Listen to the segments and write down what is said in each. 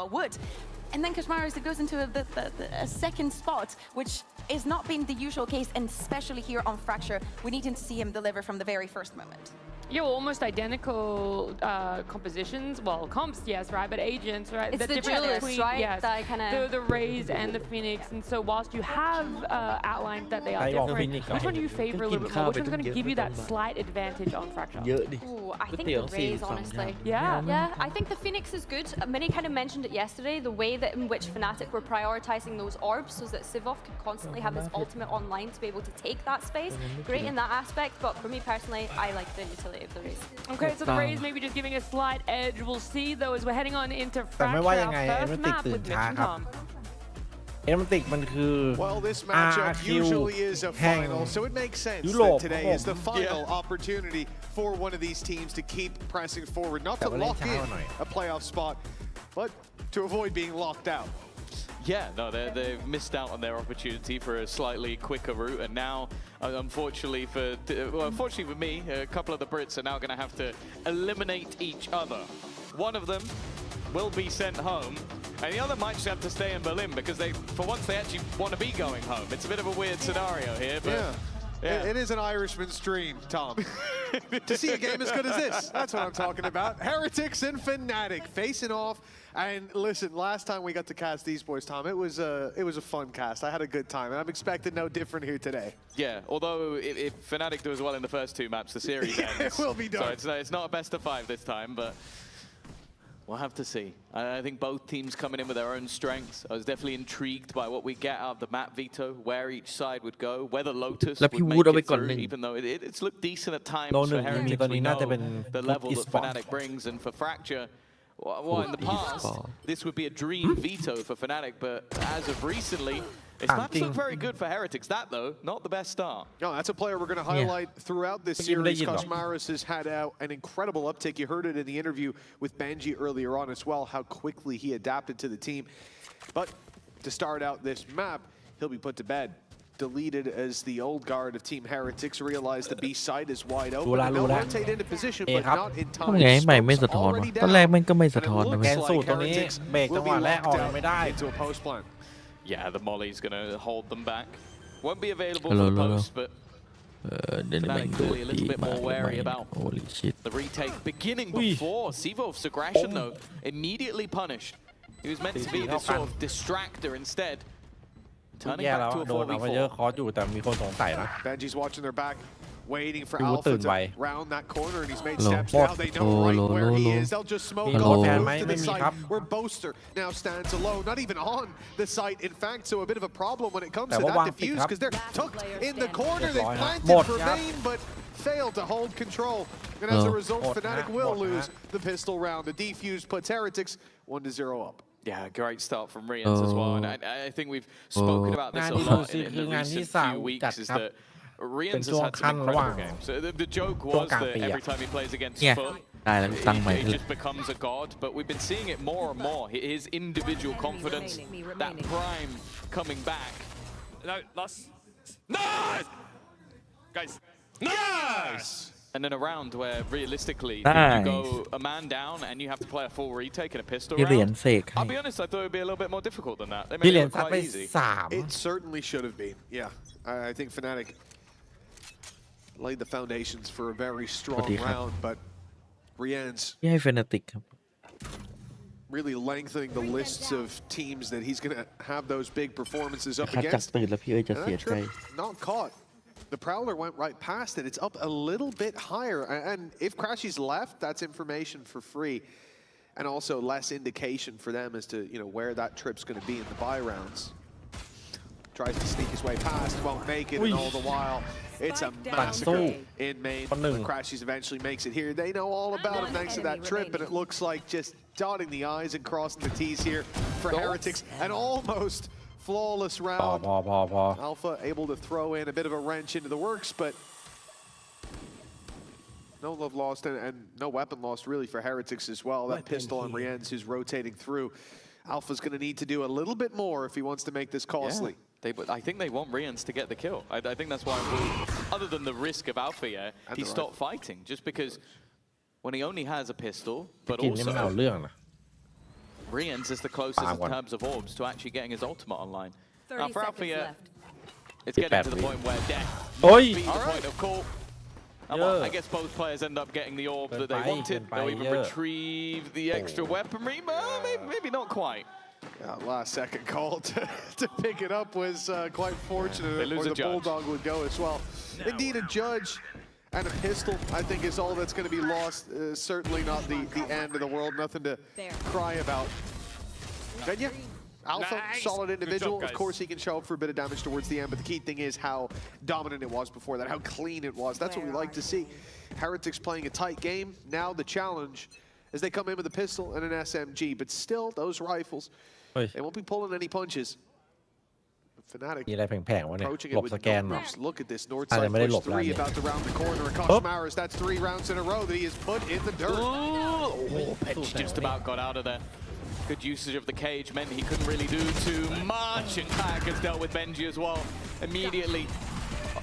would. And then Kashmaris goes into a second spot, which is not been the usual case, and especially here on Fracture, we need to see him deliver from the very first moment. Yeah, well, almost identical compositions. Well, comps, yes, right, but agents, right? It's the duelists, right? Yes, the Rays and the Phoenix. And so whilst you have outlined that they are different, which one do you favor a little bit more? Which one's going to give you that slight advantage on Fracture? Ooh, I think the Rays, honestly. Yeah. I think the Phoenix is good. Many kind of mentioned it yesterday, the way that in which Fnatic were prioritizing those orbs so that Sivov could constantly have his ultimate online to be able to take that space. Great in that aspect, but for me personally, I like the utility of the Rays. Okay, so the Rays maybe just giving a slight edge. We'll see though as we're heading on into แต่ไม่ Fracture, ว่ายังไง our เอ first เมติก map ตื่น with ช้า Mitch and ครับ Tom. เอเมติกมันคือ Well, this matchup usually is a final, so it makes sense that today is the final opportunity for one of these teams to keep pressing forward, not to lock in a playoff spot, but to avoid being locked out. Yeah, no, they've missed out on their opportunity for a slightly quicker route, and now, unfortunately for me, a couple of the Brits are now going to have to eliminate each other. One of them will be sent home, and the other might just have to stay in Berlin because for once, they actually want to be going home. It's a bit of a weird scenario here, but. Yeah. It is an Irishman's dream, Tom. To see a game as good as this. That's what I'm talking about. Heretics and Fnatic facing off. And listen, last time we got to cast these boys, Tom, it was a fun cast. I had a good time, and I'm expecting no different here today. Yeah, although if Fnatic do as well in the first two maps, the series ends. It will be done. So it's not a best of 5 this time, but we'll have to see. I think both teams coming in with their own strengths. I was definitely intrigued by what we get out of the map veto, where each side would go, whether Lotus would make it through, even though it's looked decent at times for Heretics. We know the level that Fnatic brings, and for Fracture, well, in the past, this would be a dream veto for Fnatic, but as of recently, it's not looked very good for Heretics. That, though, not the best start. No, that's a player we're going to highlight throughout this series. Kashmaris has had an incredible uptick. You heard it in the interview with Benji earlier on as well, how quickly he adapted to the team. But to start out this map, he'll be put to bed. Deleted as the old guard of Team Heretics realized the B side is wide open. And now rotate into position, but not in time. ไงใหม่ไม่สะท้อนวะตอนแรกมันก็ไม่สะท้อนนะ แกนสูตรตรงนี้เบรกจังหวะแรกออกไม่ได้ into a post plan. Yeah, the Molly's going to hold them back. Won't be available for the post, but Fnatic clearly a little bit more wary about the retake. Beginning before Sivov's aggression, though, immediately punished. He was meant to be this sort of distractor instead. Turning back to a โดนเอาไปเยอะคอร์สอยู่แต่มีคนสงสัยนะ Benji's watching their back, waiting for Alpha to round that corner, and he's made steps now. They know right where he is. They'll just smoke off to the site where Boaster now stands alone, not even on the site. In fact, so a bit of a problem when it comes to that defuse because they're tucked in the corner. They planted for main, but failed to hold control. And as a result, Fnatic will lose the pistol round. The defuse puts Heretics 1-0 up. Yeah, great start from Rians as well. And I think we've spoken about this a lot in the recent few weeks, is that Rians has had some incredible games. So the joke was that every time he plays against Foot, he just becomes a god. But we've been seeing it more and more. His individual confidence, that prime coming back. No, lost. Nice! Guys, nice! And then a round where realistically you go a man down and you have to play a full retake and a pistol round. I'll be honest, I thought it would be a little bit more difficult than that. They made it quite easy. It certainly should have been. Yeah, I think Fnatic laid the foundations for a very strong round, but Rian's really lengthening the lists of teams that he's going to have those big performances up against. And that trip not caught. The Prowler went right past it. It's up a little bit higher. And if Crashy's left, that's information for free. And also less indication for them as to, where that trip's going to be in the buy rounds. Tries to sneak his way past, won't make it, and all the while, it's a massacre in main. Crashy's eventually makes it here. They know all about him thanks to that trip, and it looks like just dotting the I's and crossing the T's here for Heretics. And almost flawless round. Alpha able to throw in a bit of a wrench into the works, but no love lost and no weapon lost really for Heretics as well. That pistol on Riens who's rotating through. Alpha's going to need to do a little bit more if he wants to make this costly. I think they want Riens to get the kill. I think that's why, other than the risk of Alpha, he stopped fighting just because when he only has a pistol, but also Rians is the closest in terms of orbs to actually getting his ultimate online. Now for Althea, it's getting to the point where death might be the point of call. I guess both players end up getting the orb that they wanted. They'll even retrieve the extra weaponry, but maybe not quite. Last second call to pick it up was quite fortunate, or the Bulldog would go as well. Indeed, a judge and a pistol, I think, is all that's going to be lost. Certainly not the end of the world, nothing to cry about. Then yeah, Alpha, solid individual. Job, of course, he can show up for a bit of damage towards the end, but the key thing is how dominant it was before that, how clean it was. That's what we like to see. Heretics playing a tight game. Now the challenge as they come in with a pistol and an SMG, but still, those rifles, they won't be pulling any punches. Fnatic approaching it with numbers. Look at this north side push 3 about to round the corner. Akash Maris, that's 3 rounds in a row that he has put in the dirt. Oh, Benji just about got out of there. Good usage of the cage meant he couldn't really do too much, and Kayak has dealt with Benji as well immediately.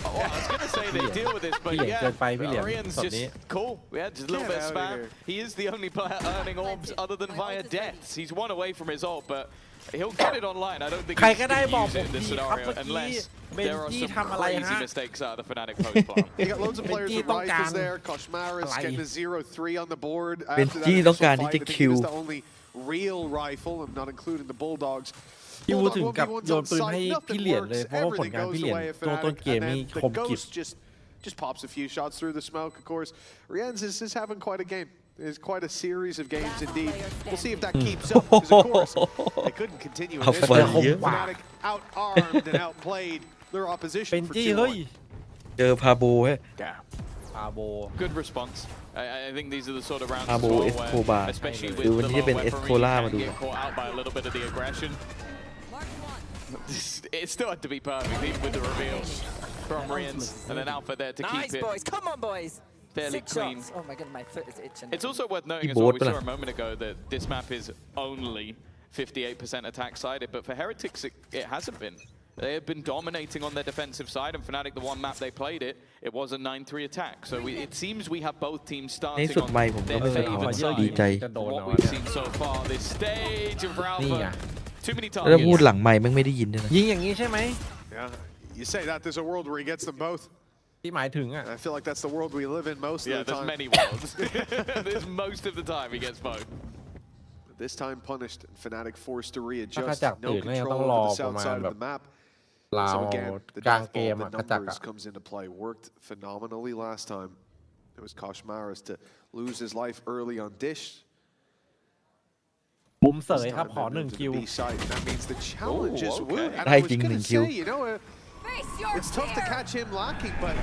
Oh, I was going to say they deal with this, but yeah, Rian's just cool. Yeah, just a little bit of spam. He is the only player earning orbs other than via deaths. He's 1 away from his ult, but he'll get it online. I don't think he's going to use it in this scenario unless there are some crazy mistakes out of the Fnatic post plan. You got loads of players with rifles there. Koshmaris getting a 0-3 on the board. Benji ต้องการที่จะคิว the only real rifle, I'm not including the Bulldogs. พี่วูถึงกับโยนปืนให้พี่เหรียญเลยเพราะว่าผลงานพี่เหรียญตัวต้นเกมนี่คมกริบ just pops a few shots through the smoke. Of course, Rians is having quite a game. It's quite a series of games indeed. We'll see if that keeps up. Because of course, they couldn't continue in this. Fnatic out-armed and outplayed their opposition for 2-1. เจอพาโบเฮ้ย Good response. I think these are the sort of rounds as well where, especially with the low weaponry, get caught out by a little bit of the aggression. It still had to be perfect, even with the reveal from Rians, and then Alpha there to keep it. Boys. Come on, boys. Fairly clean. Oh my god, my foot is itching. It's also worth noting as well, we saw a moment ago that this map is only 58% attack sided, but for Heretics it hasn't been. They have been dominating on their defensive side, and Fnatic, the one map they played it was a 9-3 attack. So it seems we have both teams starting on their favored side. What we've seen so far this stage of Alpha, too many targets. แล้วพูดหลังไมค์ไม่ได้ยินด้วยนะ ยิงอย่างนี้ใช่ไหม Yeah, you say that there's a world where he gets them both. ที่หมายถึงอ่ะ I feel like that's the world we live in most of the time. Yeah, there's many worlds. There's most of the time he gets both. This time punished, and Fnatic forced to readjust. No control over the south side of the map. So again, the death ball, the numbers comes into play. Worked phenomenally last time. It was Koshmaris to lose his life early on Dish. มุมเสยครับขอ1 คิว That means the challenge is wood. And I was going to say, you know, it's tough to catch him lacking, but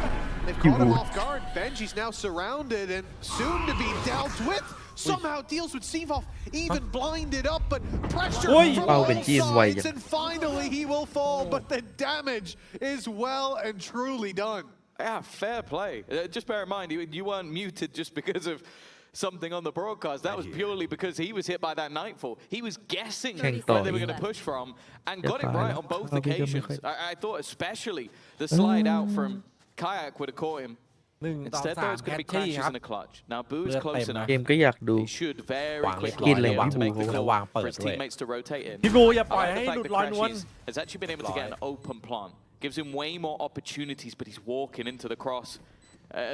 they've caught him off guard. Benji's now surrounded and soon to be dealt with. Somehow deals with Sivov, even blinded up, but pressure from all sides, and finally he will fall, but the damage is well and truly done. Yeah, fair play. Just bear in mind, you weren't muted just because of something on the broadcast. That was purely because he was hit by that nightfall. He was guessing where they were going to push from and got it right on both occasions. I thought especially the slide out from Kayak would have caught him. Instead, though, it's going to be crashes in the clutch. Now, Boo is close enough. เกมก็อยากดู He should very quickly be able to make the call for his teammates to rotate in. พี่บูอย่าปล่อยให้หลุดลอยนวล Has actually been able to get an open plant. Gives him way more opportunities, but he's walking into the cross.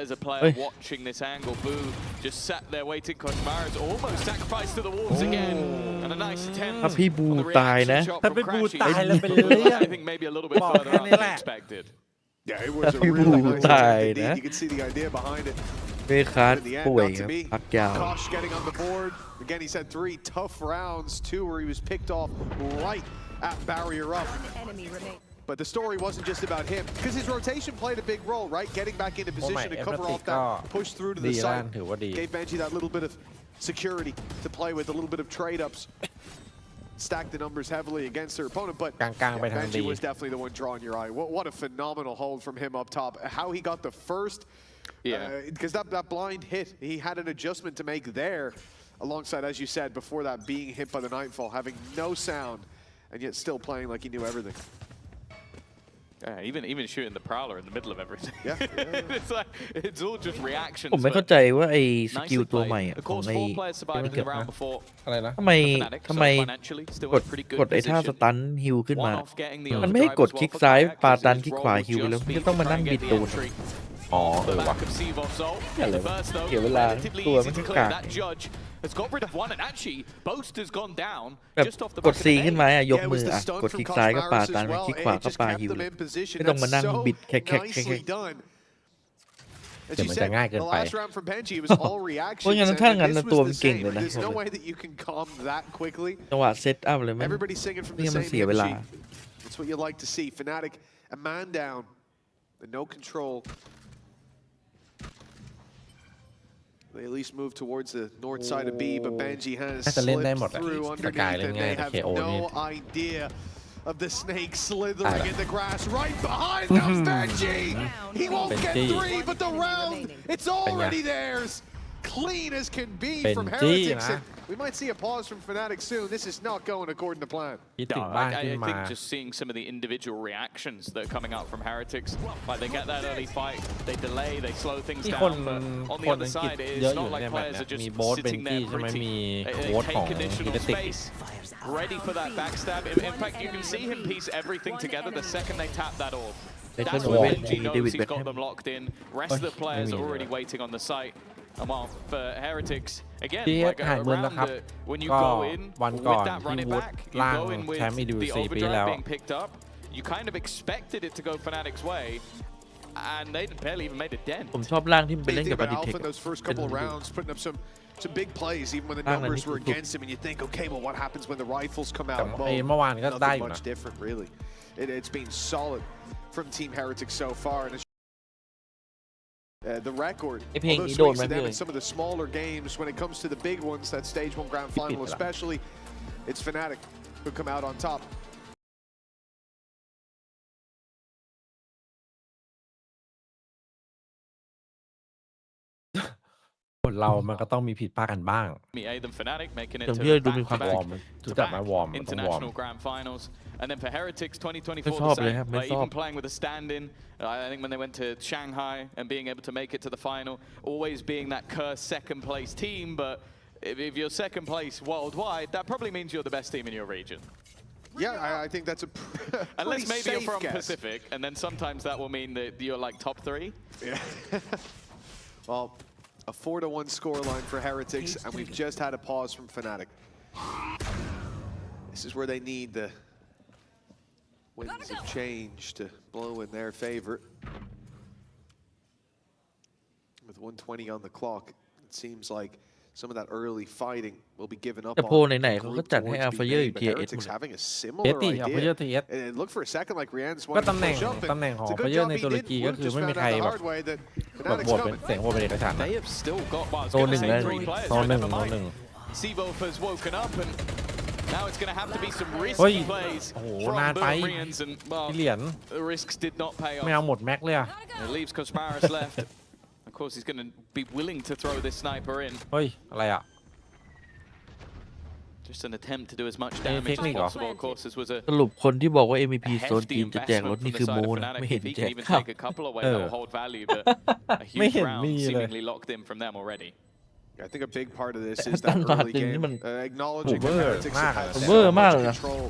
As a player watching this angle, Boo just sat there waiting. Koshmaris almost sacrificed to the wolves again, and a nice attempt. ถ้าพี่บูตายนะ ถ้าเป็นบูตายแล้วเป็นเรื่อง I think maybe a little bit further out than expected. Yeah, it was a really nice attempt indeed. You can see the idea behind it. เบคาร์ดป่วยครับพักยาว Kosh getting on the board. Again, he's had 3 tough rounds, 2 where he was picked off right at barrier up. But the story wasn't just about him, because his rotation played a big role, right? Getting back into position to cover off that push through to the side. Gave Benji that little bit of security to play with, a little bit of trade-ups. Stacked the numbers heavily against their opponent, but Benji was definitely the one drawing your eye. What a phenomenal hold from him up top. How he got the first, because that blind hit, he had an adjustment to make there, alongside, as you said, before that, being hit by the Nightfall, having no sound, and yet still playing like he knew everything. Even shooting the prowler in the middle of everything. Yeah. It's like it's all just reactions. ผมไม่เข้าใจว่าไอ้สกิล Nicely ตัว played. ใหม่อะ Of ของ course, ไอ้ 4 players survived in the round before. อะไรนะ ทำไม Fnatic, so ทำไม financially still ก in ด a pretty good กดไอ้ท่าส position. ตันฮิลขึ้นมา One off getting the มันไม่ให้ overdrive กด as well คลิก for ซ้าย Kayak, ปา as ตัน his คลิก role ขวา would ฮิล just แล้ว be มันก็ to ต้องมา try นั่ง and บิด get โด the น entry. อ๋อ The ว่ะ back of Sivov Soul. เหี้ยอะไร The วะ first though, เสียเวลา relatively ตัว easy มัน to ก็ clear. กาก That judge has got rid of one, and actually Boast has gone down แบบ just off the ก back ด of ซี the ขึ้น nade. มาอะยก Yeah, it มื was อ the อะ stun กด from คลิกซ้ายก็ปา Cosmaris ตัน as well. คลิกขวา It ก็ just ปา kept ฮิล them in position. ไม่ต้องมา It's นั่ง so บิดแคก nicely done. As เดี๋ยว you มันจะ said, ง่ายเกิน the ไป last round from Benji was all เพราะ reactions, งั้น and ถ้างั้น this ตัว was มัน the เก่ง same. เลยนะ There's no way that you can calm that quickly. จังหวะเซตอัพเลยมัน Everybody singing from the นี่มัน same เสียเวลา hymn sheet. That's what you like to see. Fnatic, a man down, and no control. They at least move towards the north side of B, but Benji has น่าจะเล่นได้หมด slipped อะ through สกาย underneath, เล่น and ง่าย they แต่ have KO นี่ no idea of the snake slithering in the grass. Right behind them, Benji! He won't get Benji. 3, but the round, it's already theirs. Clean as can be from Benji Heretics. นะ And we might see a pause from Fnatic soon. This is not going according to plan. คิดถึง No, บ้าน I ขึ้นมา think just seeing some of the individual reactions that are coming out from Heretics, like they get that early fight, they delay, they slow things ที่คน down, but on ค the น other อังกฤษ side, เยอะ it's อยู่ not ใน like แมตช์ players เนี่ย are just มีโบ๊ทเบน sitting จี้ there ใช่ไหม pretty. มี They โบ๊ทของ take additional Fnatic space, ready for that backstab. In fact, you can see him piece everything together the second they tap that orb. ได้ That's ขึ้น when เวท Benji เดวิ knows ดเบ he's คแฮ got ม them locked in. Rest of the players are already waiting on the site. And while for Heretics, again, ที่ like หาย a เมือง round นะครับ that when you ก็ go in วัน with ก่อน that ที่ running วุฒ back, you ร่าง go in แชมป์ with the EDC ปีแล้ว overdrive being picked up. You kind of expected it to go Fnatic's way, and they barely even made a dent. ผมชอบร่างที่มันไป You เล่น think กับ about อาร์ติเท Alpha ค in those first couple of rounds, putting up some big plays, even when the numbers were against him, and you think, okay, well, what happens when the rifles come แต่ out? ไอ้เมื่อวานก็ได้อ Nothing ยู่นะ much different, really. It's been solid from Team Heretics so far, and the record, ไอ้เพลง although นี้โดน swings ไหม to พี่ them เอ่ in ย some of the smaller games, when it comes to the big ones, that stage 1 grand final especially, it's Fnatic who come out on top. คนเรามันก็ต้องมีผิดพลาดกันบ้าง EMEA than Fnatic, making it แต่ to พี่ the ดูมีความ วอร์ม back-to-back รู้จักไหมวอร์มมันต้องวอร์ม international grand finals. And then for Heretics, 2024, ไม่ชอบ the เลย same. ครับไม่ Like ชอบ even playing with a stand-in, I think when they went to Shanghai and being able to make it to the final, always being that cursed second-place team. But if you're second place worldwide, that probably means you're the best team in your region. Yeah, I think that's a Unless maybe you're safe from guess. Pacific, and then sometimes that will mean that you're like top 3. Yeah. Well, a 4-1 scoreline for Heretics, and we've just had a pause from Fnatic. This is where they need the winds of change to blow in their favor. With 1:20 on the clock, it seems like some of that early fighting will be given up แต่ on. โพลไหนๆเขาก็จัดให้ Alpha เยอะอยู่ But Tier Heretics 1 having a เอ similar สเอาไปเยอะ idea. ทีเอส And it looked for a second like Rian's ก็ wanted ตำ to แหน่ง push up. ตำแหน่งของ It's a เพ good เยอร์ job ใน he ตุร did. กีก็ Wood คือ just ไม่มี found ใคร out the แบบ hard way that แบบ Fnatic's โหวตเป็น coming. เสียงโหวตเป็นเอกสารนะ They have still got, well, I was โซ going ห to นึ่ง say เลย 3 players โซ right หนึ่ง never โซ mind. หนึ่ง Sivov has woken up, and now it's going to have to be some เฮ้ย risky plays โอ้โห from นานไป Boomrians, and ที่เหรียญ the risks did not pay ไม่เอา off. หมดแม็กเลยอะ It leaves Cosmaris left. Of course, he's going to be willing to throw this sniper in. เฮ้ยอะไรอะ Just an attempt to do as much Hey, damage as technique, oh. possible. Of course, this was a สรุปคนที่บอกว่า MVP a โซน hefty จีนจะแจกรถ investment นี่ from คือ the โม side of นะ Fnatic. ไม่เห็น If he แจ can ก even ข้าว take a couple away, Oh. that'll hold value, but a Mấy huge hình round mi vậy? seemingly locked in from them already. I think a big part of this is Tăng that hoạt early tình game, mình acknowledging that vơ Heretics mạc have à. had Vơ so mạc much à. control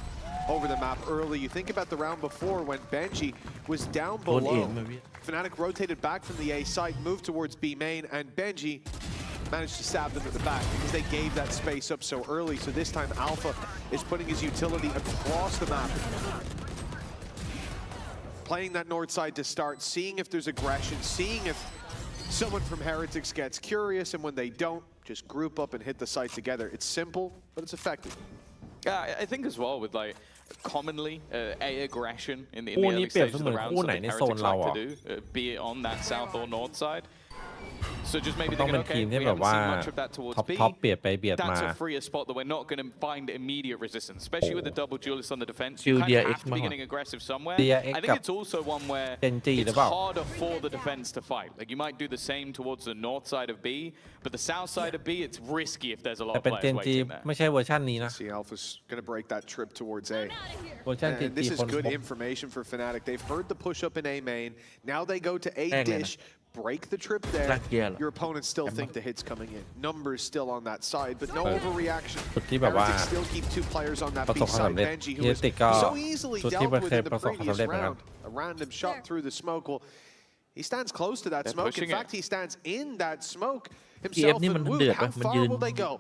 over the map early. You think about the round before when Benji was down โดนเอ็ below. นมาพี่ Fnatic rotated back from the A site, moved towards B main, and Benji managed to stab them at the back because they gave that space up so early. So this time Alpha is putting his utility across the map. Playing that north side to start, seeing if there's aggression, seeing if someone from Heretics gets curious, and when they don't, just group up and hit the site together. It's simple, but it's effective. Yeah, I think as well with like commonly A aggression in the คู่ early นี้เปรียบ stages เส of มื the อน round, คู่ไหน something ในโซน Heretics เรา like อ่ะ to do, be it on that south or north side. So just maybe ต้อง thinking, เป็นทีม okay, ที่ we แบบ haven't ว่า seen much of that towards B. ท็อปเบียดไปเบียดมา That's a freer spot that we're not going to find immediate resistance, especially with the double duelist on the defense. You Still kind of DRX have to be getting aggressive somewhere. DRX I think it's also one where it's harder for the defense to fight. Like you might do the same towards the north side of B, but the south side of B, it's risky if there's a lot แต่ of เป็น players เจนจี waiting there. ไม่ใช่เวอร์ชันนี้นะ See Alpha's going to break that trip towards A. เวอร์ชัน And จี this ค is น good information for Fnatic. They've heard the push up in A main. Now they go to A dish. Break the trip there. Your opponents still think the hit's coming in. Numbers still on that side, but no overreaction. Heretics still keep 2 players on that B side. Benji, who was so easily dealt with in the previous round. A random shot through the smoke. Well, he stands close to that smoke. In fact, he stands in that smoke himself. And Wood, how far will they go?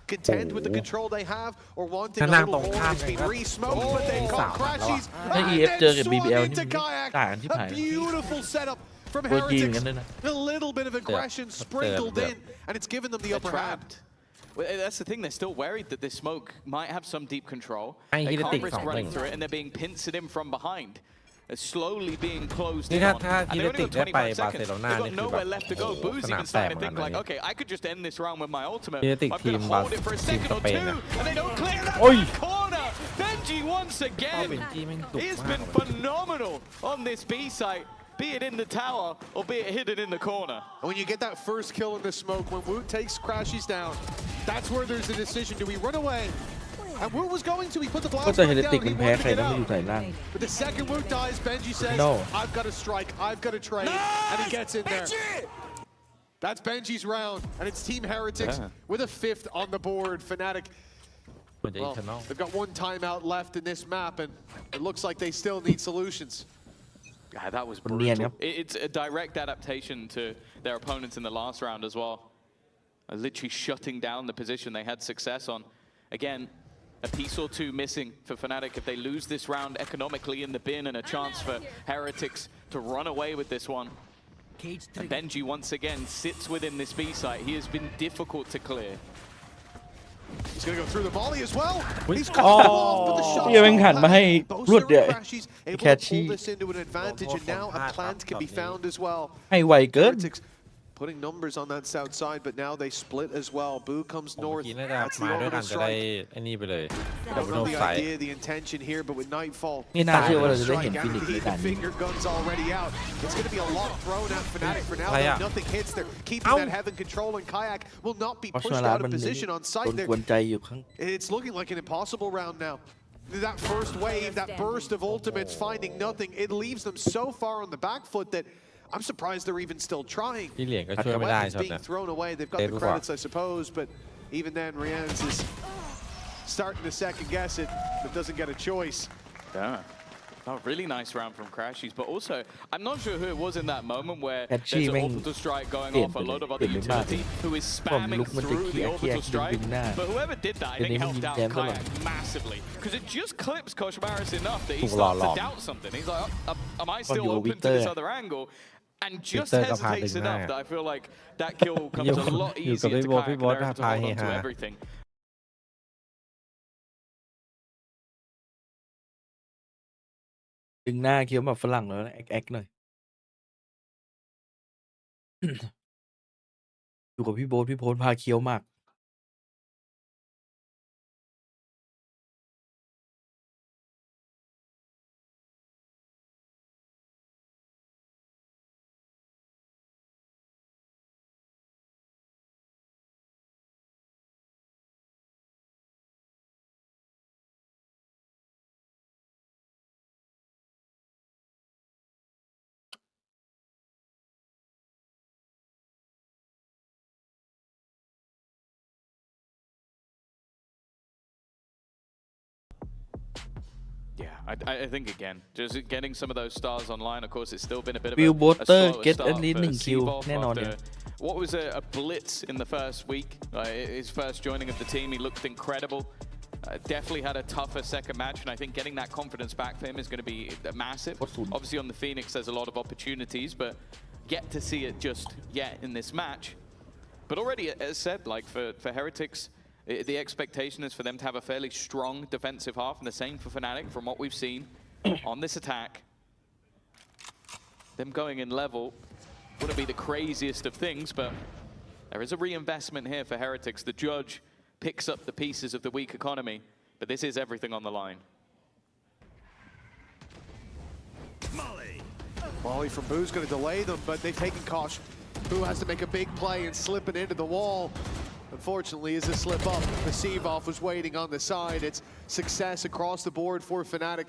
Content with the control they have, or wanting a little more? It's been re-smoked, but they've got crashes. And then swung into Kayak. A beautiful setup from Heretics. A little bit of aggression sprinkled in, and it's given them the upper hand. Well, that's the thing. They're still worried that this smoke might have some deep control. Hey, They he can't did risk think running something. through it, and they're being pincered in from behind. They're slowly being closed นี่ in ถ้า on. ถ้า And ฮิ they've เล only ติก got ได้ไป 25 บาร์เซ seconds. โลนา They've นี่ got คือแบบ nowhere left to go. โอ้โห Boo's สนาม even แตก starting เห to มือน think กัน like, นะ okay, I could just end this round with my ultimate. ฮิเลติก I'm ทีม gonna บา hold it for a ทีม second ส or เปน two, นะ and they don't clear that โอ้ย corner. Benji once เข้า again. เป็นจีแม่งดุ He's มาก been phenomenal on this B site, be it in the tower or be it hidden in the corner. And when you get that first kill in the smoke, when Woot takes Crashies down, that's where there's a decision. Do we run away? And Woot was going to. He put the ก็ blast จะเฮ right เลติก down. มั He นแพ้ wanted ใคร to ก็ get ไม่อยู่ out. สายล่าง But the second Woot dies, Benji says, No. I've got to strike. I've got to trade. And he gets in there. That's Benji's round. And it's Team Heretics with a 5th on the board. Fnatic, เหมือนจะอี well, เทอร์นอล they've got 1 timeout left in this map. And it looks like they still need solutions. Yeah, that was เนียนค brutal. รับ It's a direct adaptation to their opponents in the last round as well. Literally shutting down the position they had success on. Again, a piece or 2 missing for Fnatic if they lose this round economically in the bin, and a chance for Heretics to run away with this one. And Benji once again sits within this B site. He has been difficult to clear. He's going to go through the volley as well. He's อ๋อ cut them off, but the shot พี่ยังหันมาให้ Both รวดเดียว Crashies able แคช to ชี่ pull this into an advantage, and now a plant can be found as well. ให้ไวเกิน Heretics putting numbers on that south side, but now they split as well. Boo comes เมื่อ north. กี้น่าจะ That's the มาด้วยกัน orbital จะได้ strike. ไอ้นี่ไปเลย I ดับ don't เบิล know the ไซด์ idea, the intention here, but with Nightfall, นี่น่าเชื่อว่าเราจะได้ strike เห็นฟินิกซ์ใน after ด่าน the นี้ finger guns already out. It's going to be a lot thrown at Fnatic for now. อะไรอะ Though nothing hits. They're keeping Ау. that heaven control, and Kayak will not be เพราะ pushed ฉะนั้น out มั of น position on โด site. น They're กวนใจอยู่ข้าง It's looking like an impossible round now. That first wave, that burst of ultimates, finding nothing, it leaves them so far on the back foot that I'm surprised they're even still trying. ที่เหรียญก็ช่วยไม่ได้ Weapons ช็อต being เนี่ย thrown away. They've got the credits, I suppose, but even then, Rian's is starting to second guess it, but doesn't get a choice. Yeah. Oh, really nice round from Crashies, but also, I'm not sure who it was in that moment where Catchy there's an แม่ง orbital strike going เปลี่ยน off, ไป a เลย lot of เปลี่ other ยนไปมากเลย utility who is ผม spamming ลุกมันจะ through เคลี the ยร์เคลีย orbital ร์ดึง strike. ดึงหน้า But whoever did that, I เดี๋ยว think นี้มัน helped ยิง out แจมตลอด Kayak massively. Because it just clips Koshmaris enough that he ถูกหล่อ starts หลอม to doubt something. He's like, am I ก่อนอ still ยู่กับ open วิ to กเตอร์ this other angle? And just วิกเตอร์ก็พาดึง hesitates หน้า enough that I feel like that kill อยู่ comes a lot อยู่กับ easier พี่ to โบ๊ท Kayak, พี่ and โบ๊ท they're able to พา hold เฮ on to ฮา everything. ดึงหน้าเคี้ยวแบบฝรั่งแล้วแอกหน่อย อยู่กับพี่โบ๊ทพาเคี้ยวมากYeah, I think again, just getting some of those stars online. Of course, it's still been a bit of วิว a โบ๊ทเตอร์ slower เก็ต start อันนี้ for 1 คิว Seavoff แน่นอนเนี่ย after what was a blitz in the first week. His first joining of the team, he looked incredible. Definitely had a tougher second match, and I think getting that confidence back for him is going to be massive. Obviously, on the Phoenix, there's a lot of opportunities, but yet to see it just yet in this match. But already, as said, like for Heretics, the expectation is for them to have a fairly strong defensive half, and the same for Fnatic from what we've seen on this attack. Them going in level wouldn't be the craziest of things, but there is a reinvestment here for Heretics. The judge picks up the pieces of the weak economy, but this is everything on the line. Molly from Boo's going to delay them, but they've taken caution. Boo has to make a big play and slip it into the wall. Unfortunately, is a slip up. The Seavoff was waiting on the side. It's success across the board for Fnatic.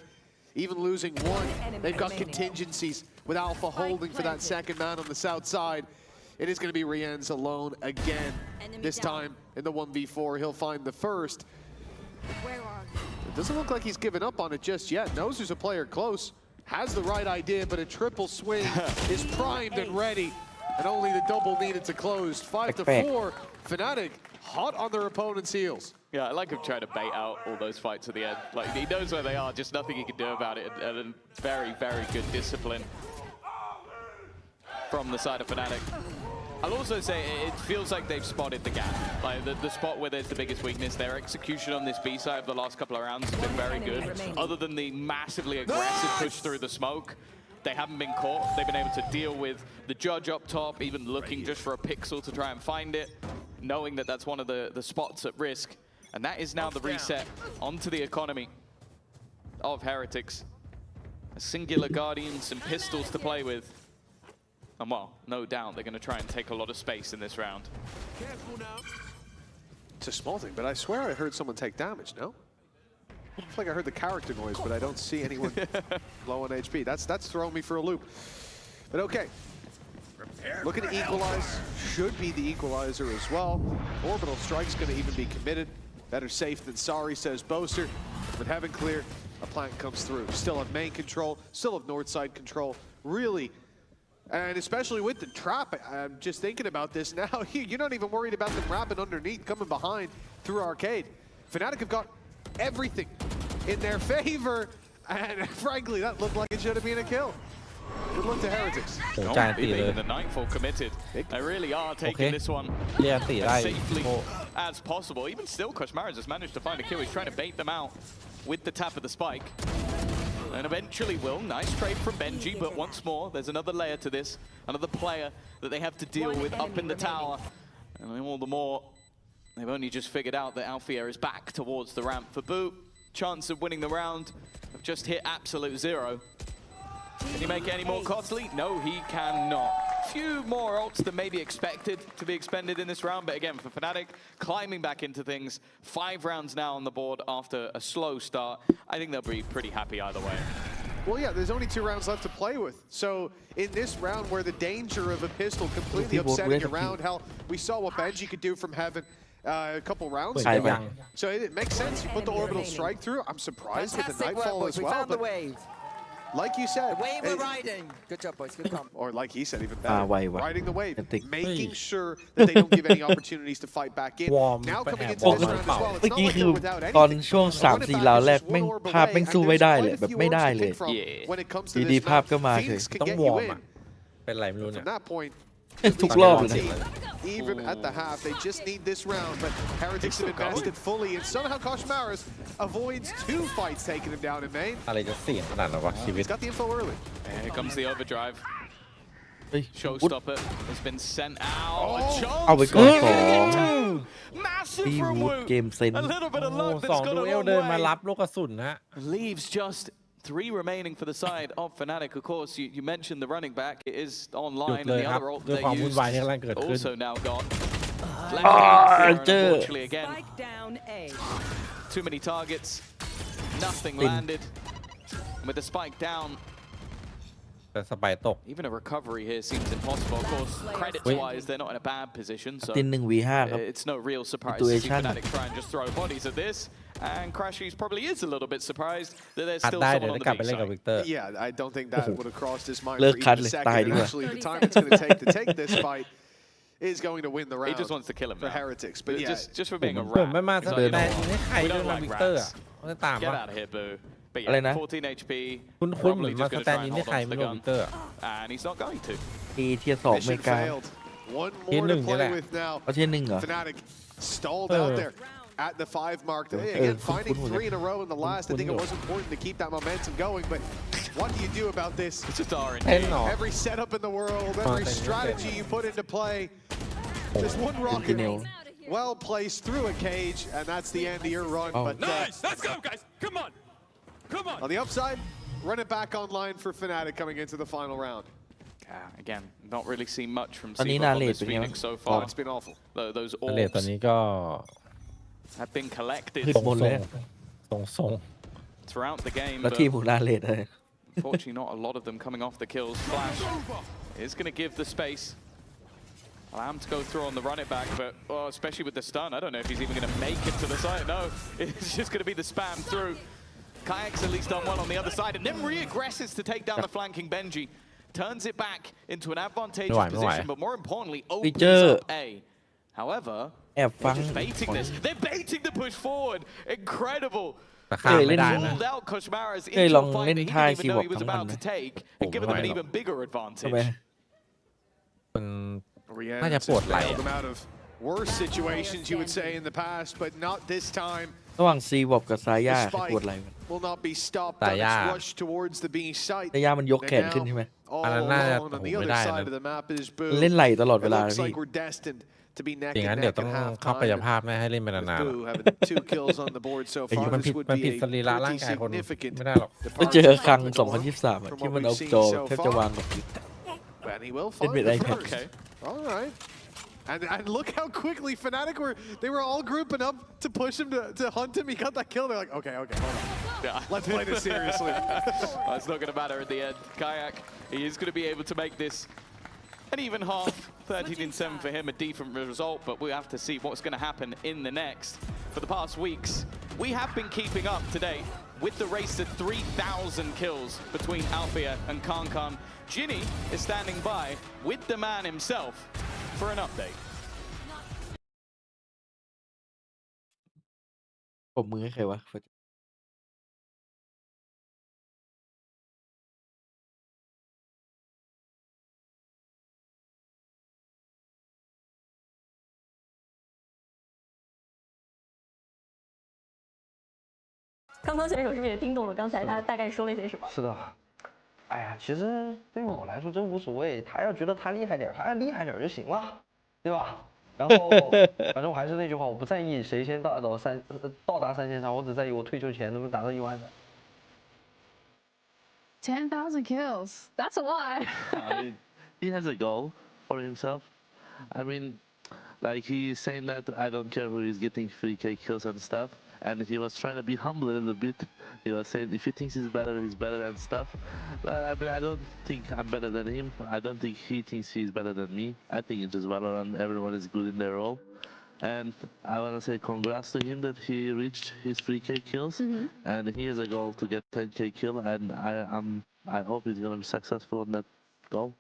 Even losing one, they've got contingencies with Alpha holding for that second man on the south side. It is going to be Rienz alone again. This time in the 1v4, he'll find the first. It doesn't look like he's given up on it just yet. Knows there's a player close. Has the right idea, but a triple swing is primed and ready. And only the double needed to close. 5-4. Fnatic hot on their opponent's heels. Yeah, I like him trying to bait out all those fights at the end. Like, he knows where they are, just nothing he can do about it. And very, very good discipline from the side of Fnatic. I'll also say it feels like they've spotted the gap. Like the spot where there's the biggest weakness. Their execution on this B side of the last couple of rounds has been very good. Other than the massively aggressive push through the smoke, they haven't been caught. They've been able to deal with the judge up top, even looking just for a pixel to try and find it, knowing that that's one of the spots at risk. And that is now the reset onto the economy of Heretics. A singular Guardian, some pistols to play with. And well, no doubt they're going to try and take a lot of space in this round. It's a small thing, but I swear I heard someone take damage, no? It's like I heard the character noise, but I don't see anyone low on HP. That's throwing me for a loop. But okay. Looking to equalize. Should be the equalizer as well. Orbital Strike's going to even be committed. Better safe than sorry, says Boaster. With Heaven clear, a plant comes through. Still have main control, still have north side control. Really, and especially with the trap, I'm just thinking about this now. You're not even worried about them wrapping underneath, coming behind through Arcade. Fnatic have got everything in their favor, and frankly, that looked like it should have been a kill. Good luck to Heretics. Even the Nightfall committed. They really are taking this one as safely as possible. Even still, Koshmaras has managed to find a kill. He's trying to bait them out with the tap of the spike. And eventually will. Nice trade from Benji, but once more, there's another layer to this. Another player that they have to deal with up in the tower. And all the more, they've only just figured out that Alfia is back towards the ramp for Boo. Chance of winning the round have just hit absolute zero. Can he make it any more costly? No, he cannot. Few more ults than maybe expected to be expended in this round, but again, for Fnatic, climbing back into things. 5 rounds now on the board after a slow start. I think they'll be pretty happy either way. Well, yeah, there's only 2 rounds left to play with. So in this round where the danger of a pistol completely upsetting your round, hell, we saw what Benji could do from Heaven a couple rounds ago. So it makes sense. You put the orbital strike through. I'm surprised with the Nightfall as well. But like you said, the wave we're riding. Good job, boys. Good comp. Or like he said, even better, riding the wave, making sure that they don't give any opportunities to fight back in. Now coming into this round as well, it's not like they're without anything. ตอนช่วง 3-4 ราวแรกแม่งภาพแม่งสู้ไม่ได้เลยแบบไม่ได้เลยดีๆภาพก็มาเลยต้องวอร์มอ่ะเป็นไรไม่รู้เนี่ยทุกรอบเลย Even at the half, they just need this round, but Heretics have invested fully, and somehow Koshmaras avoids 2 fights taking him down in main. อะไรจะเสี่ยงขนาดนั้นวะชีวิต He's got the info early. Here comes the overdrive. Showstopper has been sent out. เอาไปก่อน2 Massive ที่ from วูด Woot. เกมเซน A little bit of โอ้ luck, but 2 it's ดู gone เอ a ล long เดินมา way. รับลูกกระสุนฮะ Leaves just 3 remaining for the side of Fnatic. Of course, you mentioned the running back. It is online, and the other ult they used also now gone. Unfortunately, again, too many targets. Nothing landed. With the spike down, แต่สไปร์ตก even a recovery here seems impossible. Of course, credits-wise, they're not in a bad position, so ติน 1v5 ครับ it's no real surprise to see Fnatic try and just throw bodies at this. And Crashies probably is a little bit surprised that there's still someone on the big side. Yeah, I don't think that would have crossed his mind for even a second. Actually, the time it's going to take this fight is going to win the round. He just wants to kill him for Heretics, but yeah, just for being a ผมไม่มา rat. สแตนให้ใครเดินมาวิกเตอร์อ่ะไม่ตาม Get ว่า out of here, Boo. But อะไร yeah, นะ 14 HP. คุณเหมือนมาสแตนให้ใครไม่รู้วิกเตอร์ And he's not going to. เทียร์2เมกา One more to play with now. เอาเทียร์1เหรอ Fnatic stalled out there at the 5 mark. Again, finding 3 in a row in the last. I think it was important to keep that momentum going, but what do you do about this? It's just RNG. Every setup in the world, every strategy you put into play. There's one rocket well placed through a cage, and that's the end of your run. But Nice! Let's go, guys! Come on! Come on! on the upside, run it back online for Fnatic coming into the final round. Again, not really seen much from ตอนนี้ Seabolt นา on เลด this เป็นไง Phoenix บ้าง so Oh, far. it's been awful. Those เลดตอน orbs นี้ก็ have been collected ขึ้นบนเลย ทรง throughout the game, แล้ว but ทีมของนาเลดเลย unfortunately not a lot of them coming off the kills. Flash is going to give the space. Allow him to go through on the run it back, but especially with the stun, I don't know if he's even going to make it to the side. No, it's just going to be the spam through. Kayak's at least done well on the other side, and then re-aggresses to take down the flanking Benji. Turns it back into an advantageous position, but more importantly, opens up A. However, แอบฟัง they're just baiting this. They're baiting the push forward. Incredible. แต่ข้ามไม่ได้นะ Pulled out Koshmaras เคย into ล a อง fight เล่ that น he ท่า didn't even คี know ย์บอร์ he ด was ทั้งวัน about ไหม to take, and given them an even bigger ทำไม advantage. มัน Rihanna น่าจะปวดไหล่ bailed them out of worse situations, you would say, in the past, but not this time. ระหว่างซีบอบกับซาย่า The ปวด spike ไหล่มัน will not be stopped on Taya. its rush towards the B site. ซาย่ามันยกแขน And ขึ้นใช่ไหม now, all อันนั้นน่าจะ alone on the โอ้โห other ไม่ได้นะ side of the map is มัน Boo. เล่นไหลตลอดเว It ลา looks พี่ like we're destined to be neck อย่างนั้น and เดี๋ยว neck ต้อ at งเข้า halftime. กายภาพไม่ให้เล่นไป With นาน Boo having 2 kills on the board so ๆไอ้ far, มัน this ผิด would มัน be ผิด a สรีระร่าง pretty กายคน significant ไม่ได้หรอก ไปเจอ departure ครั้ง from the norm 2023อะ from ที่ what มัน we've เอา seen จอ so แทบจะ far. วางกับ And he will Admit find the iPad. first. Okay. All right. And look how quickly Fnatic they were all grouping up to push him to hunt him. He got that kill. They're like, okay, hold on. Yeah. Let's play this seriously. Well, it's not going to matter at the end. Kayak, he is going to be able to make this an even half. 13-7 for him, a decent result, but we have to see what's going to happen in the next. For the past weeks, we have been keeping up to date with the race to 3,000 kills between Althea and Kankan. Ginny is standing by with the man himself for an update. ผมมือให้ใครวะ 刚刚选手是不是也听懂了刚才他大概说了些什么？是的，哎呀，其实对于我来说真无所谓，他要觉得他厉害点，他厉害点就行了，对吧？然后反正我还是那句话，我不在意谁先到达3000场，我只在意我退休前能不能达到10000的。10,000 kills. That's a lot. He has a goal for himself. I mean, like he's saying that I don't care who is getting 3K kills and stuff. And he was trying to be humble a little bit. He was saying if he thinks he's better and stuff. But I mean, I don't think I'm better than him. I don't think he thinks he's better than me. I think it's just Valorant. Everyone is good in their role. And I want to say congrats to him that he reached his 3K kills. And he has a goal to get 10K kill. And I hope he's going to be successful on that goal.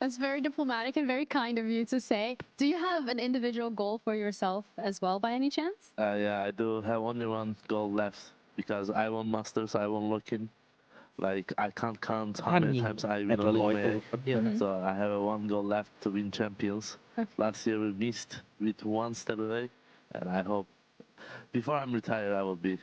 That's very diplomatic and very kind of you to say. Do you have an individual goal for yourself as well by any chance? Yeah, I do have only one goal left because I won Masters, I won Lock-in. Like, I can't count how many times I win on EMEA. So I have one goal left to win champions. Last year we missed with one step away, and I hope before I'm retired, I will be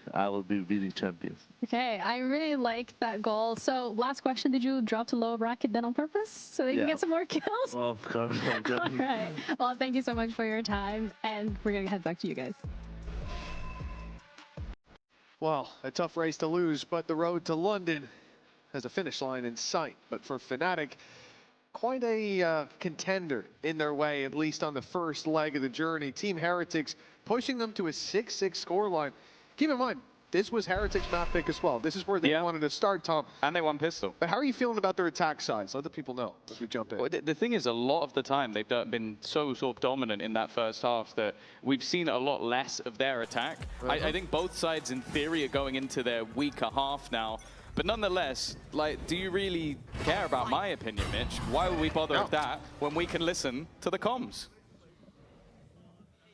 winning champions. Okay, I really like that goal. So last question, did you drop to lower bracket then on purpose so they can get some more kills? Well, of course. All right. Well, thank you so much for your time, and we're going to head back to you guys. Well, a tough race to lose, but the road to London has a finish line in sight. But for Fnatic, quite a contender in their way, at least on the first leg of the journey. Team Heretics pushing them to a 6-6 scoreline. Keep in mind, this was Heretics' map pick as well. This is where they wanted to start, Tom. And they won pistol. But how are you feeling about their attack sides? Let the people know as we jump in. Well, the thing is, a lot of the time, they've been so sort of dominant in that first half that we've seen a lot less of their attack. I think both sides, in theory, are going into their weaker half now. But nonetheless, like, do you really care about my opinion, Mitch? Why would we bother with that when we can listen to the comms?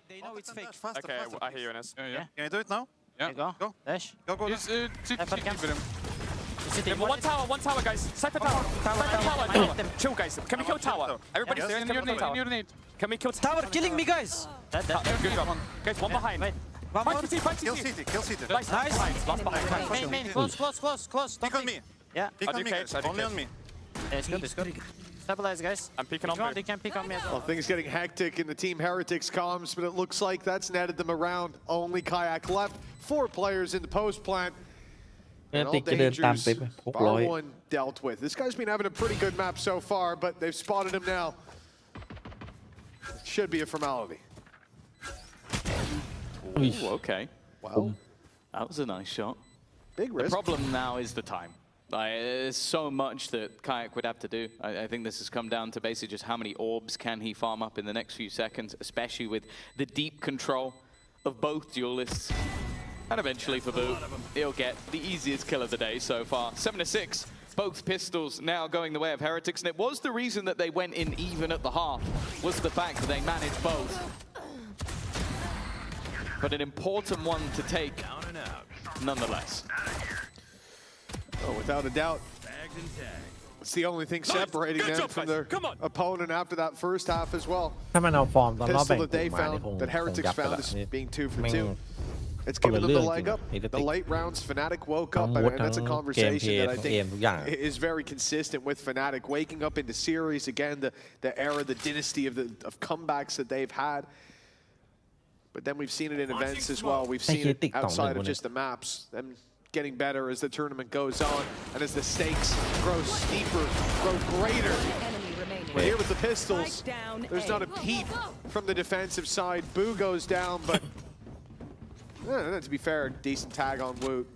They know it's fake. Okay, I hear you, Ines. Yeah. Can I do it now? Yeah. Go. Dash. Go. Just keep with him. One tower, guys. Cypher tower. Tower. Chill, guys. Can we kill tower? Everybody stay in your need. Can we kill Tower killing me, guys. Good job. Guys, one behind. One more. Fight Kill CT. Nice. Last behind. Main. Close. Think on me. Yeah. Pick on me, guys. Only on me. Yeah, it's good. It's good. Stabilize, guys. I'm picking on They can pick on me as well. Well, things getting hectic in the Team Heretics comms, but it looks like that's netted them around. Only Kayak left. 4 players in the post plant. And all dangers bar one dealt with. This guy's been having a pretty good map so far, but they've spotted him now. Should be a formality. Ooh, okay. Wow. That was a nice shot. Big risk. The problem now is the time. There's so much that Kayak would have to do. I think this has come down to basically just how many orbs can he farm up in the next few seconds, especially with the deep control of both duelists. And eventually for Boo, he'll get the easiest kill of the day so far. 7-6. Both pistols now going the way of Heretics. And it was the reason that they went in even at the half, was the fact that they managed both. But an important one to take nonetheless. Oh, without a doubt. It's the only thing separating them from their opponent after that first half as well. ถ้ามันเอาฟอร์มตอนรอบแบ่ง Pistol that they กลุ่มมา found, เนี่ยคง that Heretics ยับไป found ละ this นี่ being 2 for แม่ง 2. It's คน given ละ them เรื่อง the จริ leg ง up. ๆ The late rounds, Fnatic woke ทั้ up, ง and วุฒิ that's ทั้ a งเกม conversation เพล that ย์ I เกม think ทุกอย่าง is very consistent with Fnatic waking up into series again, the era, the dynasty of comebacks that they've had. But then we've seen it in events as well. We've seen it outside of just the maps. Them getting better as the tournament goes on, and as the stakes grow steeper, grow greater. But here with the pistols, there's not a peep from the defensive side. Boo goes down, but to be fair, decent tag on Woot.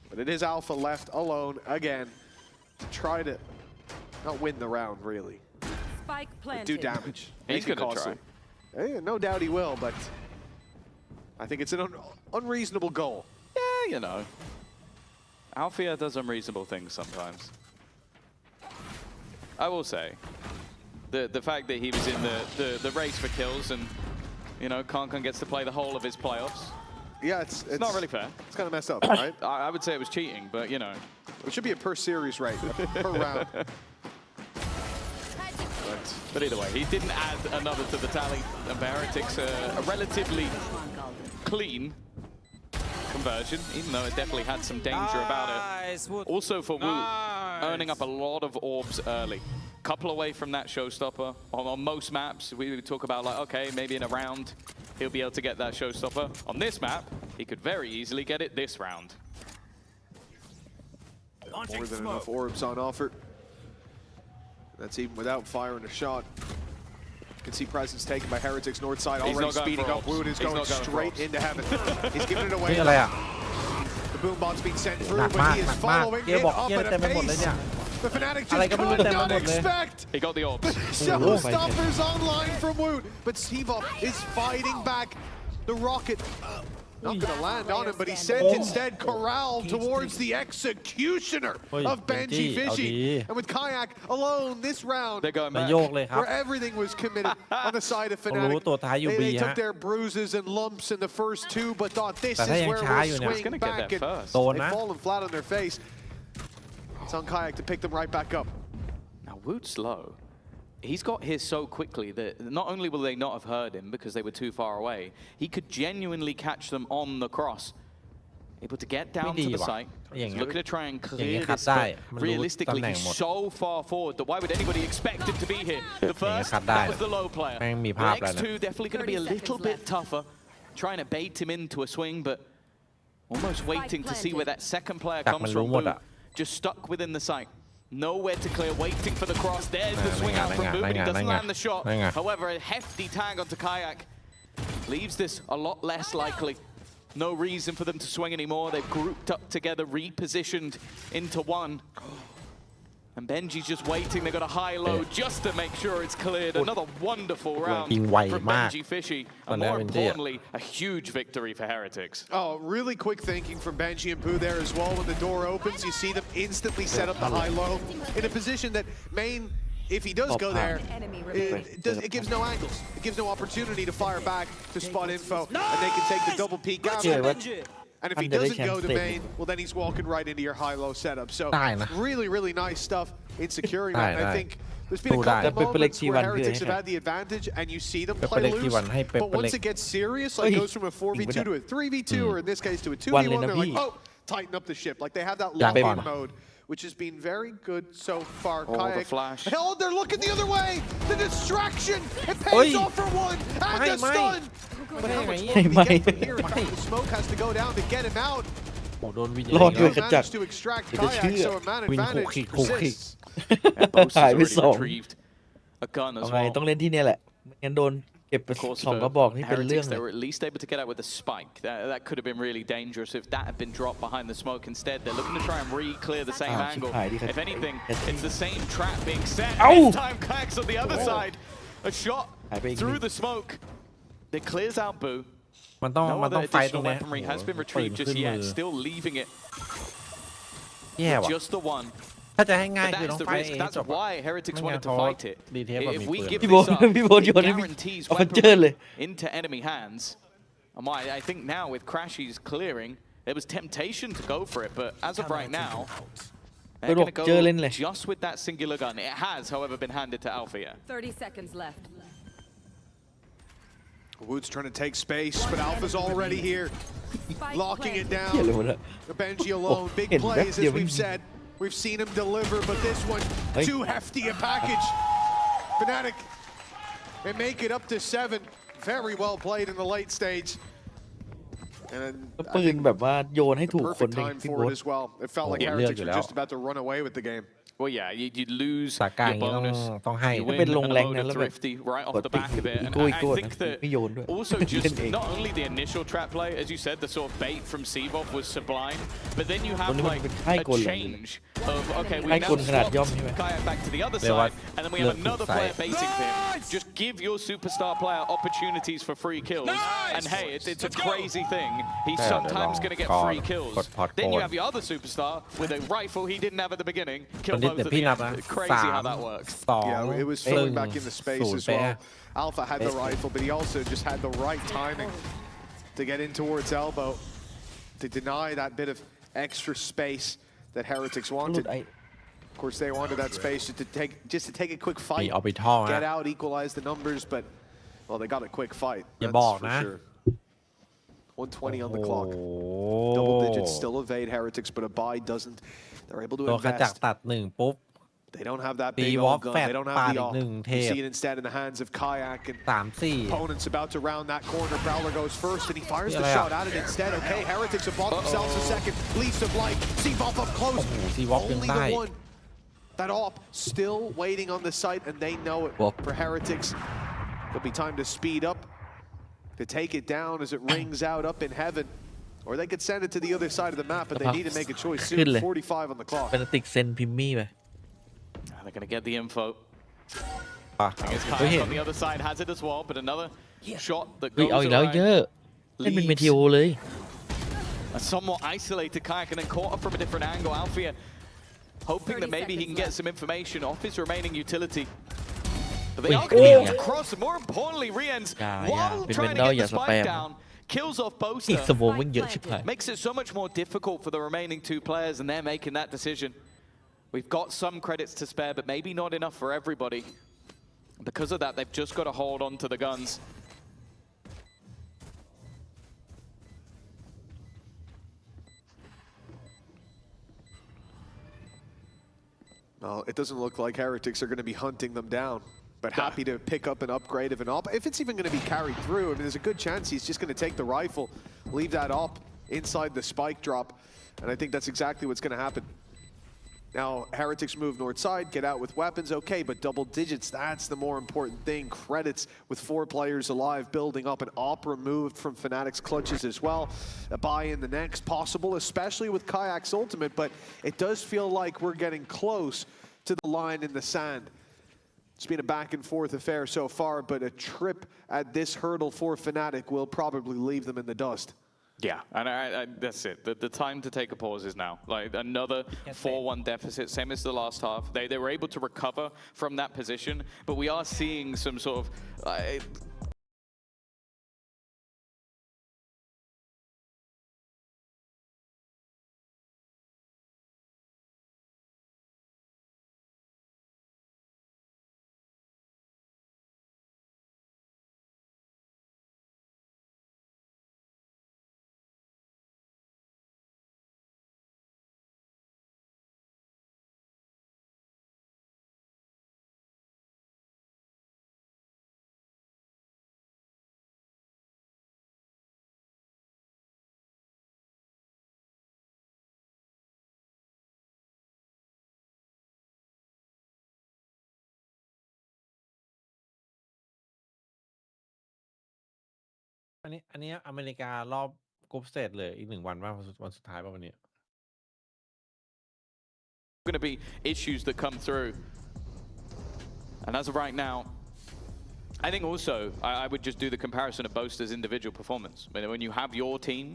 But it is Alpha left alone again to try to not win the round, really. But do damage. He's going to try. No doubt he will, but I think it's an unreasonable goal. Yeah, you know. Alfia does unreasonable things sometimes. I will say, the fact that he was in the race for kills and, you know, Konkon gets to play the whole of his playoffs. Yeah, it's not really fair. It's kind of messed up, right? I would say it was cheating, but, you know. It should be a per series rate, per round. But either way, he didn't add another to the tally. And Heretics a relatively clean conversion, even though it definitely had some danger about it. Also for Woot, earning up a lot of orbs early. Couple away from that showstopper. On most maps, we talk about like, okay, maybe in a round, he'll be able to get that showstopper. On this map, he could very easily get it this round. More than enough orbs on offer. That's even without firing a shot. You can see presence taken by Heretics north side, already speeding up. Woot is going straight into heaven. He's giving it away. The boom bot's being sent through, but he is following it up at a pace. The Fnatic just could not expect. He got the orbs. Showstoppers online from Woot, but Siva is fighting back. The rocket not going to land on him, but he sent instead Corral towards the executioner of Benji Fishy. And with Kayak alone this round, where everything was committed on the side of Fnatic, they took their bruises and lumps in the first 2, but thought this is where we'll swing back, and they've fallen flat on their face. It's on Kayak to pick them right back up. Now Woot's low. He's got here so quickly that not only will they not have heard him because they were too far away, he could genuinely catch them on the cross. Able to get down to the site. He's looking to try and clear this, but realistically, he's so far forward that why would anybody expect him to be here? The first, that was the low player. The next 2 definitely going to be a little bit tougher. Trying to bait him into a swing, but almost waiting to see where that second player comes from. Just stuck within the site. Nowhere to clear, waiting for the cross. There's the swing out from Boo, but he doesn't land the shot. However, a hefty tag onto Kayak leaves this a lot less likely. No reason for them to swing anymore. They've grouped up together, repositioned into one. And Benji's just waiting. They've got a high-low just to make sure it's cleared. Another wonderful round from Benji Fishy. And more importantly, a huge victory for Heretics. Oh, really quick thinking from Benji and Boo there as well. When the door opens, you see them instantly set up the high-low in a position that Main, if he does go there, it gives no angles. It gives no opportunity to fire back to spot info, and they can take the double peek after. And if he doesn't go to main, well, then he's walking right into your high-low setup. So really, really nice stuff in securing that. And I think there's been a couple moments where Heretics have had the advantage, and you see them play loose. But once it gets serious, like goes from a 4v2 to a 3v2, or in this case to a 2v1, they're like, oh, tighten up the ship. Like they have that lock-in mode which has been very good so far. Oh, Kayak. the flash. Oh, they're looking the other way. The distraction. It pays off for one. And the stun. But how much more can we get from here? In fact, the smoke has to go down to get him out. โอ้โดนวิน รอดด้วยขจัด Managed to extract จะเชื่ Kayak, อ so a man วินโค advantage คิกโคคิก persists. And Boast has หายไป already สอง retrieved a gun เอา as ไง well. ต้องเล่นที่เนี่ยแหละไม่งั้นโดนเก็บไป Of course, สอง for กระบอกนี่เป็นเรื่อง Heretics, เล they ย were at least able to get out with a spike. That could have been really dangerous if that had been dropped behind the smoke instead. They're looking to try and re-clear the same angle. If anything, it's the same trap being set. This time, Kayak's on the other side. A shot through the smoke. It clears out Boo. มันต้อง No มันต้อง other ไฟตรง additional นี้ weaponry has been ปืน retrieved ขึ้ just นมื yet. อ Still leaving it. แย่ว่ะ Just the one. ถ้าจะให้ง่าย But คือ that ต้อ is ง the ไฟ risk. เอง That's จบ why Heretics ไม่งั้น wanted to เขา fight it. ดีเทปแบบ If มี we ปืน give พี่โบ this up, พี่โบโย it นให้ guarantees เอาฟันเจอร์เลย weaponry into enemy hands. And I think now with Crashy's clearing, there was temptation to go for it, but as of right now, they're going to go just with that singular gun. It has, however, been handed to Alpha. 30 seconds left. Wood's trying to take space, but Alpha's already here, locking it down. Benji alone, big plays as we've said. We've seen him deliver, but this one, too hefty a package. Fnatic, they make it up to 7. Very well played in the late stage. And ปืนแบบว่าโยนให้ถูกคน perfect เลย time พี่ for โบ it as well. It felt like Heretics were just about to run away with the game. Well, yeah, you'd lose สากาอ your ย่างนี้ต้อง bonus. ต้องให้ You ถ้า win เป็นลง and แรง a นั้ load น of แล้วแบบ thrifty right ก off ด the ติ๊ก back of it. อี And โก้อี I โก้ think that ไม่โยนด้วย also เล่น just เอง not only the initial trap play, as you said, the sort of bait from Seavov was sublime, but then you have like a change of, okay, we now swapped Kayak back to the other side, and then we have another player baiting for him. Just give your superstar player opportunities for free kills, and hey, it's a crazy thing. He's sometimes going to get free kills. Then you have your other superstar with a rifle he didn't have at the beginning, kill both at the end. Crazy how that works. Yeah, it was filling back in the space as well. Alpha had the rifle, but he also just had the right timing to get in towards elbow to deny that bit of extra space that Heretics wanted. Of course, they wanted that space just to take a quick fight, get out, equalize the numbers, but well, they got a quick fight. That's for sure. 120 on the clock. Double digits still evade Heretics, but a buy doesn't. They're able to ตัวขจัก invest. ตัดหนึ่งปุ๊บ They don't have that ตี big วอ old ล์ gun. แฟด They don't ปา have ด the อีก all. หนึ่งเท You ป see it instead in the hands of Kayak and 3-4 opponent's about to round that corner. Prowler goes first and he fires the Yeah. shot at it instead. Okay, Heretics have bought themselves a second. Leash of light. Seavop up close. โอ้โหซีวอล์กยัง Only ได้ the one. That op still waiting on the site and they know it. For Heretics, it'll be time to speed up to take it down as it rings out up in heaven. Or they could send it to the other side of the map, but they need to make a choice soon. 45 on the clock. Fnatic เซ็นพิมมี่ไป They're going to get the info. ป่ะ I guess Kayak on the other side has it as well, but another shot that เฮ้ย goes เอาอีกแล้วเย away. อะเล่นเป็นเมทิโอเลย A somewhat isolated Kayak and then caught up from a different angle. Alfia hoping that maybe he can get some information off his remaining utility. But they are going to be able to cross, and more importantly, Riens, while trying to get the spike down, kills off อีก Boaster. สมองมันเยอะชิบหาย Makes it so much more difficult for the remaining two players, and they're making that decision. We've got some credits to spare, but maybe not enough for everybody. Because of that, they've just got to hold on to the guns. Well, it doesn't look like Heretics are going to be hunting them down, but happy to pick up an upgrade of an op. If it's even going to be carried through, I mean, there's a good chance he's just going to take the rifle, leave that op inside the spike drop, and I think that's exactly what's going to happen. Now, Heretics move north side, get out with weapons, okay, but double digits, that's the more important thing. Credits with 4 players alive, building up, an op removed from Fnatic's clutches as well. A buy in the next possible, especially with Kayak's ultimate, but it does feel like we're getting close to the line in the sand. It's been a back and forth affair so far, but a trip at this hurdle for Fnatic will probably leave them in the dust. Yeah, and that's it. The time to take a pause is now. Like another 4-1 deficit, same as the last half. They were able to recover from that position, but we are seeing some sort of อันนี้อเมริการอบกรุ๊ปสเตจเลยอีก1 วันว่าวันสุดท้ายป่ะวันนี้ going to be issues that come through, and as of right now, I think also I would just do the comparison of Boaster's individual performance. When you have your team,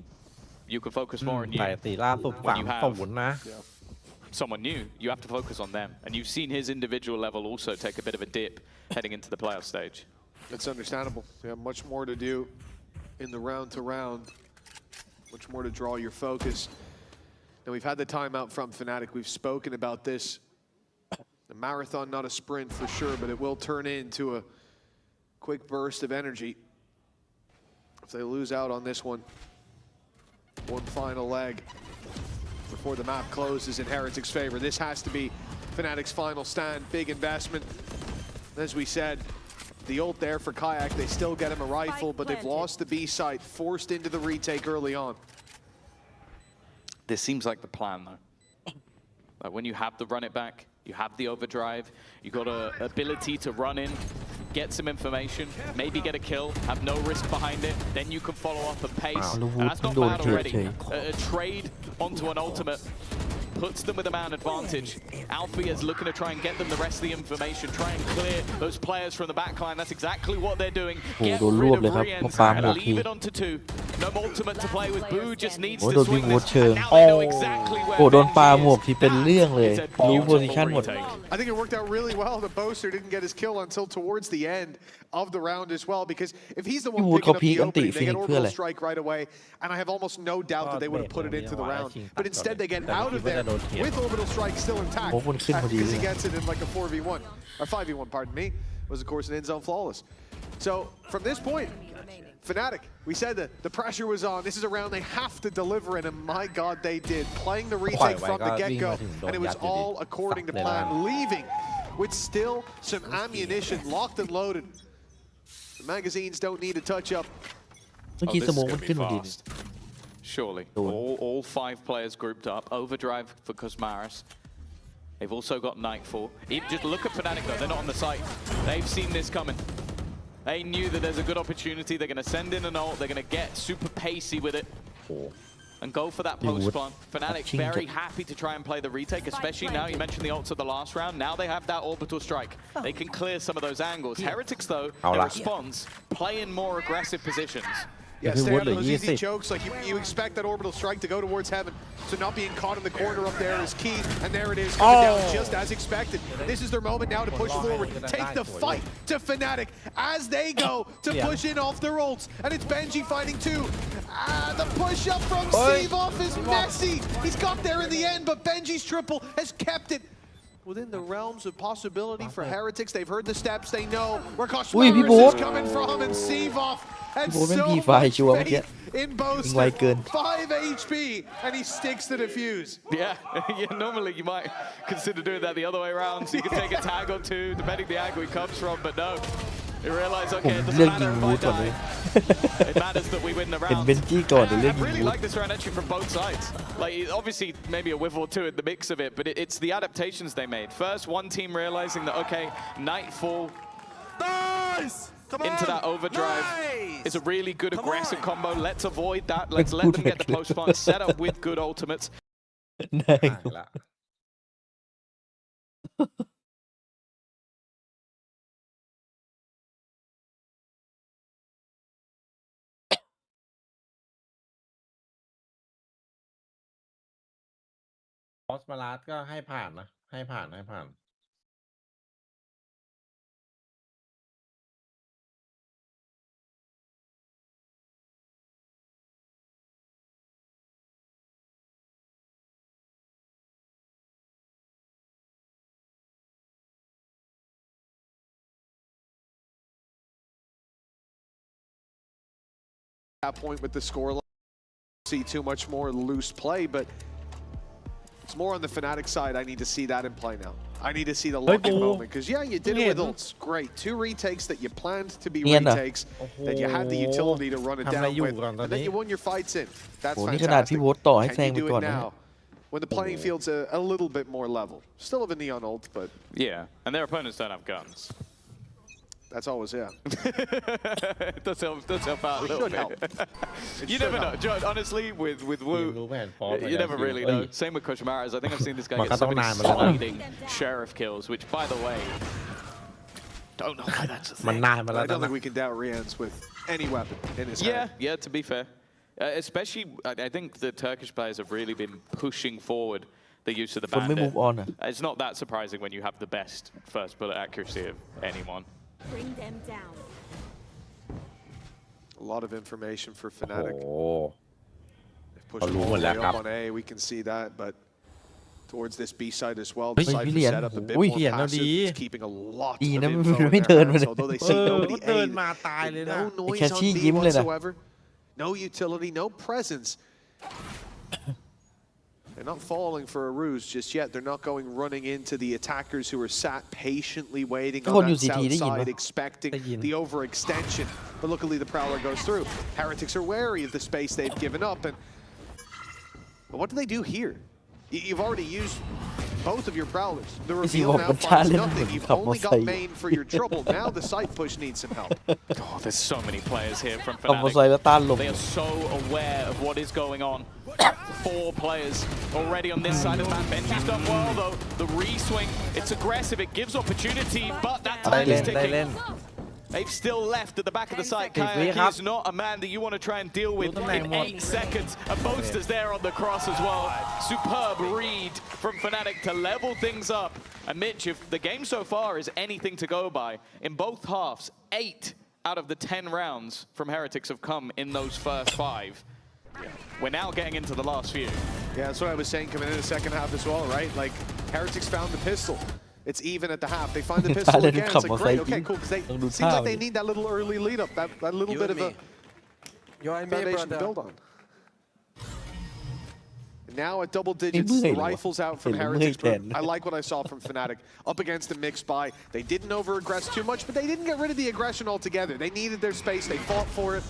you can focus more on you. ตีล่าสุด When you have 3-0 นะ someone new, you have to focus on them, and you've seen his individual level also take a bit of a dip heading into the playoff stage. It's understandable. You have much more to do in the round-to-round, much more to draw your focus. And we've had the timeout from Fnatic. We've spoken about this. A marathon, not a sprint for sure, but it will turn into a quick burst of energy. If they lose out on this one final leg before the map closes in Heretics' favor. This has to be Fnatic's final stand. Big investment. As we said, the ult there for Kayak. They still get him a rifle, but they've lost the B site, forced into the retake early on. This seems like the plan, though. Like when you have the run it back, you have the overdrive, you got an ability to run in, get some information, maybe get a kill, have no risk behind it, then you can follow up and pace. And that's not bad already. A trade onto an ultimate puts them with a man advantage. Alfie is looking to try and get them the rest of the information, try and clear those players from the backline. That's exactly what they're doing. Get rid of Rien's and leave it onto 2. No ultimate to play with. Boo just needs to swing this. And now they know exactly where โดนปาหมวกที่เป็นเรื่องเลยรู้โพซิชั่นหมด I think it worked out really well that Boaster didn't get his kill until towards the end of the round as well, because if he's the one picking up the opening, they get orbital strike right away, and I have almost no doubt that they would have put it into the round. But instead they get out of there with orbital strike still intact, because he gets it in like a 4v1, or 5v1, pardon me, was of course an end zone flawless. So from this point, Fnatic, we said that the pressure was on. This is a round they have to deliver in, and my God, they did. Playing the retake from the get-go, and it was all according to plan. Leaving with still some ammunition locked and loaded. The magazines don't need a touch-up. Oh, this is going to be fast. Surely. All 5 players grouped up. Overdrive for Cosmaris. They've also got Nightfall. Just look at Fnatic, though. They're not on the site. They've seen this coming. They knew that there's a good opportunity. They're going to send in an ult. They're going to get super pacey with it and go for that post plant. Fnatic very happy to try and play the retake, especially now. You mentioned the ults at the last round. Now they have that orbital strike. They can clear some of those angles. Heretics, though, their response, play in more aggressive positions. Yeah, stay out of those easy chokes. Like you expect that orbital strike to go towards heaven, so not being caught in the corner up there is key. And there it is, coming down just as expected. This is their moment now to push forward, take the fight to Fnatic as they go to push in off their ults. And it's Benji fighting too. The push up from Seavoff is messy. He's got there in the end, but Benji's triple has kept it within the realms of possibility for Heretics. They've heard the steps, they know where Koshmaris is coming from, and Seavoff and so much faith in Boaster. 5 HP, and he sticks the defuse. Yeah, normally you might consider doing that the other way around, so you can take a tag or 2, depending the angle he comes from, but no. You realize, okay, it doesn't matter if I die. It matters that we win the round. I really like this round entry from both sides. Like, obviously, maybe a whiff or 2 in the mix of it, but it's the adaptations they made. First, one team realizing that, okay, Nightfall into that overdrive is a really good aggressive combo. Let's avoid that. Let's let them get the post plant set up with good ultimates.คอสมาลัสก็ให้ผ่านนะให้ผ่าน That point with the scoreline, see too much more loose play, but it's more on the Fnatic side. I need to see that in play now. I need to see the lucky moment, because yeah, you did it with ults, great. 2 retakes that you planned to be retakes, that you had the utility to run it down with, and then you won your fights in. That's fantastic. Can you do it now, when the playing field's a little bit more level? Still have a neon ult, but yeah, and their opponents don't have guns. That's always, yeah. It does help out a little bit. You never know. Joe, honestly, with Wu, you never really know. Same with Koshmaras. I think I've seen this guy get so many sliding sheriff kills, which, by the way, don't know why that's a thing. I don't think we can doubt Rian's with any weapon in his hand. Yeah, to be fair. Especially, I think the Turkish players have really been pushing forward the use of the bandit. It's not that surprising when you have the best first bullet accuracy of anyone. Bring them down. A lot of information for Fnatic. They've pushed all the way the way up up. on A, we can see that, but towards this B side as well, ฮ้ the ย side พี่ is เหรียญ set up a bit โอ้ย more เขียนแล้ว passive. ดี It's keeping a lot ดี of นะ info ไม่ in เดิน their มา hands, เลย although they see nobody เดิน A. มาตายเลยนะ No noise แค่ on ชี้ B ยิ้มเลยนะ whatsoever. No utility, no presence. They're not falling for a ruse just yet. They're not going running into the attackers who are sat patiently waiting on that south side, expecting the overextension. But luckily the Prowler goes through. Heretics are wary of the space they've given up. And what do they do here? You've already used both of your Prowlers. The reveal now finds nothing. You've only got main for your trouble. Now the side push needs some help. Oh, there's so many players here from ขับมอเตอร์ไซค์แล้วต้านลม They are so aware of what is going on. 4 players already on this side of the map. Benji's done well though. The re-swing, it's aggressive, it gives opportunity, but that time is ticking. They've still left at the back of the site. Kayak is not a man that you want to try and deal with in 8 seconds. And Boaster's there on the cross as well. Superb read from Fnatic to level things up. And Mitch, if the game so far is anything to go by, in both halves, 8 out of the 10 rounds from Heretics have come in those first 5. We're now getting into the last few. Yeah, that's what I was saying coming in the second half as well, right? Like, Heretics found the pistol. It's even at the half. They find the pistol again. It's like, great, okay, cool. Because it seems like they need that little early lead up, that little bit of a foundation to build on. Now at double digits, the rifles out from Heretics. I like what I saw from Fnatic. Up against the mixed buy. They didn't over-aggress too much, but they didn't get rid of the aggression altogether. They needed their space. They fought for it.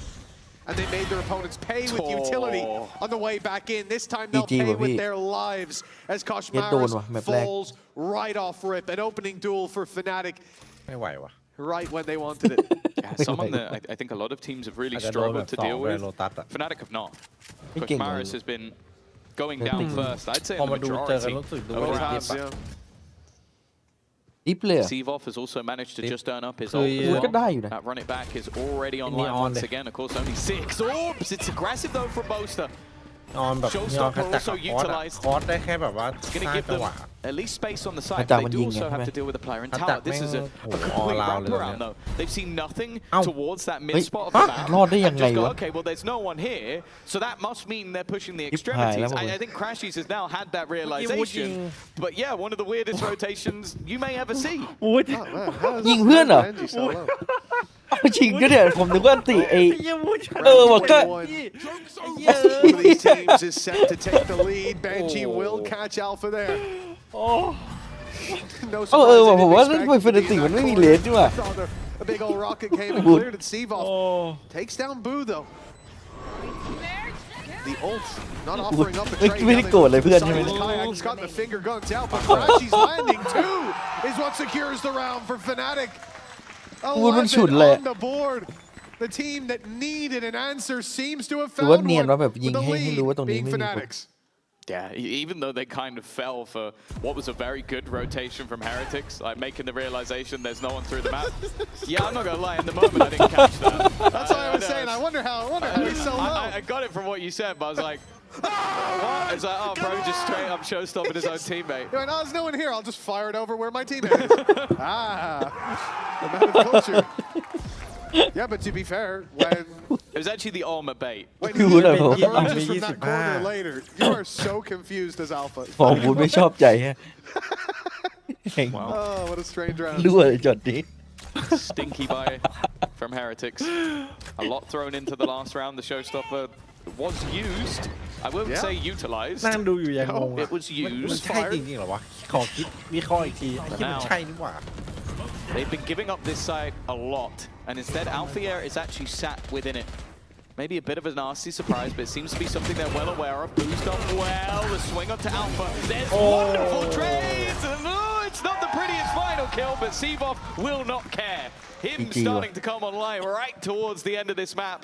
And they made their opponents pay with utility on the way back in. This time they'll pay with their lives as Koshmaras falls right off rip. An opening duel for Fnatic. Right when they wanted it. Yeah, someone that I think a lot of teams have really struggled to deal with. Fnatic have not. Koshmaras has been going down first. I'd say in the majority of rounds. Sivov has also managed to just turn up his ult as well. That run it back is already online once again. Of course, only 6 orbs. It's aggressive though from Boaster. Showstopper also utilized. It's going to give them at least space on the side, but they do also have to deal with the player in tower. This is a complete wraparound though. They've seen nothing towards that mid spot of the map. Just go, okay, well there's no one here, so that must mean they're pushing the extremities. I think Crashies has now had that realization. But yeah, one of the weirdest rotations you may ever see. ยิงเพื่อนเหรอจริงก็เนี่ยผมนึกว่าติว่าก็ One of these teams is set to take the lead. Benji will catch Alpha there. No surprise. ผมว่าไม่เป็นติมันไม่มีเลนใช่ป่ะ A big old rocket came and cleared it. Sivov takes down Boo though. The ult not offering up a trade. ไม่ได้โกรธเลยเพื่อนใช่ไหม Kayak's got the finger guns out, but Crashy's landing too is what secures the round for Fnatic. 11 on the board. The team that needed an answer seems to have found one. With the lead being Fnatic's. Yeah, even though they kind of fell for what was a very good rotation from Heretics, like making the realization there's no one through the map. Yeah, I'm not gonna lie, in the moment I didn't catch that. That's why I was saying, I wonder how he's so low. I got it from what you said, but I was like, what? It's like, oh, bro, just straight up showstopping his own teammate. You're like, oh, there's no one here, I'll just fire it over where my teammate is. The man of culture. Yeah, but to be fair, when... It was actually the armor bait. When he emerges from that corner later, you are so confused as Alpha. ผมพูดไม่ชอบใจฮะ Oh, what a strange round. รั่วเลยจอดนี้ Stinky buy from Heretics. A lot thrown into the last round. The showstopper was used. I wouldn't say utilized. นั่งดูอยู่ยังงง It was used. มันใช่จริงๆเหรอวะขอคิดวิเคราะห์อีกทีที่มันใช่นี่หว่า They've been giving up this side a lot, and instead Althea is actually sat within it. Maybe a bit of a nasty surprise, but it seems to be something they're well aware of. Boost up well, the swing up to Alpha. There's wonderful trades! No, it's not the prettiest final kill, but Sivov will not care. Him starting to come online right towards the end of this map.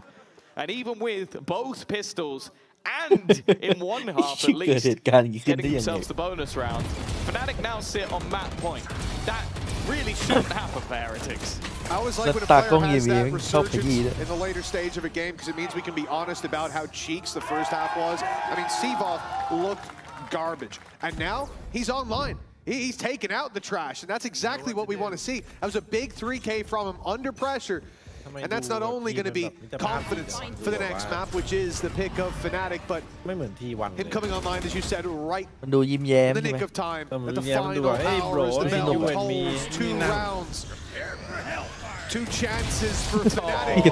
And even with both pistols and in one half at least, getting themselves the bonus round, Fnatic now sit on map point. That really shouldn't happen for Heretics. I always like when a player has that resurgence in the later stage of a game because it means we can be honest about how cheeks the first half was. I mean, Sivov looked garbage, and now he's online. He's taken out the trash, and that's exactly what we want to see. That was a big 3K from him under pressure. And that's not only going to be confidence for the next map, which is the pick of Fnatic, but him coming online, as you said, right in the nick of time at the final hour as the bell tolls. 2 rounds. 2 chances for Fnatic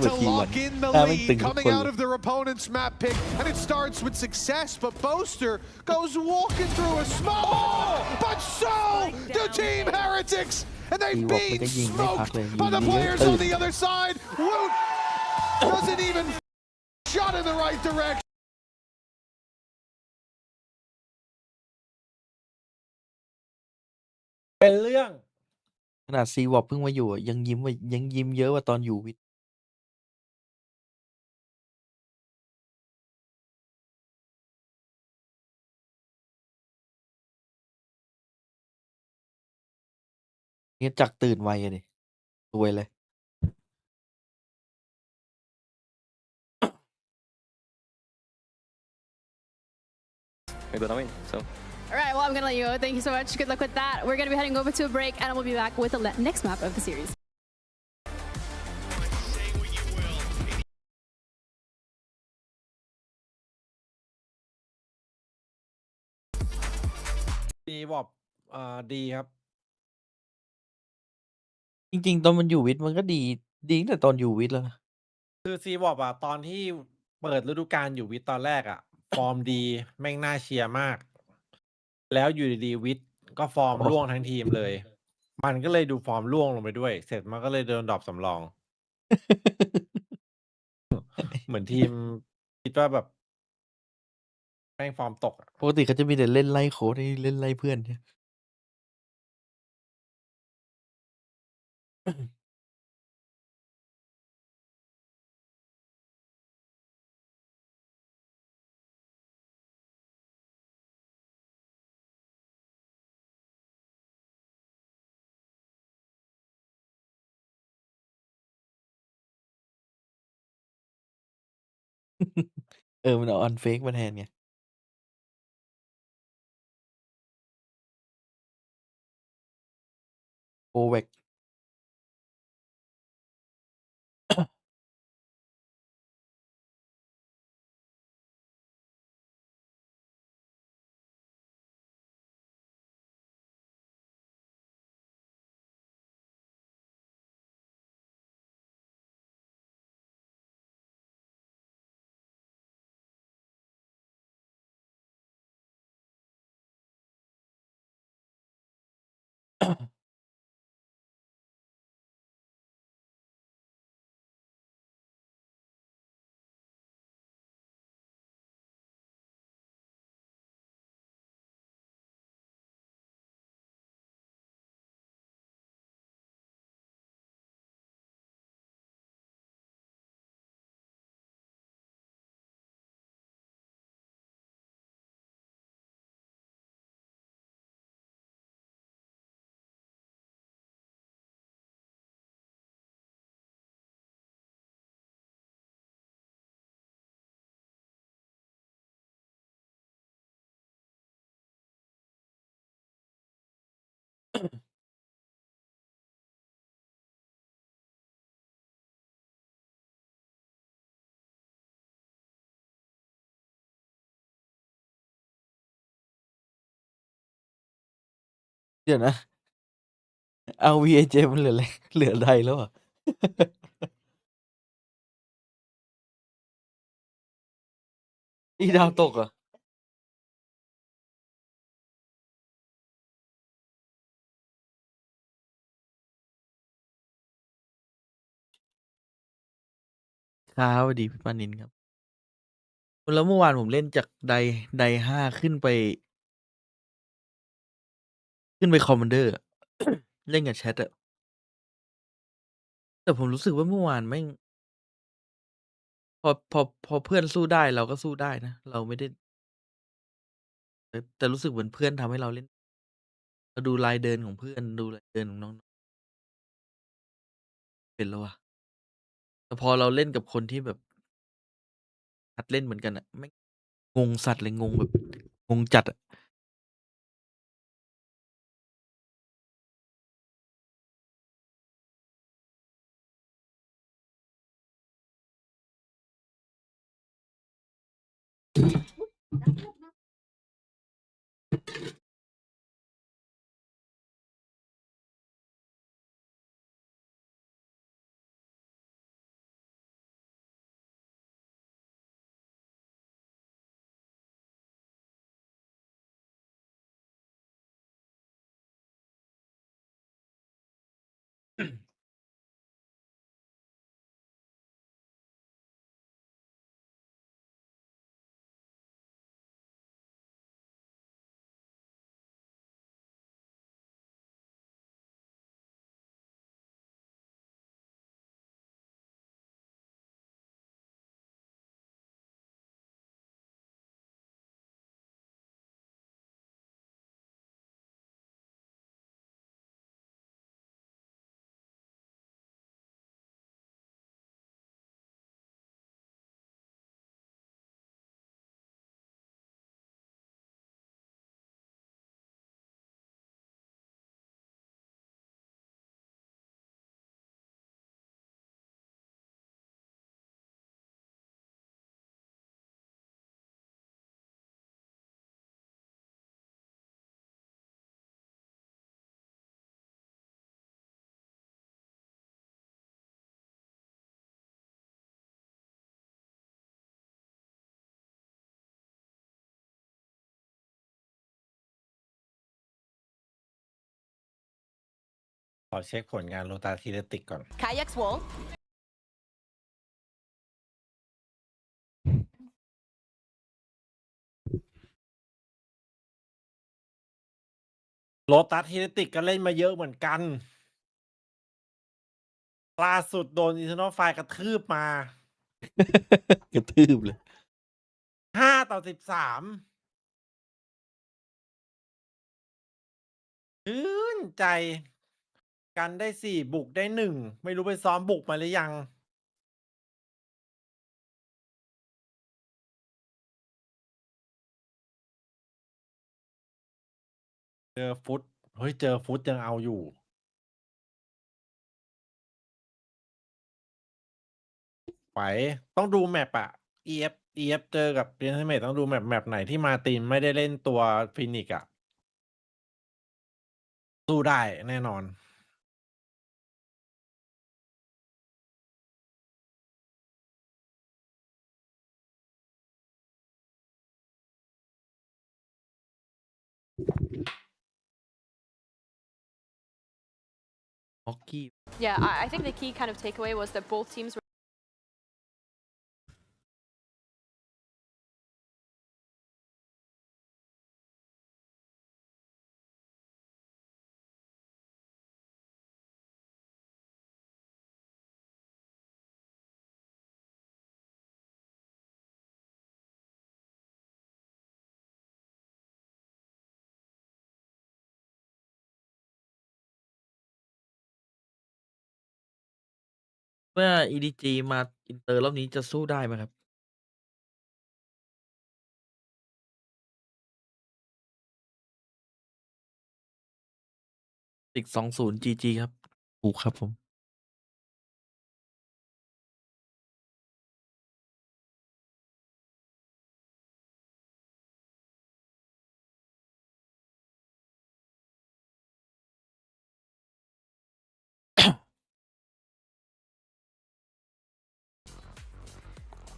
to lock in the lead coming out of their opponent's map pick. And it starts with success, but Boaster goes walking through a smoke. But so do Team Heretics. And they've been smoked by the players on the other side. Woot doesn't even shot in the right direction. เป็นเรื่องขนาดซีวอปเพิ่งมาอยู่ยังยิ้มเยอะกว่าตอนอยู่วิทเนี่ยจักตื่นไวอะดิรวยเลย We're gonna win, so. All right, well, I'm going to let you go. Thank you so much. Good luck with that. We're going to be heading over to a break, and we'll be back with the next map of the series. ดีบอกดีครับ จริงๆตอนมันอยู่วิทย์มันก็ดีตั้งแต่ตอนอยู่วิทย์แล้วนะ คือซีบอกอะตอนที่เปิดฤดูกาลอยู่วิทย์ตอนแรกอะฟอร์มดีแม่งน่าเชียร์มาก แล้วอยู่ดีๆวิทย์ก็ฟอร์มร่วงทั้งทีมเลย มันก็เลยดูฟอร์มร่วงลงไปด้วย เสร็จมันก็เลยโดนดรอปสำรอง เหมือนทีมคิดว่าแบบแม่งฟอร์มตกอะ ปกติเขาจะมีแต่เล่นไล่โค้ชนี่เล่นไล่เพื่อนเนี่ย มันเอาอันเฟกมาแทนไง โอเวก เดี๋ยวนะ เอา VAJ มันเหลืออะไรเหลือใดแล้วเหรอ อีดาวตกเหรอ ครับสวัสดีพี่ปานินครับ แล้วเมื่อวานผมเล่นจากได5ขึ้นไปคอมมานเดอร์ เล่นกับแชทอะ แต่ผมรู้สึกว่าเมื่อวานแม่งพอเพื่อนสู้ได้เราก็สู้ได้นะ เราไม่ได้แต่รู้สึกเหมือนเพื่อนทำให้เราเล่นเราดูลายเดินของเพื่อนดูลายเดินของน้องเป็นแล้วว่ะแต่พอเราเล่นกับคนที่แบบหัดเล่นเหมือนกันอะแม่งงงสัตว์เลยงงแบบงงจัดอะ ขอเช็คผลงานโลตาทีเลติกก่อน Kayak's wall. โลตัสทีเลติกก็เล่นมาเยอะเหมือนกันล่าสุดโดนอินเทอร์นอลไฟกระทืบมาก ระทืบเลย 5-13ชื่นใจกันได้4บุกได้1ไม่รู้ไปซ้อมบุกมาหรือยังเจอฟุตเฮ้ยเจอฟุตยังเอาอยู่ไปต้องดูแมปอะ EF เจอกับเรียนเมทต้องดูแมปไหนที่มาตินไม่ได้เล่นตัวฟินิกอะสู้ได้แน่นอนฮอกกี้ Yeah, I think the key kind of takeaway was that both teams wereเมื่อ EDG มาอินเตอร์รอบนี้จะสู้ได้ไหมครับติก20 GG ครับถูกครับผม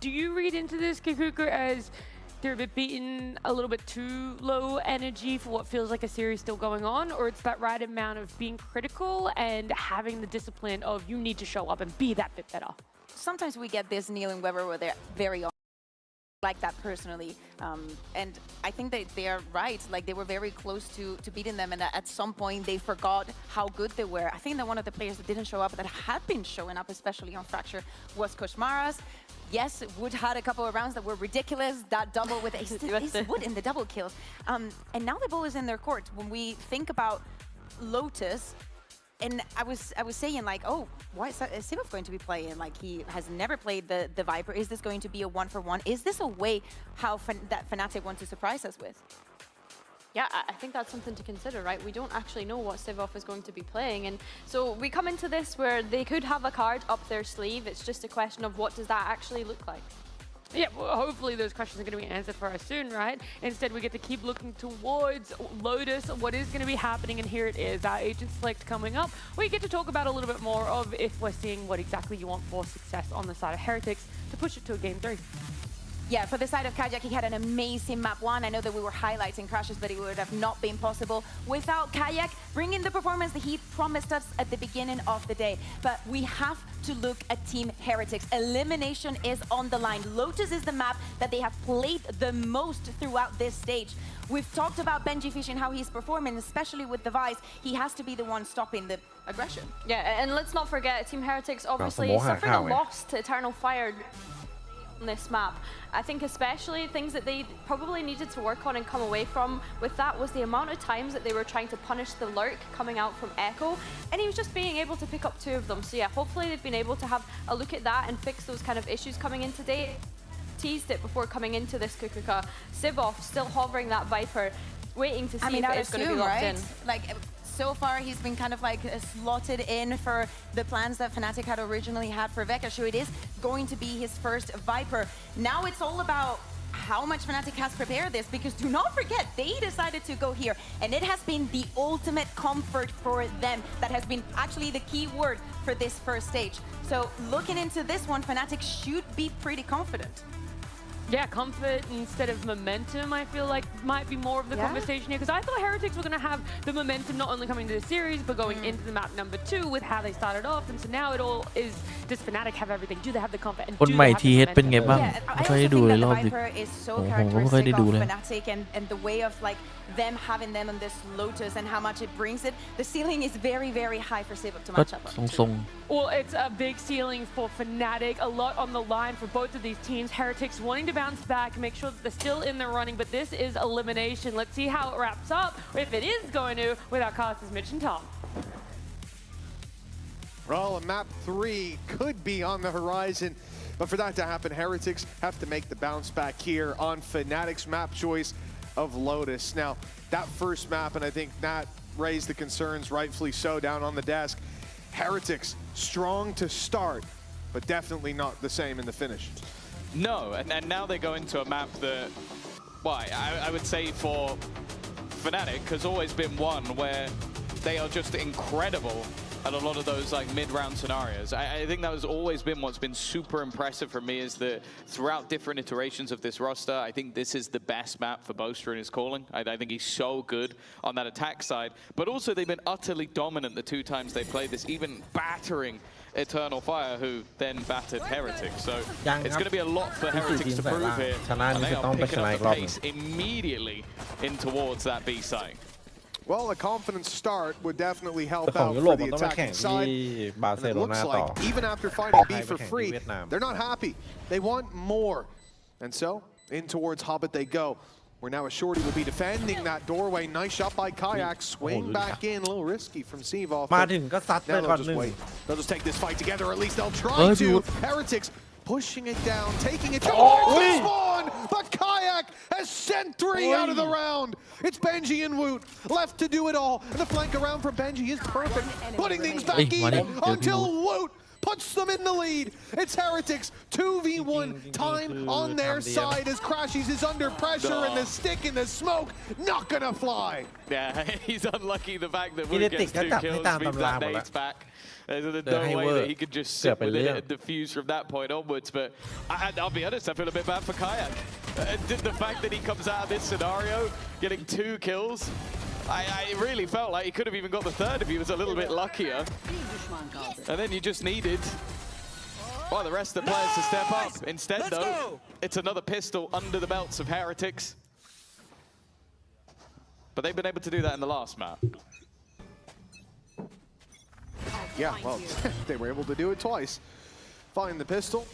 Do you read into this, Kikuku, as they're a bit beaten, a little bit too low energy for what feels like a series still going on, or it's that right amount of being critical and having the discipline of you need to show up and be that bit better? Sometimes we get this kneeling whether they're very like that personally, and I think they are right. Like they were very close to beating them, and at some point they forgot how good they were. I think that one of the players that didn't show up that had been showing up, especially on Fracture, was Koshmaras. Yes, Wood had a couple of rounds that were ridiculous. That double with Ace Wood in the double kills, and now the ball is in their court. When we think about Lotus. And I was saying like, oh, why is Sivov going to be playing? Like he has never played the Viper. Is this going to be a 1-for-1? Is this a way how that Fnatic want to surprise us with? Yeah, I think that's something to consider, right? We don't actually know what Sivov is going to be playing. And so we come into this where they could have a card up their sleeve. It's just a question of what does that actually look like? Yeah, well, hopefully those questions are going to be answered for us soon, right? Instead, we get to keep looking towards Lotus, what is going to be happening, and here it is, our agent select coming up. We get to talk about a little bit more of if we're seeing what exactly you want for success on the side of Heretics to push it to a Game 3. Yeah, for the side of Kayak, he had an amazing map 1. I know that we were highlighting crashes, but it would have not been possible without Kayak bringing the performance that he promised us at the beginning of the day. But we have to look at Team Heretics. Elimination is on the line. Lotus is the map that they have played the most throughout this stage. We've talked about Benji Fish and how he's performing, especially with the Vice. He has to be the one stopping the aggression. Yeah, and let's not forget, Team Heretics obviously suffered a loss to Eternal Fire on this map. I think especially things that they probably needed to work on and come away from with that was the amount of times that they were trying to punish the lurk coming out from Echo, and he was just being able to pick up 2 of them. So yeah, hopefully they've been able to have a look at that and fix those kind of issues coming in today. Teased it before coming into this Kukuka. Sivov still hovering that Viper, waiting to see if it's going to be locked in. Like, so far, he's been kind of like slotted in for the plans that Fnatic had originally had for Vega. So it is going to be his first Viper. Now it's all about how much Fnatic has prepared this, because do not forget, they decided to go here, and it has been the ultimate comfort for them. That has been actually the key word for this first stage. So looking into this one, Fnatic should be pretty confident. Yeah, comfort instead of momentum, I feel like might be more of the conversation here, because I thought Heretics were going to have the momentum not only coming to the series, but going into the map number 2 with how they started off. And so now it all is, does Fnatic have everything? Do they have the comfort? And คนใหม่ TH เป็นไงบ้าง Yeah, ไม่ I ค่อยได้ also ดู think เลย that ร the อบดึก Viper is so ผมก็ไม่ค่อยได้ characteristic ดู of เลย Fnatic, and the way of like them having them on this Lotus and how much it brings it. The ceiling is very, very high for Sivov to ก็ match up. ทรง Well, it's a big ceiling for Fnatic, a lot on the line for both of these teams. Heretics wanting to bounce back, make sure that they're still in the running, but this is elimination. Let's see how it wraps up, or if it is going to, with our casters Mitch and Tom. Well, map 3 could be on the horizon, but for that to happen, Heretics have to make the bounce back here on Fnatic's map choice of Lotus. Now, that first map, and I think that raised the concerns, rightfully so, down on the desk. Heretics, strong to start, but definitely not the same in the finish. No, and now they go into a map that, well, I would say for Fnatic has always been one where they are just incredible at a lot of those like mid-round scenarios. I think that has always been what's been super impressive for me, is that throughout different iterations of this roster, I think this is the best map for Boaster in his calling. I think he's so good on that attack side, but also they've been utterly dominant the 2 times they played this, even battering Eternal Fire, who then battered Heretics. So it's going to be a lot for Heretics to prove here, and they are picking up the pace immediately in towards that B site. Well, a confident start would definitely help out for the attacking side. And it looks like even after fighting B for free, they're not happy. They want more. And so, in towards Hobbit they go. Where now a Shorty will be defending that doorway. Nice shot by Kayak. Swing back in. A little risky from Sivov. มาถึงก็ซัดไปก่อนหนึ่ง They'll just take this fight together, or at least they'll try to. Heretics pushing it down, taking it towards the spawn, but Kayak has sent 3 out of the round. It's Benji and Woot left to do it all, and the flank around from Benji is perfect, putting things back even until Woot puts them in the lead. It's Heretics 2v1 time on their side as Crashies is under pressure, and the stick in the smoke not gonna fly. Yeah, he's unlucky. The fact that Wood gets 2 kills means that Nate's back. There's no way that he could just sit with it and defuse from that point onwards. But I'll be honest, I feel a bit bad for Kayak. The fact that he comes out of this scenario getting 2 kills, I really felt like he could have even got the 3rd if he was a little bit luckier. And then you just needed Well, the rest of the players to step up. Instead, though, it's another pistol under the belts of Heretics. But they've been able to do that in the last map. Yeah, well, they were able to do it twice. Find the pistol,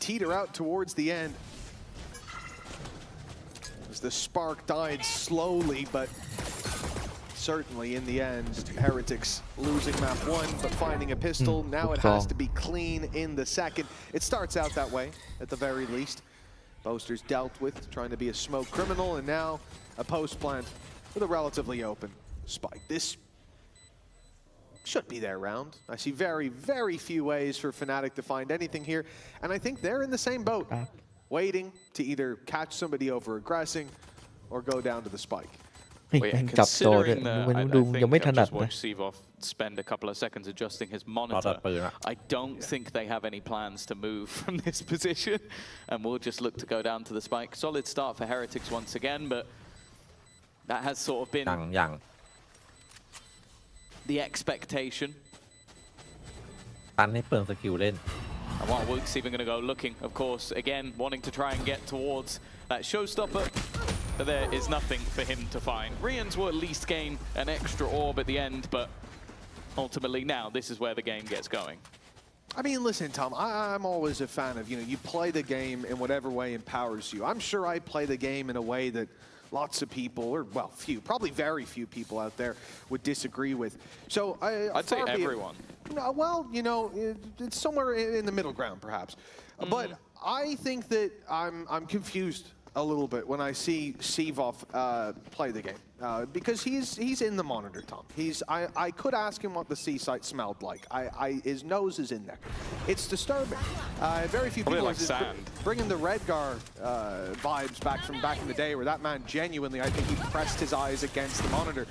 teeter out towards the end. As the spark died slowly, but certainly in the end, Heretics losing map 1, but finding a pistol. Now it has to be clean in the second. It starts out that way, at the very least. Boaster's dealt with, trying to be a smoke criminal, and now a post plant with a relatively open spike. This should be their round. I see very, very few ways for Fnatic to find anything here, and I think they're in the same boat, waiting to either catch somebody over aggressing or go down to the spike. แม่งจับจอด้วยมันดูยังไม่ถนัดนะ Sevov spend a couple of seconds adjusting his monitor. I don't think they have any plans to move from this position, and we'll just look to go down to the spike. Solid start for Heretics once again, but that has sort of been the expectation. ตันให้เปิดสกิลเล่น And while Wook's even going to go looking, of course, again, wanting to try and get towards that showstopper, but there is nothing for him to find. Rians will at least gain an extra orb at the end, but ultimately now this is where the game gets going. I mean, listen, Tom, I'm always a fan of, you play the game in whatever way empowers you. I'm sure I play the game in a way that lots of people, or well, few, probably very few people out there would disagree with. So I'd say everyone. Well, it's somewhere in the middle ground, perhaps. But I think that I'm confused a little bit when I see Sevov play the game because he's in the monitor, Tom. I could ask him what the C site smelled like. His nose is in there. It's disturbing. Very few people like bringing the Redgar vibes back in the day, where that man genuinely, I think he pressed his eyes against the monitor.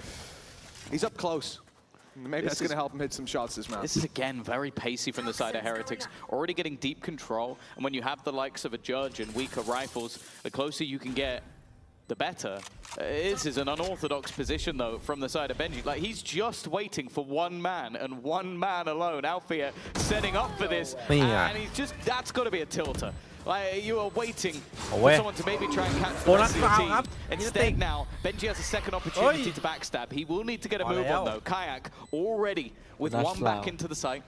He's up close. Maybe that's going to help him hit some shots this map. This is, again, very pacey from the side of Heretics. Already getting deep control. And when you have the likes of a Judge and weaker rifles, the closer you can get, the better. This is an unorthodox position, though, from the side of Benji. Like, he's just waiting for one man and one man alone. Alfia setting up for this. And he's just, that's got to be a tilter. Like, you are waiting for someone to maybe try and catch the rest of the team. Instead now, Benji has a second opportunity to backstab. He will need to get a move on, though. Kayak already with one back into the site.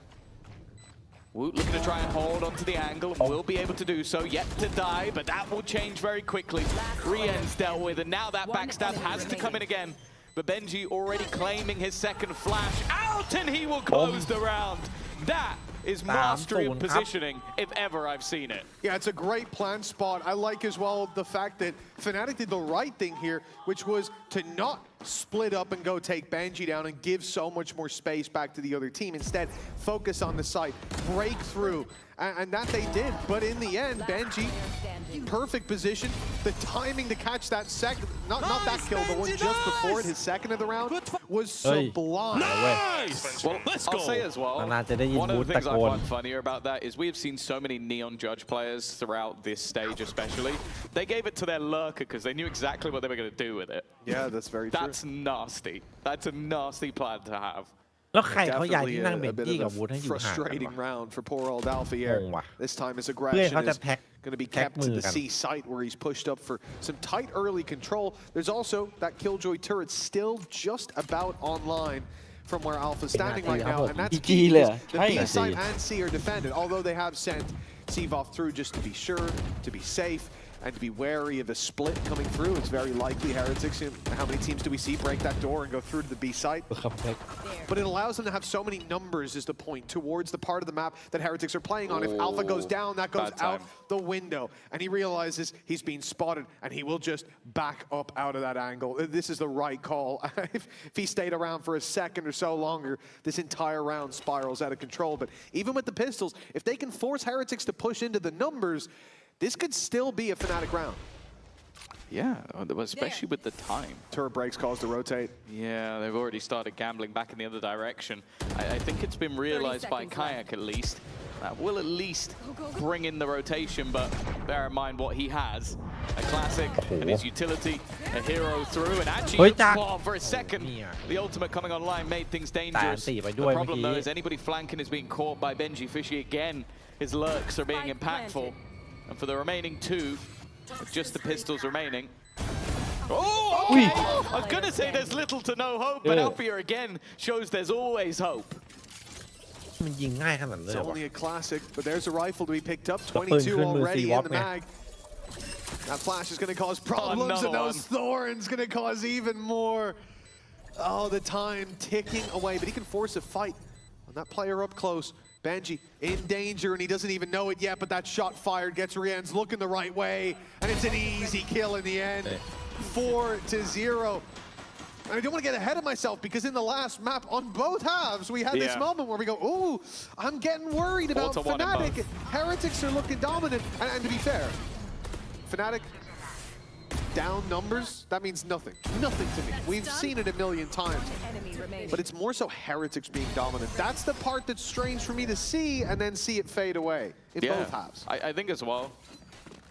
Woot looking to try and hold onto the angle and will be able to do so. Yet to die, but that will change very quickly. Rien's dealt with, and now that backstab has to come in again. But Benji already claiming his second flash out, and he will close the round. That is mastery of positioning, if ever I've seen it. Yeah, it's a great plant spot. I like as well the fact that Fnatic did the right thing here, which was to not split up and go take Benji down and give so much more space back to the other team. Instead, focus on the site, break through, and that they did. But in the end, Benji, perfect position. The timing to catch that second, not that kill, the one just before it, his second of the round, was sublime. Nice! Well, I'll say as well, one of the things I find funnier about that is we have seen so many Neon Judge players throughout this stage especially. They gave it to their lurker because they knew exactly what they were going to do with it. Yeah, that's very true. That's nasty. That's a nasty plan to have. แล้วใครเขาอยากที่นั่งเบนจี้กับวูดให้อยู่ห่างกัน Frustrating round for poor old Alpha here. This time his aggression is going to be kept to the C site where he's pushed up for some tight early control. There's also that Killjoy turret still just about online from where Alpha's standing right now, and that's key because the B site and C are defended, although they have sent Sevov through just to be sure, to be safe, and to be wary of a split coming through. It's very likely Heretics, how many teams do we see break that door and go through to the B site? But it allows them to have so many numbers is the point towards the part of the map that Heretics are playing on. If Alpha goes down, that goes out the window. And he realizes he's being spotted and he will just back up out of that angle. This is the right call. If he stayed around for a second or so longer, this entire round spirals out of control. But even with the pistols, if they can force Heretics to push into the numbers, this could still be a Fnatic round. Yeah, especially with the time. Turret breaks, calls to rotate. Yeah, they've already started gambling back in the other direction. I think it's been realized by Kayak at least. That will at least bring in the rotation, but bear in mind what he has. A classic and his utility, a hero through, and actually for a second. The ultimate coming online made things dangerous. The problem though is anybody flanking is being caught by Benji Fishy again. his lurks are being impactful. And for the remaining two, with just the pistols remaining. Oh, okay. I was gonna say there's little to no hope, but Alfia again shows there's always hope. มันยิงง่ายขนาดนั้นเลย It's เหรอวะ only a classic, but there's a rifle to be picked up. 22 already in the mag. That flash is going to cause problems, and those thorns going to cause even more. Oh, the time ticking away, but he can force a fight on that player up close. Benji in danger, and he doesn't even know it yet, but that shot fired gets Rian's looking the right way, and it's an easy kill in the end. 4-0. And I don't want to get ahead of myself because in the last map on both halves, we had this moment where we go, ooh, I'm getting worried about Fnatic. Heretics are looking dominant. And to be fair, Fnatic down numbers, that means nothing. Nothing to me. We've seen it a million times. But it's more so Heretics being dominant. That's the part that's strange for me to see and then see it fade away in both halves. I think as well,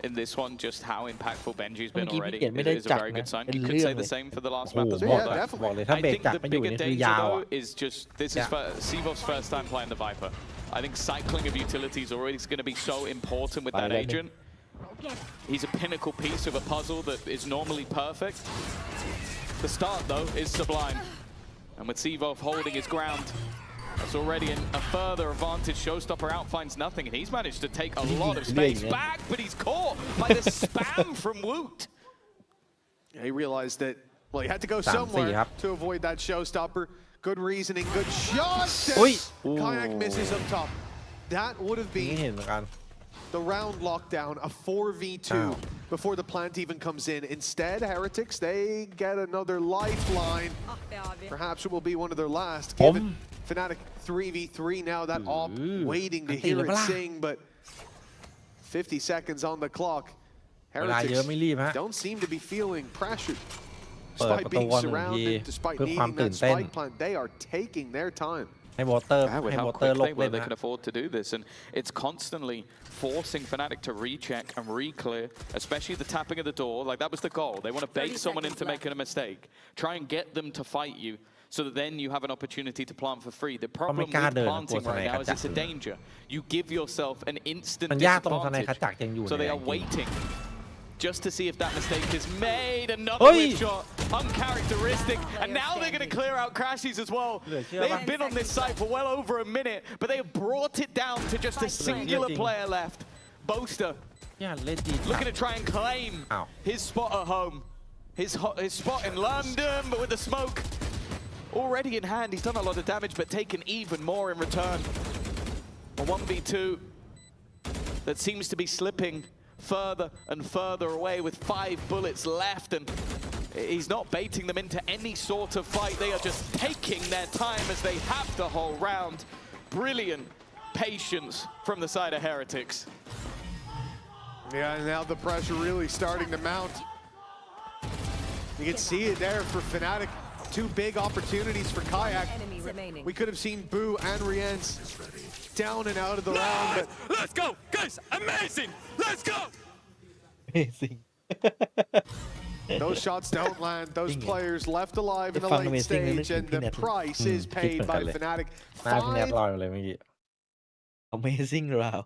in this one, just how impactful Benji's been already is a very good sign. You could say the same for the last map as well. Yeah, definitely. I think the bigger danger, though, is just this is Sivov's first time playing the Viper. I think cycling of utilities already is going to be so important with that agent. He's a pinnacle piece of a puzzle that is normally perfect. The start, though, is sublime. And with Sivov holding his ground, that's already a further advantage. Showstopper out finds nothing, and he's managed to take a lot of space back, but he's caught by the spam from Woot. Yeah, he realized that, well, he had to go somewhere to avoid that Showstopper. Good reasoning, good shot. Kayak misses up top. That would have been the round lockdown, a 4v2 before the plant even comes in. Instead, Heretics, they get another lifeline. Perhaps it will be one of their last. Given Fnatic 3v3 now, that op waiting to hear it sing, but 50 seconds on the clock. Heretics don't seem to be feeling pressured. Despite being surrounded, despite needing that spike plant, they are taking their time. With how quick they can afford to do this, and it's constantly forcing Fnatic to recheck and re-clear, especially the tapping of the door. Like, that was the goal. They want to bait someone into making a mistake, try and get them to fight you, so that then you have an opportunity to plant for free. The problem with planting right now is it's a danger. You give yourself an instant disadvantage, so they are waiting just to see if that mistake is made. Another whip shot, uncharacteristic, and now they're going to clear out Crashies as well. They have been on this site for well over a minute, but they have brought it down to just a singular player left. Boaster looking to try and claim his spot at home, his spot in London, but with the smoke already in hand, he's done a lot of damage, but taken even more in return. A 1v2 that seems to be slipping further and further away with 5 bullets left, and he's not baiting them into any sort of fight. They are just taking their time as they have the whole round. Brilliant patience from the side of Heretics. Yeah, and now the pressure really starting to mount. You can see it there for Fnatic. 2 big opportunities for Kayak. We could have seen Boo and Rienz down and out of the round. But let's go, guys! Amazing! Let's go! Amazing. Those shots don't land. Those players left alive in the late stage, and the price is paid by Fnatic. พี่แนทลอยมาเลยเมื่อกี้ Amazing round.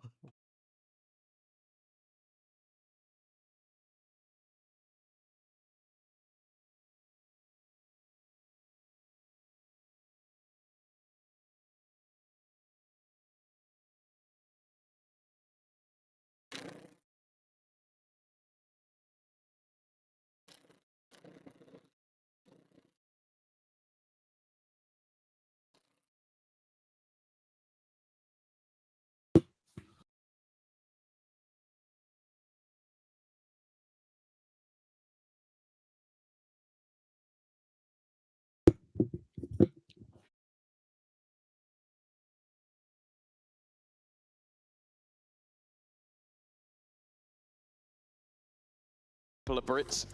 Of Brits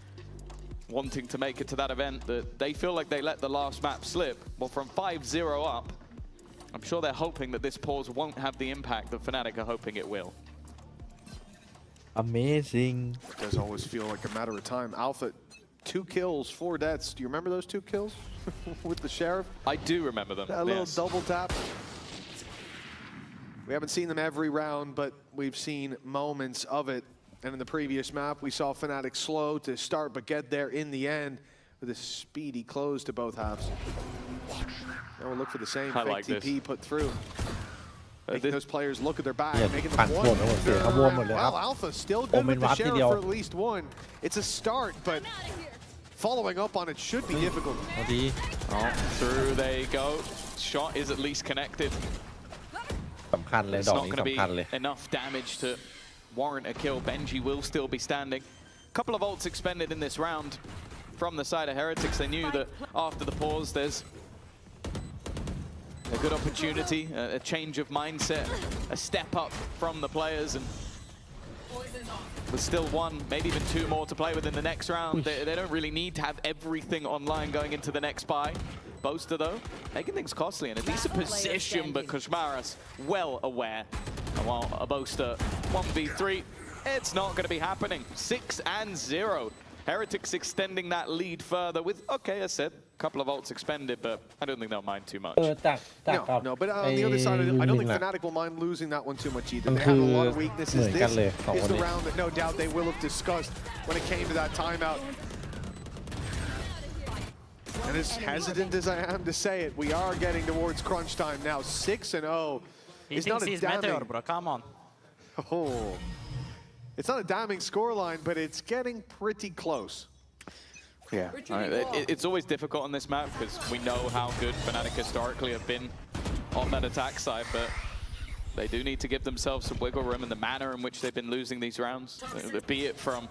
wanting to make it to that event, that they feel like they let the last map slip. Well, from 5-0 up, I'm sure they're hoping that this pause won't have the impact that Fnatic are hoping it will. Amazing. It does always feel like a matter of time. Alpha, 2 kills, 4 deaths. Do you remember those 2 kills with the Sheriff? I do remember them. That little double tap. We haven't seen them every round, but we've seen moments of it. And in the previous map, we saw Fnatic slow to start, but get there in the end with a speedy close to both halves. Now we'll look for the same fake TP put through. Making those players look at their back, making them wonder. Well, Alpha still good with the Sheriff for at least one. It's a start, but following up on it should be difficult. Through they go. Shot is at least connected. สำคัญเลย It's ดอก not นี้ going to be สำคัญเลย enough damage to warrant a kill. Benji will still be standing. Couple of ults expended in this round from the side of Heretics. They knew that after the pause there's a good opportunity, a change of mindset, a step up from the players, and there's still one, maybe even two more to play with in the next round. They don't really need to have everything online going into the next buy. Boaster though, making things costly and a decent position, but Koshmaras well aware. And while a Boaster 1v3, it's not going to be happening. 6-0. Heretics extending that lead further with, okay, I said, a couple of ults expended, but I don't think they'll mind too much. No, but on the other side, I don't think Fnatic will mind losing that one too much either. They have a lot of weaknesses. This is the round that no doubt they will have discussed when it came to that timeout. And as hesitant as I am to say it, we are getting towards crunch time now. 6-0. It's not a damning. Meteor, bro. Come on. Oh, it's not a damning scoreline, but it's getting pretty close. Yeah, it's always difficult on this map because we know how good Fnatic historically have been on that attack side, but they do need to give themselves some wiggle room in the manner in which they've been losing these rounds, be it from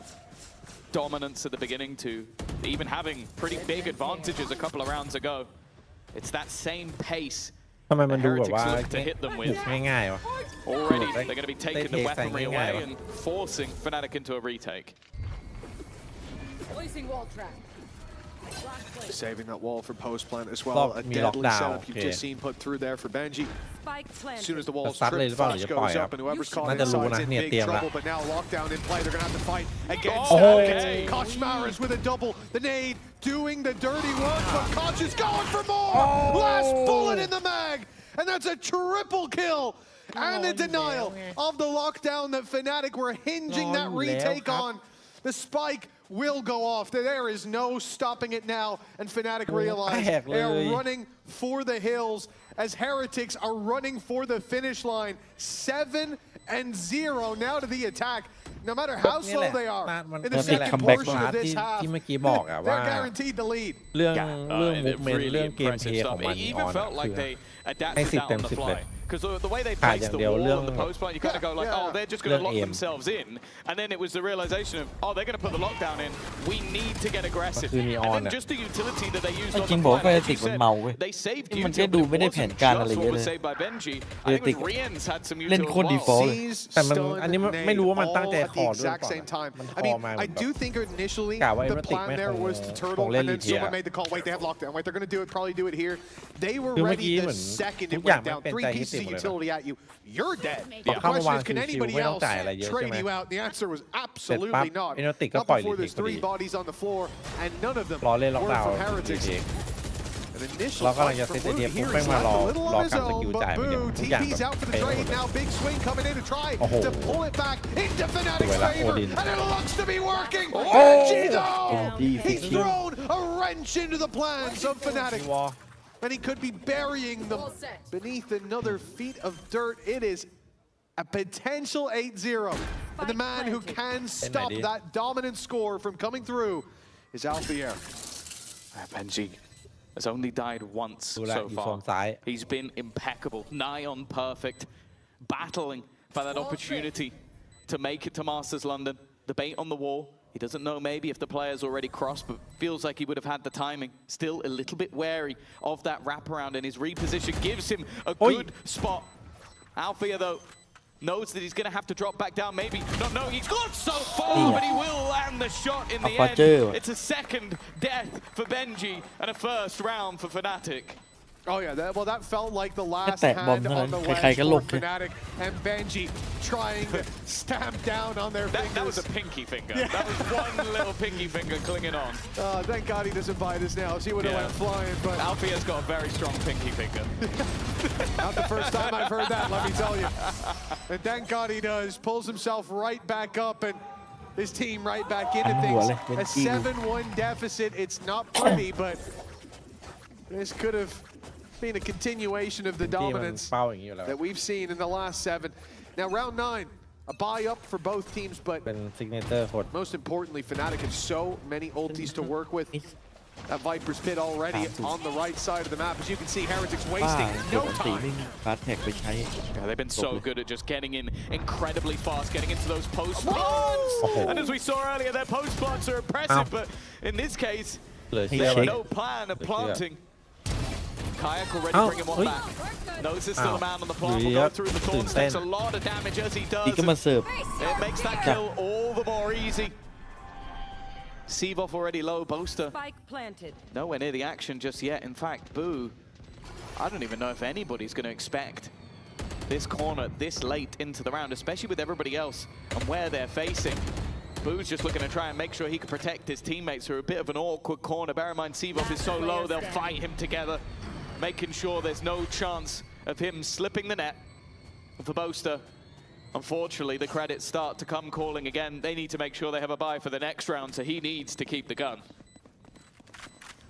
dominance at the beginning to even having pretty big advantages a couple of rounds ago. It's that same pace ทำไมมันดูแบบว่า to hit them with. ง่ายๆวะ Already, they're going to be taking the weaponry away and forcing Fnatic into a retake. Saving that wall for post plant as well. A deadly setup you've just seen put through there for Benji. As soon as the wall's tripped, flash goes up and whoever's caught inside's in big trouble. But now lockdown in play. They're going to have to fight against Fnatic. Koshmaras with a double. The nade doing the dirty work, but Kosh is going for more. Last bullet in the mag. And that's a triple kill. And a denial of the lockdown that Fnatic were hinging that retake on. The spike will go off. There is no stopping it now. And Fnatic realize they are running for the hills as Heretics are running for the finish line. 7-0 now to the attack. No matter how slow they are in the second portion of this half, they're guaranteed the lead. เรื่องเมนเรื่องเกมเพลย์ของมันออนให้10 เต็ม 10 เลย Because the way they placed the wall and the post plant, you kind of go like, oh, they're just going to lock themselves in. And then it was the realization of, oh, they're going to put the lockdown in. We need to get aggressive. And then just the utility that they used on the plant, like you said, they saved you. It wasn't just what was saved by Benji. I think it was Rien's had some utility as well. แต่มันอันนี้ไม่รู้ว่ามันตั้งใจขอด้วย I mean, I do think initially the plan there was to turtle, and then someone made the call. Wait, they have lockdown. Wait, they're going to do it. Probably do it here. They were ready the second it went down. 3 pieces of utility at you. You're dead. The question is, can anybody else trade you out? The answer was absolutely not. Not before there's 3 bodies on the floor, and none of them were from Heretics. And initially, from Blue, here he's left a little on his own, but Boo, TP's out for the trade. Now big swing coming in to try to pull it back into Fnatic's favor, and it looks to be working. Benji, though! He's thrown a wrench into the plans of Fnatic. And he could be burying them beneath another feet of dirt. It is a potential 8-0. And the man who can stop that dominant score from coming through is Alfier. Benji has only died once so far. He's been impeccable, nigh on perfect, battling for that opportunity to make it to Masters London. The bait on the wall. He doesn't know maybe if the player's already crossed, but feels like he would have had the timing. Still a little bit wary of that wraparound, and his reposition gives him a good spot. Alfia, though, knows that he's going to have to drop back down. Maybe not. No, he's gone so far, but he will land the shot in the end. It's a second death for Benji and a first round for Fnatic. Oh yeah, that felt like the last แตะบอม hand เท่านั้น on the ใคร ledge ๆก็ล for ง Fnatic and Benji trying to stamp down on their fingers. That was a pinky finger. That was one little pinky finger clinging on. Thank God he doesn't bite us now. She would have went flying, but Alfia's got a very strong pinky finger. not the first time I've heard that, let me tell you. And thank God he does. Pulls himself right back up and his team right back into things. A 7-1 deficit. It's not pretty, but this could have been a continuation of the dominance that we've seen in the last 7. Now round 9, a bye up for both teams, but most importantly, Fnatic have so many ultis to work with. That Viper's pit already on the right side of the map. As you can see, Heretics wasting no time. Yeah, they've been so good at just getting in incredibly fast, getting into those post plants. And as we saw earlier, their post plants are impressive, but in this case, no plan of planting. Kayak already bringing one back. Knows there's still a man on the plant. Will go through the thorns. Takes a lot of damage as he does. It makes that kill all the more easy. Seavoff already low. Boaster nowhere near the action just yet. In fact, Boo, I don't even know if anybody's going to expect this corner this late into the round, especially with everybody else and where they're facing. Boo's just looking to try and make sure he can protect his teammates through a bit of an awkward corner. Bear in mind, Seavoff is so low, they'll fight him together, making sure there's no chance of him slipping the net. For Boaster, unfortunately, the credits start to come calling again. They need to make sure they have a bye for the next round, so he needs to keep the gun.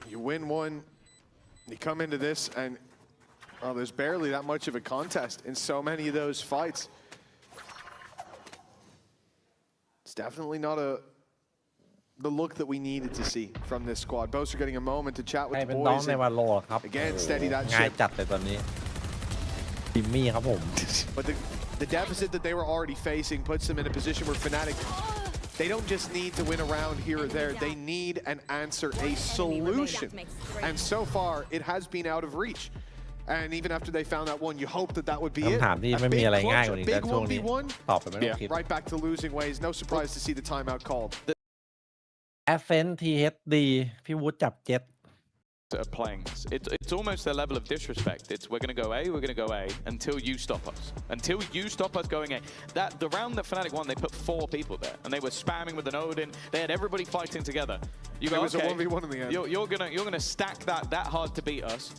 You win one, you come into this, and there's barely that much of a contest in so many of those fights. It's definitely not the look that we needed to see from this squad. Boaster getting a moment to chat with the boys. Again, steady that ship. But the deficit that they were already facing puts them in a position where Fnatic, they don't just need to win a round here or there. They need an answer, a solution. And so far, it has been out of reach. And even after they found that one, you hope that that would be it. A big clutch, a big 1v1. Right back to losing ways. No surprise to see the timeout called. FNC พี่วุฒิจับเจ็ต Are playing this. It's almost their level of disrespect. It's we're going to go A, we're going to go A until you stop us. Until you stop us going A. The round that Fnatic won, they put 4 people there, and they were spamming with an Odin. They had everybody fighting together. You go, it was a 1v1 in the end. You're gonna stack that hard to beat us.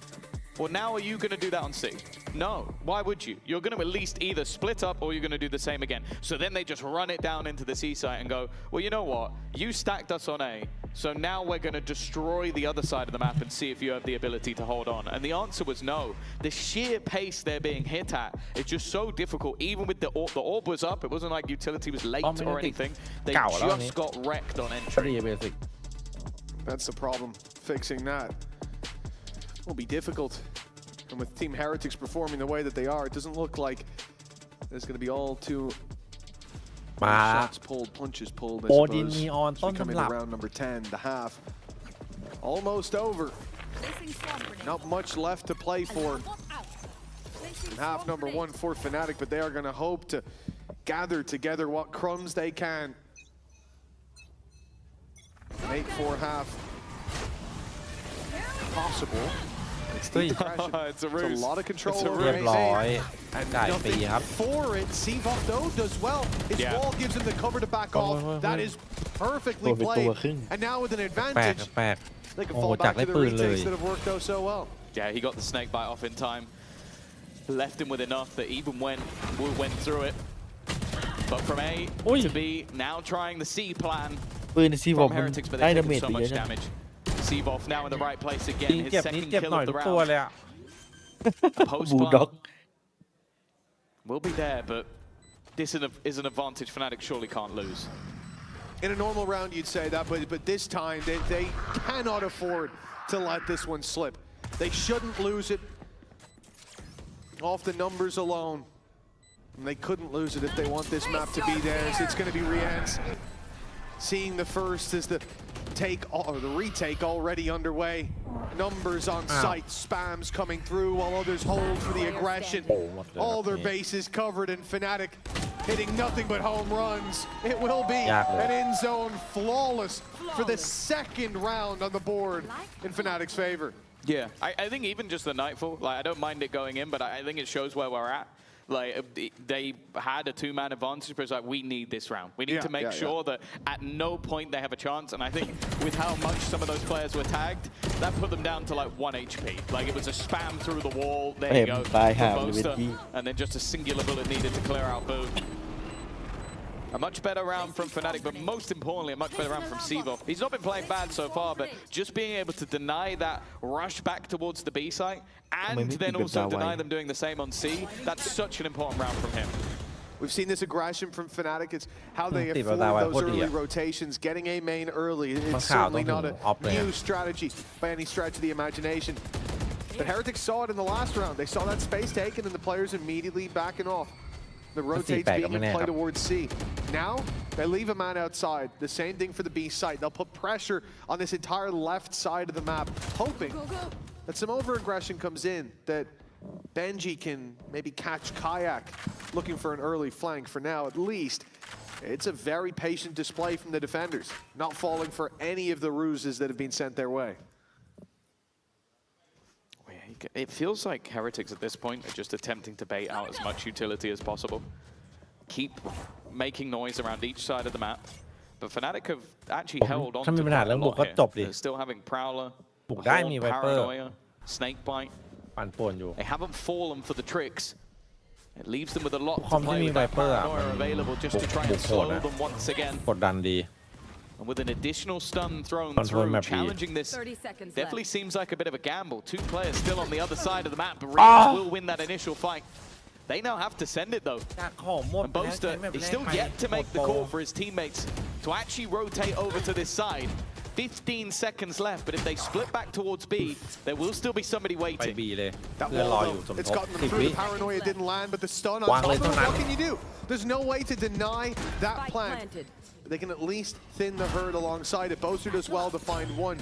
Well, now are you going to do that on C? No. Why would you? You're going to at least either split up or you're going to do the same again. So then they just run it down into the C site and go, well, you know what? You stacked us on A, so now we're going to destroy the other side of the map and see if you have the ability to hold on. And the answer was no. The sheer pace they're being hit at is just so difficult. Even with the orb was up, it wasn't like utility was late or anything. They just got wrecked on entry. That's the problem. Fixing that will be difficult. And with Team Heretics performing the way that they are, it doesn't look like there's going to be all too shots pulled, punches pulled, I suppose. As we come into round number 10, the half. Almost over. Not much left to play for. In half number 1 for Fnatic, but they are going to hope to gather together what crumbs they can. Make for half possible. It's a ruse. It's a lot of control over it. And nothing for it. Seavoff though does well. His wall gives him the cover to back off. That is perfectly played. And now with an advantage, they can fall back to the retakes that have worked out so well. Yeah, he got the snake bite off in time. Left him with enough that even when Wu went through it. But from A to B, now trying the C plan from Heretics, but they're taking so much damage. Seavoff now in the right place again. His second kill of the round. Post plan will be there, but this is an advantage Fnatic surely can't lose. In a normal round, you'd say that, but this time they cannot afford to let this one slip. They shouldn't lose it off the numbers alone. And they couldn't lose it if they want this map to be theirs. It's going to be Rian's seeing the first as the retake already underway. Numbers on site, spams coming through while others hold for the aggression. All their bases covered, and Fnatic hitting nothing but home runs. It will be an end zone flawless for the second round on the board in Fnatic's favor. Yeah, I think even just the Nightfall, like I don't mind it going in, but I think it shows where we're at. Like they had a 2-man advantage, but it's like we need this round. We need to make sure that at no point they have a chance. And I think with how much some of those players were tagged, that put them down to like 1 HP. Like it was a spam through the wall. There you go. And then just a singular bullet needed to clear out Boo. A much better round from Fnatic, but most importantly, a much better round from Sevov. He's not been playing bad so far, but just being able to deny that rush back towards the B site and then also deny them doing the same on C, that's such an important round from him. We've seen this aggression from Fnatic. It's how they afford those early rotations, getting a main early. It's certainly not a new strategy by any stretch of the imagination. But Heretics saw it in the last round. They saw that space taken and the players immediately backing off. The rotates being in play towards C. Now, they leave a man outside. The same thing for the B site. They'll put pressure on this entire left side of the map, hoping that some over-aggression comes in, that Benji can maybe catch Kayak, looking for an early flank. For now, at least, it's a very patient display from the defenders, not falling for any of the ruses that have been sent their way. It feels like Heretics at this point are just attempting to bait out as much utility as possible. Keep making noise around each side of the map. But Fnatic have actually held on to quite a lot here. They're still having Prowler, Paranoia, Snakebite. They haven't fallen for the tricks. It leaves them with a lot to play with that Paranoia available just to try and slow them once again. And with an additional stun thrown through, challenging this definitely seems like a bit of a gamble. 2 players still on the other side of the map, but Reyes will win that initial fight. They now have to send it though. And Boaster is still yet to make the call for his teammates to actually rotate over to this side. 15 seconds left, but if they split back towards B, there will still be somebody waiting. That wall, though, it's gotten them through. The Paranoia didn't land, but the stun on top of it, what can you do? There's no way to deny that plant. They can at least thin the herd alongside it. Boaster does well to find one.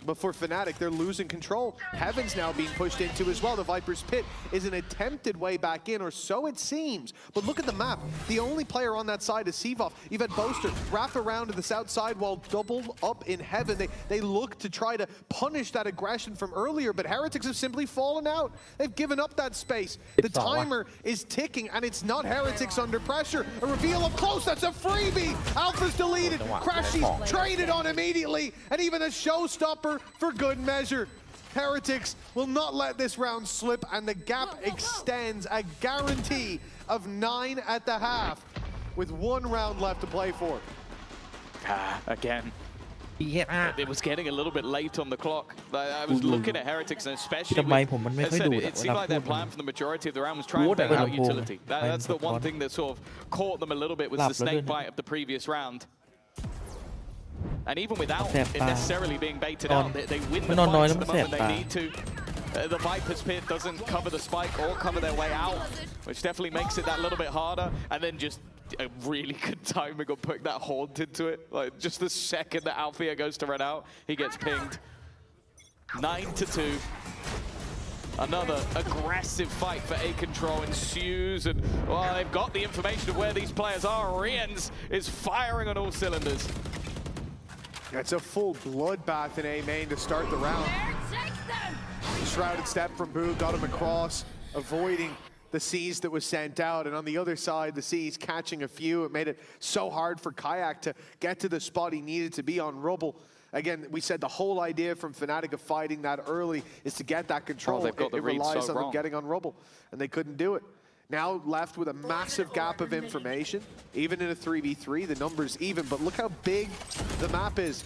But for Fnatic, they're losing control. Heaven's now being pushed into as well. The Viper's Pit is an attempted way back in, or so it seems. But look at the map. The only player on that side is Sevov. You've had Boaster wrap around to the south side while doubled up in Heaven. They look to try to punish that aggression from earlier, but Heretics have simply fallen out. They've given up that space. The timer is ticking, and it's not Heretics under pressure. A reveal up close, that's a freebie! Alpha's deleted, Crashy's traded on immediately, and even a showstopper for good measure. Heretics will not let this round slip, and the gap extends, a guarantee of 9 at the half with 1 round left to play for. Again. It was getting a little bit late on the clock. I was looking at Heretics, and especially it seemed like their plan for the majority of the round was trying to bait out utility. That's the one thing that sort of caught them a little bit, was the snake bite of the previous round. And even without it necessarily being baited out, they win the fights at the moment they need to. The Viper's Pit doesn't cover the spike or cover their way out, which definitely makes it that little bit harder. And then just a really good timing of putting that Haunt into it. Like just the second that Althea goes to run out, he gets pinged. 9-2. Another aggressive fight for A control ensues, and well, they've got the information of where these players are. Riens is firing on all cylinders. It's a full bloodbath in A main to start the round. Shrouded step from Boo got him across, avoiding the C's that was sent out, and on the other side, the C's catching a few. It made it so hard for Kayak to get to the spot he needed to be on Rubble. Again, we said the whole idea from Fnatic of fighting that early is to get that control. It relies on them getting on Rubble, and they couldn't do it. Now left with a massive gap of information. Even in a 3v3, the number's even, but look how big the map is.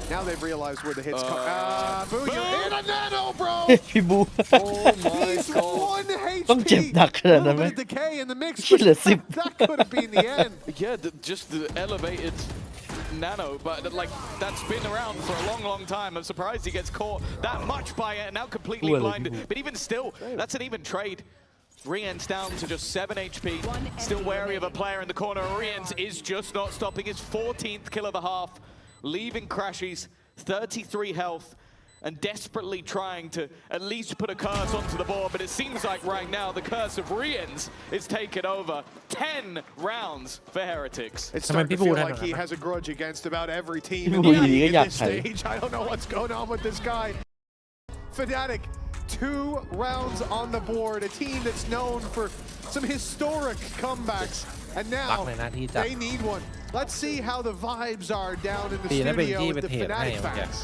Now they've realized where the hits come. Boo, you're in a nano, bro! Oh my god. 1 HP! ต้องเจ็บหนักขนาดนั้นไหม A little bit of decay in the mix, คิดเหลือ 10 that could have been the end. Yeah, just the elevated nano, but like that's been around for a long time. I'm surprised he gets caught that much by it, now completely blinded. But even still, that's an even trade. Riens down to just 7 HP, still wary of a player in the corner. Riens is just not stopping his 14th kill of the half, leaving Crashies 33 health, and desperately trying to at least put a curse onto the board, but it seems like right now the curse of Riens is taken over. 10 rounds for Heretics. It's starting to feel like he has a grudge against about every team in the league at this stage. I don't know what's going on with this guy. Fnatic, 2 rounds on the board. A team that's known for some historic comebacks, and รัก now ในหน้าที่จัด they need one. Let's see how the vibes are down in the ดีนะเป็น studio ที่ with ไป the เทรดให้ Fnatic เมื่อกี้ fans.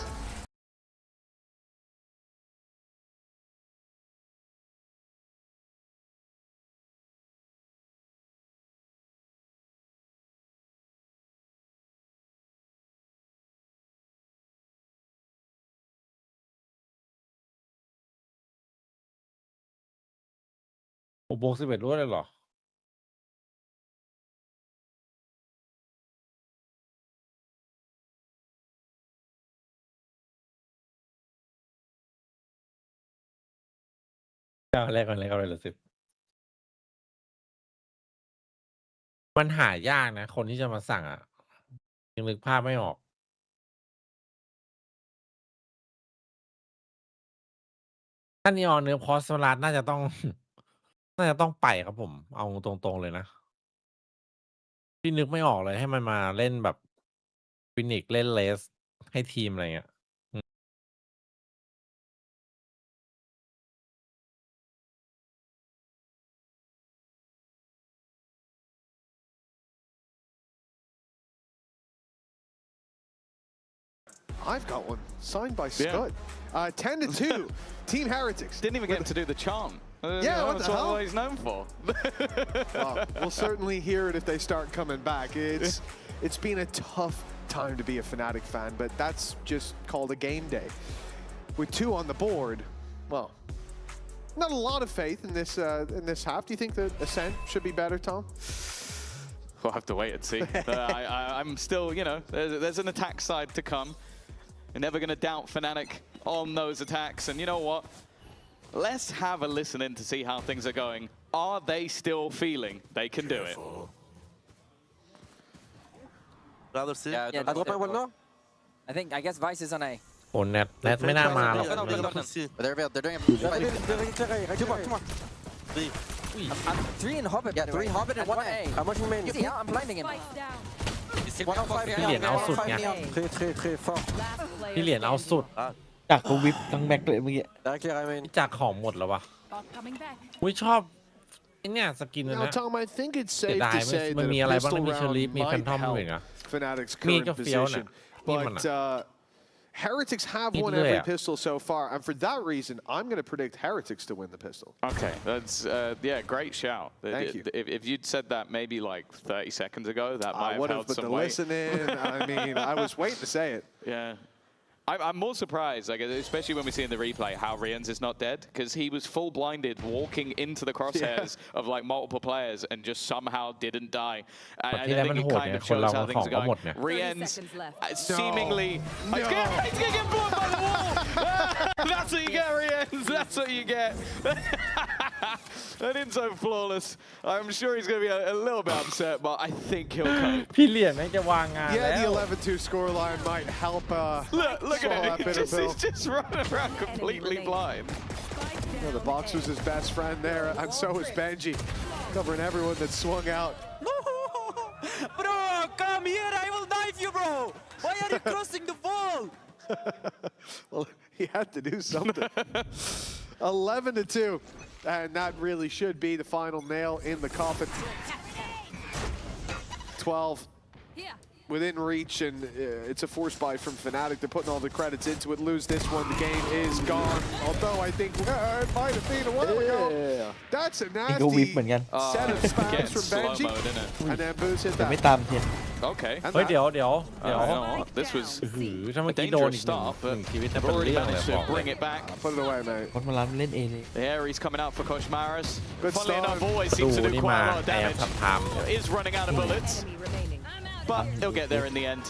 โอ้โบ11รวดเลยเหรอแรกก่อนเลยเหรอ10มันหายากนะ คนที่จะมาสั่งอ่ะ ยังนึกภาพไม่ออก ถ้านีออนเนื้อพอสลาดน่าจะต้อง น่าจะต้องไปครับผม เอาตรงๆเลยนะ พี่นึกไม่ออกเลยให้มันมาเล่นแบบฟินิกเล่นเลสให้ทีมอะไรเงี้ย I've got one signed by Scott. 10-2, Team Heretics. Didn't even get to do the charm. Yeah, what that's the hell? what he's known for. Well, we'll certainly hear it if they start coming back. It's been a tough time to be a Fnatic fan, but that's just called a game day. With 2 on the board, well, not a lot of faith in this half. Do you think the Ascent should be better, Tom? We'll have to wait and see. I'm still, you know, there's an attack side to come. You're never going to doubt Fnatic on those attacks. And you know what? Let's have a listen in to see how things are going. Are they still feeling they can do it? Rather see? Yeah, I drop my one now. I guess Vice is on A. โอ้แนทไม่น่ามาหรอก But they're doing a 2 more. 3 in Hobbit. Yeah, 3 Hobbit and 1 A. How much you mean? You see how I'm blinding him. พี่เหรียญเอาสุดไง 3. พี่เหรียญเอาสุด จากก็วิปทั้งแม็กเลยเมื่อกี้ Directly, I mean. จากของหมดแล้ววะอุ้ยชอบไอ้เนี่ยสกินนะ Now, Tom, I think it's เสีย safe ดาย to say มัน that มี a อะไรบ้าง pistol นะมีเชอ round รีฟมีแฟน might ทอม help เหมือนกัน Fnatic's มีด current ก็เฟี้ยว position. เนี่ยนี่มัน But Heretics have won Either every way. pistol so far, and for that reason, I'm going to predict Heretics to win the pistol. Okay, that's yeah, great shout. Thank you. If you'd said that maybe like 30 seconds ago, that might I have would held have, but some the weight. listening, I mean, I was waiting to say it. Yeah. I'm more surprised, like, especially when we see in the replay how Rians is not dead, because he was full blinded walking into the crosshairs of like multiple players and just somehow didn't die. And I think it kind of shows how things are going. Rians seemingly... No. He's gonna get blown by the wall! That's what you get, Rians! That's what you get! That didn't so flawless. I'm sure he's going to be a little bit upset, but I think he'll cope. พี่เหรียญแม่งจะวางงาน Yeah, แล้ว the 11-2 scoreline might help. Look at him. He's just running around completely blind. Well, the box was his best friend there, and so was Benji, covering everyone that swung out. Bro, come here. I will knife you, bro. Why are you crossing the ball? Well, he had to do something. 11-2, and that really should be the final nail in the coffin. 12 within reach, and it's a force buy from Fnatic. They're putting all the credits into it. Lose this one, the game is gone. Although I think it might have been a while ago. That's a นี่ก็วิปเหมือน nasty กัน set of spams Getting from slow Benji, mode, isn't it? and then Booz hit แต่ไม่ that. ตามเทียน Okay. And เฮ้ย that. เดี๋ยว You know what? This was หือถ้า a เมื่อกี้โดน dangerous อีกหนึ่ง start, หนึ่ง but ชีวิตจะ they've เป็น already เรื่องเลย managed บอก to เลย bring it back. Put it away, mate. คนมาล้ำเล่นเองเลย The Ares coming out for Koshmaris. Good Funnily enough, start. always ประตู seems to do นี่ quite มา a lot of แอบ damage. สับทาม Is running out of bullets. But he'll get there in the end.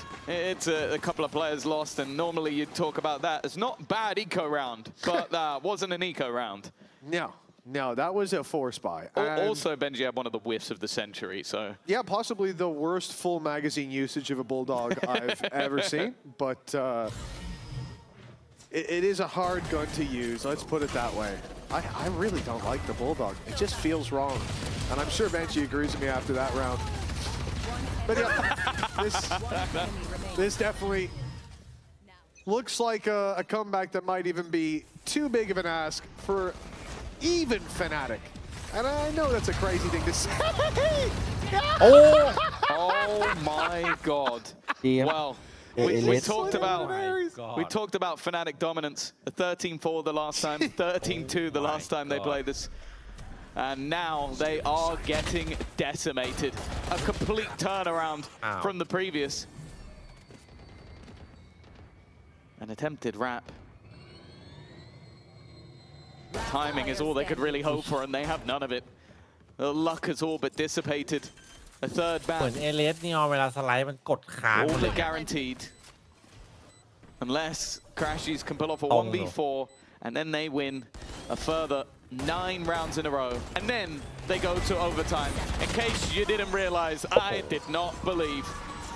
It's a couple of players lost, and normally you'd talk about that as not bad eco round, but that wasn't an eco round. No, that was a force buy. And Also, Benji had one of the whiffs of the century, so... yeah, possibly the worst full magazine usage of a Bulldog I've ever seen, but it is a hard gun to use, let's put it that way. I really don't like the Bulldog. It just feels wrong. And I'm sure Benji agrees with me after that round. But yeah, this definitely looks like a comeback that might even be too big of an ask for even Fnatic. And I know that's a crazy thing to say. Oh my God. Well, we talked about Fnatic dominance. 13-4 the last time, 13-2 the last time they played this. And now they are getting decimated. A complete turnaround from the previous. An attempted wrap. Timing is all they could really hope for, and they have none of it. The luck has all but dissipated. A third เหมือน ban. เอเลสนี่เวลาสไลด์มันกดค้างหม All ดเลย but guaranteed. Unless Crashies can pull off a 1v4, and then they win a further 9 rounds in a row. And then they go to overtime. In case you didn't realize, I did not believe.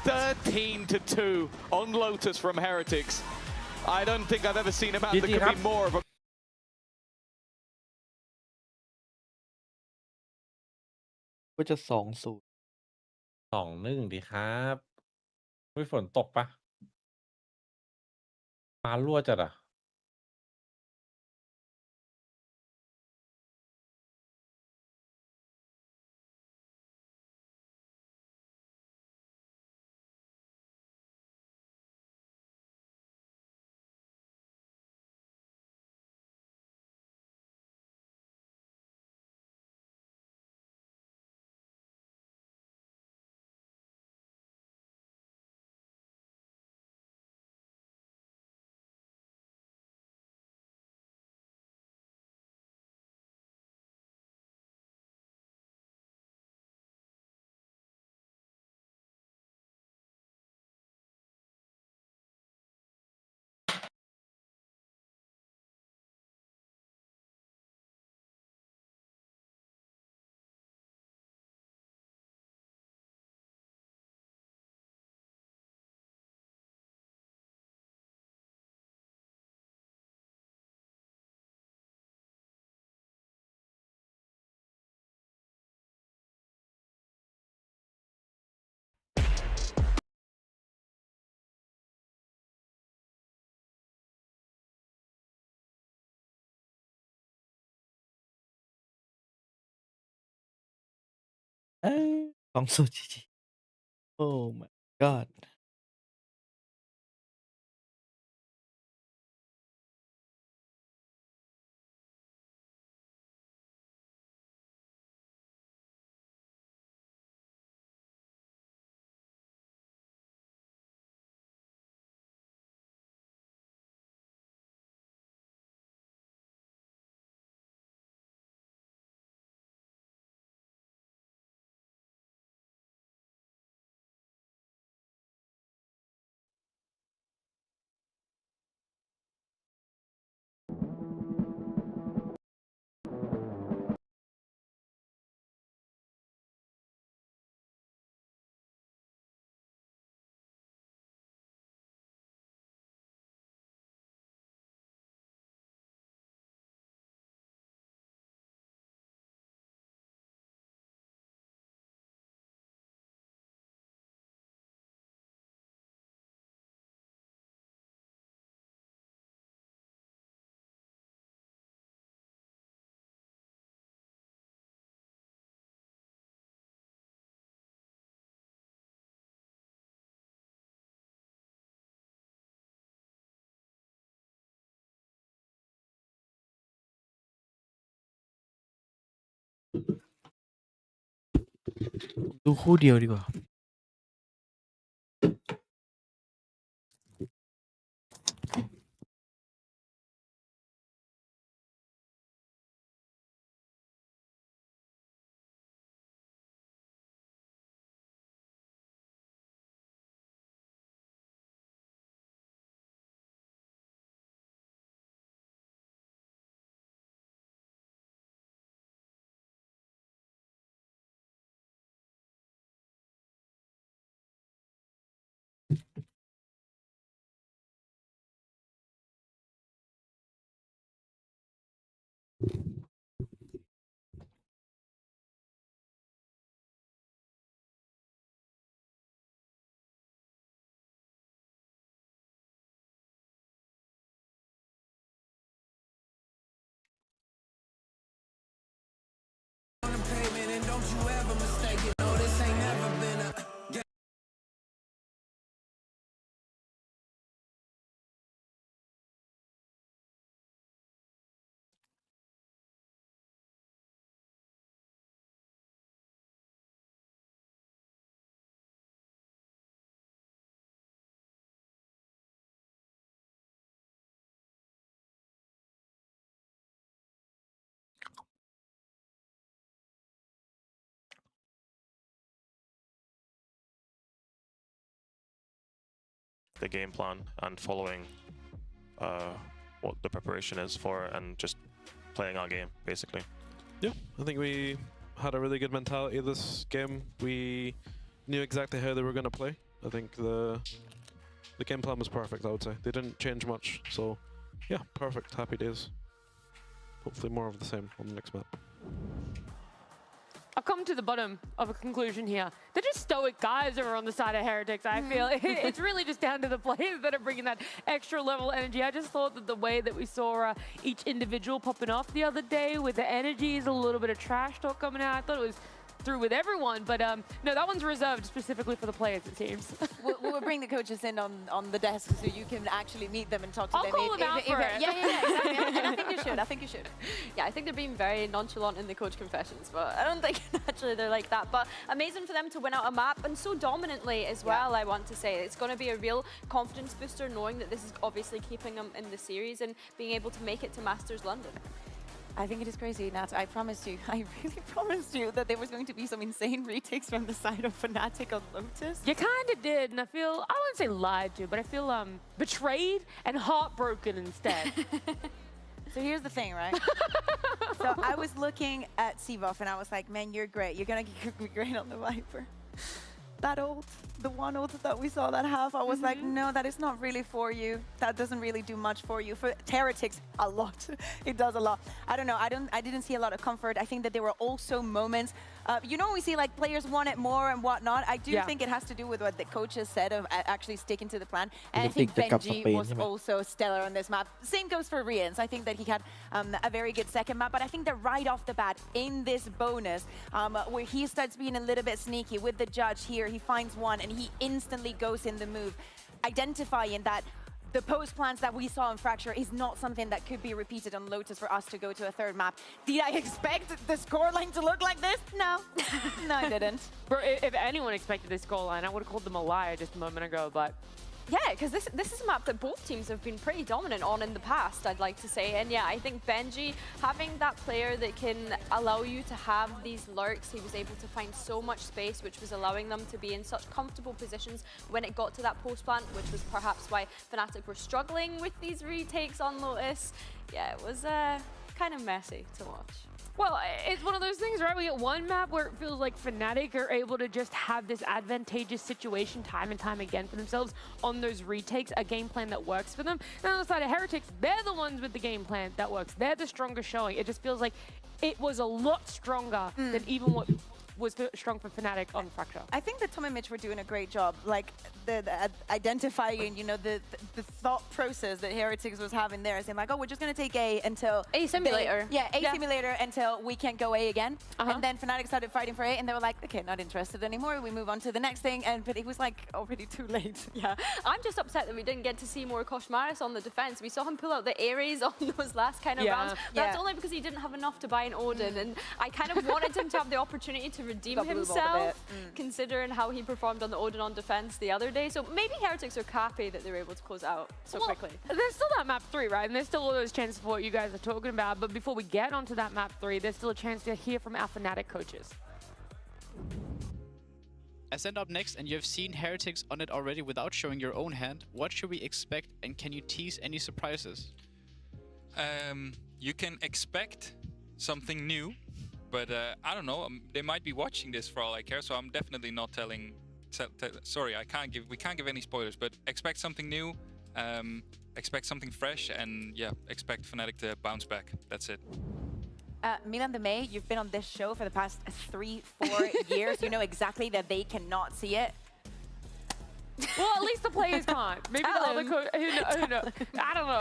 13-2 on Lotus from Heretics. I don't think I've ever seen a map that could be more of a ก็จะ2-0 2-1 ดีครับไม่ฝนตกปะฟ้ารั่วจัดอ่ะ2-0 GG Oh my godดูคู่เดียวดีกว่า don't you ever mistake it. No, this ain't never been a. The game plan and following what the preparation is for and just playing our game, basically. Yeah, I think we had a really good mentality this game. We knew exactly how they were going to play. I think the game plan was perfect, I would say. They didn't change much, so yeah, perfect. Happy days. Hopefully more of the same on the next map. I've come to the bottom of a conclusion here. They're just stoic guys over on the side of Heretics, I feel. It's really just down to the players that are bringing that extra level energy. I just thought that the way that we saw each individual popping off the other day with the energies, a little bit of trash talk coming out, I thought it was through with everyone, but no, that one's reserved specifically for the players, it seems. We'll bring the coaches in on the desk so you can actually meet them and talk to I'll them. call them out for it. Yeah, exactly. And I think you should. I think you should. Yeah, I think they're being very nonchalant in the coach confessions, but I don't think naturally they're like that. But amazing for them to win out a map, and so dominantly as well, I want to say. It's going to be a real confidence booster knowing that this is obviously keeping them in the series and being able to make it to Masters London. I think it is crazy, Nat. I promised you, I really promised you that there was going to be some insane retakes from the side of Fnatic on Lotus. You kind of did, and I feel, I wouldn't say lied to, but I feel betrayed and heartbroken instead. So here's the thing, right? So I was looking at Sivoff and I was like, man, you're great. You're going to be great on the Viper. That ult, the one ult that we saw that half, I was like, no, that is not really for you. That doesn't really do much for you. For Heretics, a lot. It does a lot. I don't know. I didn't see a lot of comfort. I think that there were also moments. You know, we see like players want it more and whatnot. I do think it has to do with what the coaches said of actually sticking to the plan. And I think Benji was also stellar on this map. Same goes for Rians. I think that he had a very good second map. But I think that right off the bat in this bonus, where he starts being a little bit sneaky with the judge here, he finds one and he instantly goes in the move, identifying that the post plans that we saw in Fracture is not something that could be repeated on Lotus for us to go to a third map. Did I expect the scoreline to look like this? No. No, I didn't. Bro, if anyone expected this scoreline, I would have called them a liar just a moment ago, but... Yeah, because this is a map that both teams have been pretty dominant on in the past, I'd like to say. And yeah, I think Benji, having that player that can allow you to have these lurks, he was able to find so much space, which was allowing them to be in such comfortable positions when it got to that post plant, which was perhaps why Fnatic were struggling with these retakes on Lotus. Yeah, it was kind of messy to watch. Well, it's one of those things, right? We get one map where it feels like Fnatic are able to just have this advantageous situation time and time again for themselves on those retakes, a game plan that works for them. And on the side of Heretics, they're the ones with the game plan that works. They're the stronger showing. It just feels like it was a lot stronger than even what was strong for Fnatic on Fracture. I think that Tom and Mitch were doing a great job, like the identifying, you know, the thought process that Heretics was having there, saying like, oh, we're just going to take A until A simulator. Simulator until we can't go A again. And then Fnatic started fighting for A, and they were like, okay, not interested anymore. We move on to the next thing, but it was like already too late. Yeah, I'm just upset that we didn't get to see more Koshmaris on the defense. We saw him pull out the Ares on those last kind of rounds. That's only because he didn't have enough to buy an Odin, and I kind of wanted him to have the opportunity to redeem himself, considering how he performed on the Odin on defense the other day. So maybe Heretics are happy that they were able to close out so quickly. There's still that map 3, right? And there's still all those chances for what you guys are talking about. But before we get onto that map 3, there's still a chance to hear from our Fnatic coaches. Ascend up next, and you have seen Heretics on it already without showing your own hand. What should we expect, and can you tease any surprises? You can expect something new. But I don't know. They might be watching this for all I care, so I'm definitely not telling. Sorry, we can't give any spoilers. But expect something new, expect something fresh, and yeah, expect Fnatic to bounce back. That's it. Milan de May, you've been on this show for the past 3-4 years. You know exactly that they cannot see it. Well, at least the players can't. Maybe the other coach. Who knows? I don't know.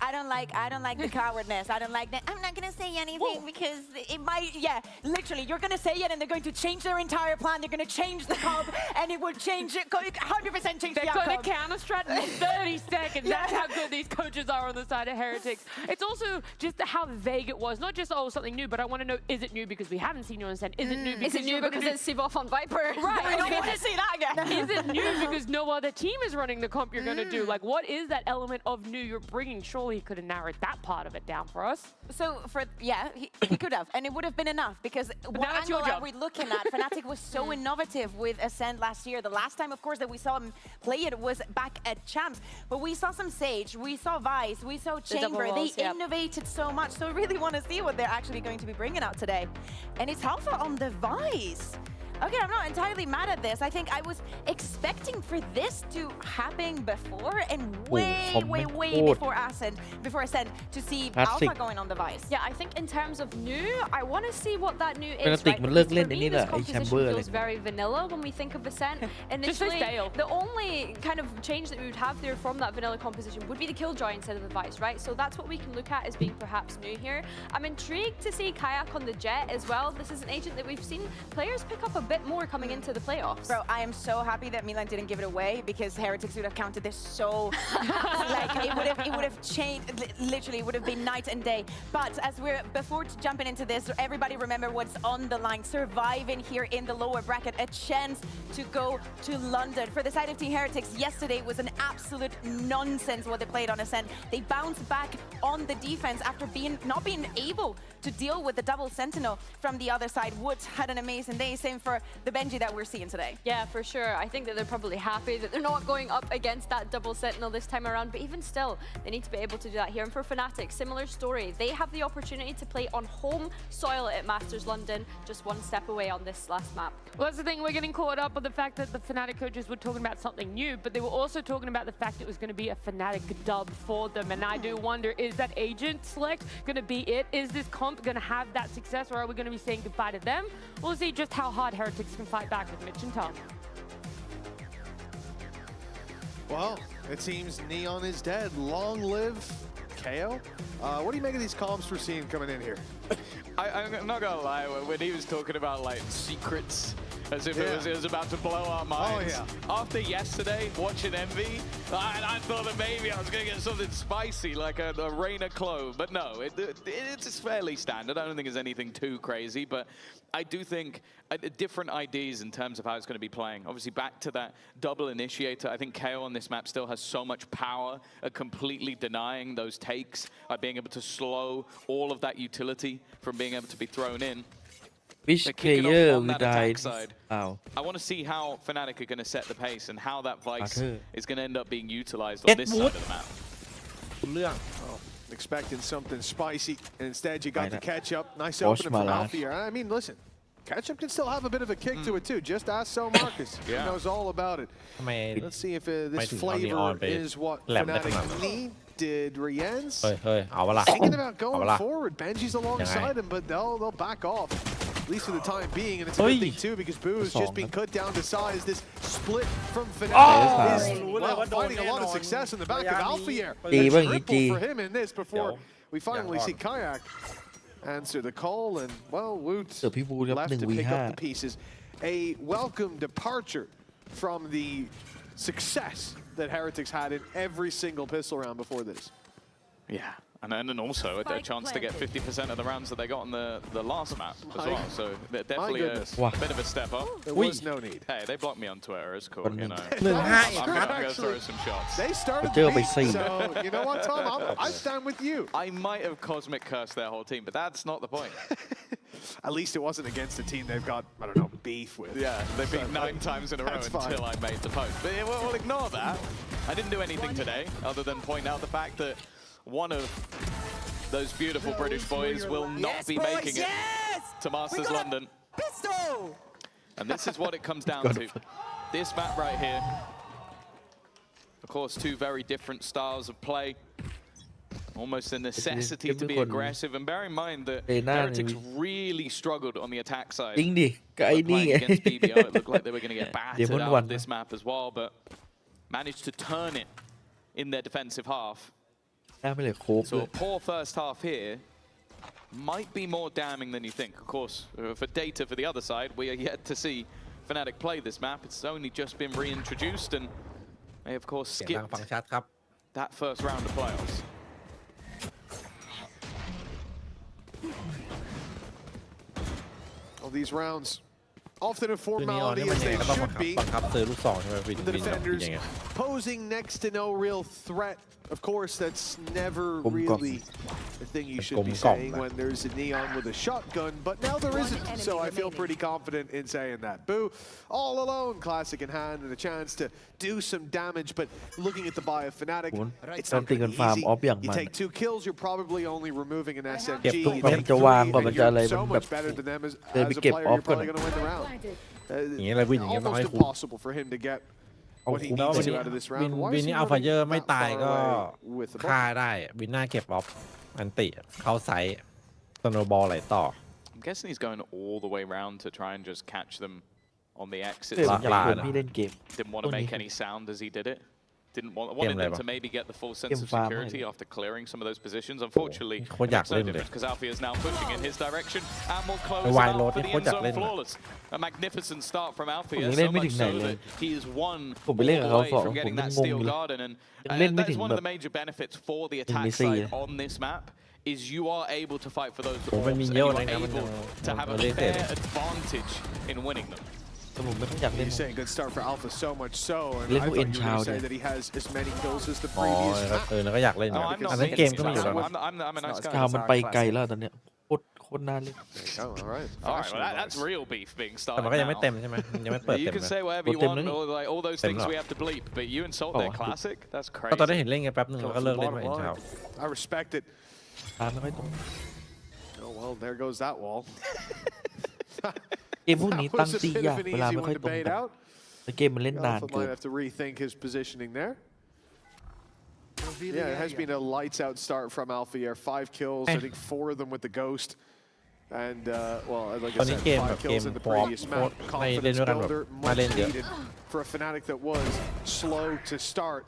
I don't like the cowardness. I don't like that. I'm not gonna say anything because it might. Yeah, literally, you're gonna say it, and they're going to change their entire plan. They're gonna change the comp, and it will change it. 100% change the outcome. They're gonna counter strat in 30 seconds. That's how good these coaches are on the side of Heretics. It's also just how vague it was. Not just something new, but I want to know: is it new because we haven't seen you on Ascent? Is it new because it's Sivov on Viper? Right. We don't want to see that again. Is it new because no other team is running the comp you're going to do? Like, what is that element of new you're bringing? Surely he could have narrowed that part of it down for us. So he could have, and it would have been enough because what angle are we looking at? Fnatic was so innovative with Ascent last year. The last time, of course, that we saw him play it was back at Champs, but we saw some Sage, we saw Vice, we saw Chamber. They innovated so much, so I really want to see what they're actually going to be bringing out today. And it's Alpha on the Vice. Okay, I'm not entirely mad at this. I think I was expecting for this to happen before and way before Ascent to see Alpha going on the Vice. Yeah, I think in terms of new, I want to see what that new is. Fnatic มันเลิกเล่นไอ้นี่แหละไอ้แชมเบอร์ feels very vanilla when we think of Ascent. Initially, the only kind of change that we would have there from that vanilla composition would be the Killjoy instead of the Vice, right? So that's what we can look at as being perhaps new here. I'm intrigued to see Kayak on the Jet as well. This is an agent that we've seen players pick up a bit more coming into the playoffs. Bro, I am so happy that Milan didn't give it away because Heretics would have counted this so like it would have changed. Literally, it would have been night and day. But as we're before jumping into this, everybody remember what's on the line. Surviving here in the lower bracket, a chance to go to London. For the side of Team Heretics, yesterday was an absolute nonsense what they played on Ascent. They bounced back on the defense after not being able to deal with the double sentinel from the other side. Woods had an amazing day. Same for the Benji that we're seeing today. Yeah, for sure. I think that they're probably happy that they're not going up against that double sentinel this time around, but even still, they need to be able to do that here. And for Fnatic, similar story. They have the opportunity to play on home soil at Masters London, just one step away on this last map. Well, that's the thing. We're getting caught up on the fact that the Fnatic coaches were talking about something new, but they were also talking about the fact it was going to be a Fnatic dub for them. And I do wonder, is that agent select going to be it? Is this comp going to have that success, or are we going to be saying goodbye to them? We'll see just how hard Heretics can fight back with Mitch and Tom. Well, it seems Neon is dead. Long live KO. What do you make of these comps we're seeing coming in here? I'm not gonna lie, when he was talking about like secrets, as if it was about to blow our minds. Oh, yeah. After yesterday, watching Envy, I thought that maybe I was going to get something spicy, like a Reina clove. But no, it's fairly standard. I don't think it's anything too crazy. But I do think different ideas in terms of how it's going to be playing. Obviously, back to that double initiator. I think KO on this map still has so much power at completely denying those takes, by being able to slow all of that utility from being able to be thrown in. Which player will die? I want to see how Fnatic are going to set the pace and how that Vice is going to end up being utilized on this side of the map. Expecting something spicy, and instead you got the catch-up. Nice opener from Alfie. I mean, listen, catch-up can still have a bit of a kick to it too. Just ask So Marcus. He knows all about it. Let's see if this flavor is what Fnatic need. Did Rienz thinking about going forward? Benji's alongside him, but they'll back off. At least for the time being, and it's a good thing too because Boo's just being cut down to size. This split from Fnatic is finding a lot of success in the back of Alfier. Triple for him in this before we finally see Kayak answer the call, and well, Woot left to pick up the pieces. A welcome departure from the success that Heretics had in every single pistol round before this. Yeah. And then also a chance to get 50% of the rounds that they got on the last map as well. So definitely a bit of a step up. There was no need. Hey, they blocked me on Twitter. It's cool, you know. I'm going to throw some shots. They started the beat, so you know what, Tom? I stand with you. I might have cosmic cursed their whole team, but that's not the point. At least it wasn't against a team they've got, I don't know, beef with. Yeah, they've been 9 times in a row until I made the post. But we'll ignore that. I didn't do anything today other than point out the fact that one of those beautiful British boys will not be making it to Masters London. And this is what it comes down to. This map right here. Of course, 2 very different styles of play. Almost a necessity to be aggressive, and bear in mind that เตน่า Heretics really struggled on the attack side. จริงดิก็ไอ้นี่ Playing ไง against BBO, it looked like they were going to get battered out of this map as well, but managed to turn it in their defensive half. น่าไม่เลยโคบ So a poor first half here might be more damning than you think. Of course, for data for the other side, we are yet to see Fnatic play this map. It's only just been reintroduced, and they of course skipped that first round of playoffs. All these rounds often a formality as they should be. The defenders posing next to no real threat. Of course, that's never really the thing you should be saying when there's a Neon with a shotgun, but now there isn't, so I feel pretty confident in saying that. Boo, all alone, Classic in hand, and a chance to do some damage, but looking at the buy of Fnatic, it's not easy. You take 2 kills, you're probably only removing an SMG. You take 3, and you're so much better than them as a player, you're probably going to win the round. Almost impossible for him to get what he needs to out of this round. วินนี่เอาไฟเยอร์ไม่ตายก็ฆ่าได้วินน่าเก็บออฟอันติเข้าไซส์สโนว์บอลไหลต่อ I'm guessing he's going all the way round to try and just catch them on the exit. Didn't want to make any sound as he did it. Wanted them to maybe get the full sense of security after clearing some of those positions. Unfortunately, it's no different because Alfie is now pushing in his direction and will close out for the end zone flawless. A magnificent start from Alfie, so much so that he is one away from getting that steel garden, and that's one of the major benefits for the attack side on this map. Is you are able to fight for those orbs, and you are able to have a fair advantage in winning them. He's saying good start for Alpha, so much so, and I thought you were going to say that he has as many kills as the previous map. แล้วก็อยากเล่นอันนั้นเกมก็มีอยู่แล้ว I'm a nice guy. ชาวมันไปไกลแล้วตอนเนี้ยโคตรนานเลย All right, well, that's real beef being started. แต่มันก็ยังไม่เต็มใช่ไหมยังไม่เปิดเต็ม You can say whatever you want, or like all those things we have to bleep, but you insult their classic. That's crazy. ก็ตอนได้เห็นเล่นกันแป๊บนึงแล้วก็เลิกเล่นไปเอ็นชาว I respect it. Oh well, there goes that wall. เกมพวกนี้ตั้งตียากเวลาไม่ค่อยตรงกันแต่เกมมันเล่นนานเกิน have to rethink his positioning there. Yeah, it has been a lights out start from Alpha here. 5 kills, I think 4 of them with the Ghost. And, well, like I said, 5 kills in the previous map. Confidence builder, much needed for a Fnatic that was slow to start.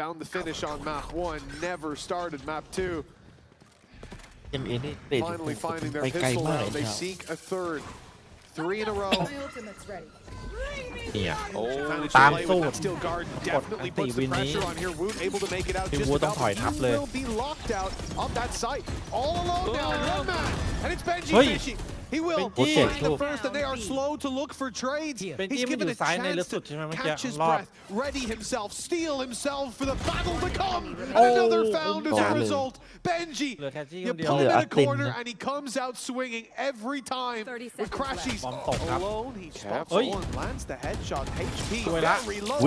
Found the finish on map 1, never started map 2. Finally finding their pistol round. They seek a third. 3 in a row. เนี่ยตามสู้กดอันตีวินนี้พี่วูต้องถอยทับเลยเฮ้ย He will find the first, and they are slow to look for trades. He's given a chance to catch his breath, ready himself, steel himself for the battle to come. And another found as a result. Benji, you pull him in a corner, and he comes out swinging every time with crashies. Alone, he stops and lands the headshot. HP very low.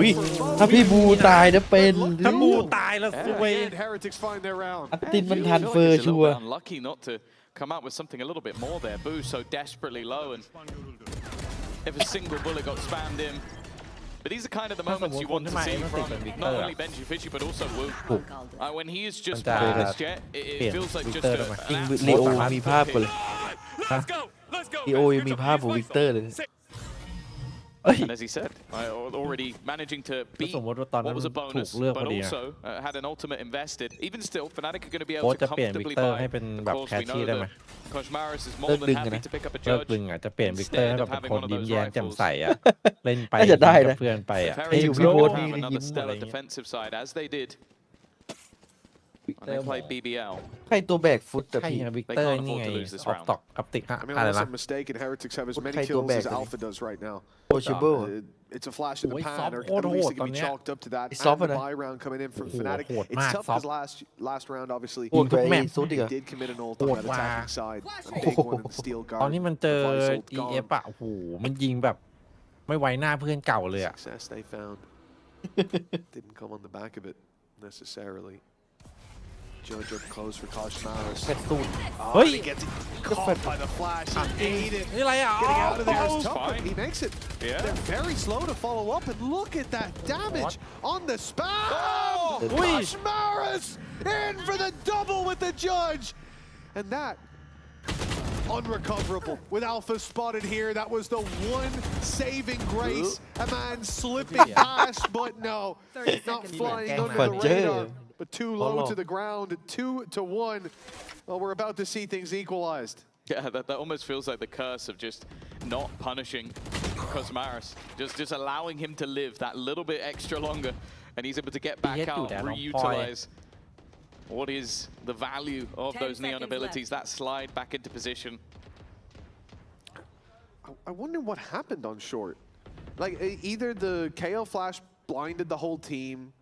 ถ้าพี่บูตายนะเป็นถ้าบูตายแล้วสวย And Heretics find their round. อัตินมันทันเฟอร์ชัวร์ Unlucky not to come out with something a little bit more there. Boo so desperately low, and if a single bullet got spammed in. But these are kind of the moments you want to see from not only Benji Fishy but also Woo. When he is just playing this jet, it feels like just an absolute ลีโอมีภาพเลยลีโอมีภาพของวิกเตอร์เลย And as he said, already managing to beat what was a bonus, but also had an ultimate invested. Even still, Fnatic are going to be able to comfortably buy. Of course, we know that Koshmaris is more than happy to pick up a judge. อาจจะเปลี่ยนวิกเตอร์ให้แบบเป็นคนยิ้มแย้มแจ่มใสอ่ะเล่นไปกับเพื่อนไปอ่ะ Heretics will have another stellar defensive side as they did. They play BBL. ใครตัวแบกฟุตแต่พี่ วิกเตอร์นี่ไงออกตอกอัพติกฮะอะไรนะ I'm mistaken. Heretics have as many kills as Alpha does right now. It's a flash in the pan, or at least it can be chalked up to that. And the buy round coming in from Fnatic. It's tough because last round, obviously, he did commit an ult on that attacking side. A big one in the steel guard. ตอนนี้มันเจอ EF อ่ะโอ้โหมันยิงแบบไม่ไว้หน้าเพื่อนเก่าเลยอ่ะ Success they found didn't come on the back of it necessarily. Judge up close for Koshmaris. Oh, he gets caught by the flash. He ate it. Getting out of there is tough, but he makes it. They're very slow to follow up, and look at that damage on the spam. Gosh, Maris in for the double with the judge. And that, unrecoverable. With Alpha spotted here, that was the one saving grace. A man slipping past, but no, not flying under the radar, but too low to the ground, 2-1. Well, we're about to see things equalized. Yeah, that almost feels like the curse of just not punishing Cosmaris, just allowing him to live that little bit extra longer, and he's able to get back out, reutilize what is the value of those Neon abilities, that slide back into position. I wonder what happened on short. Like, either the KO flash blinded the whole team,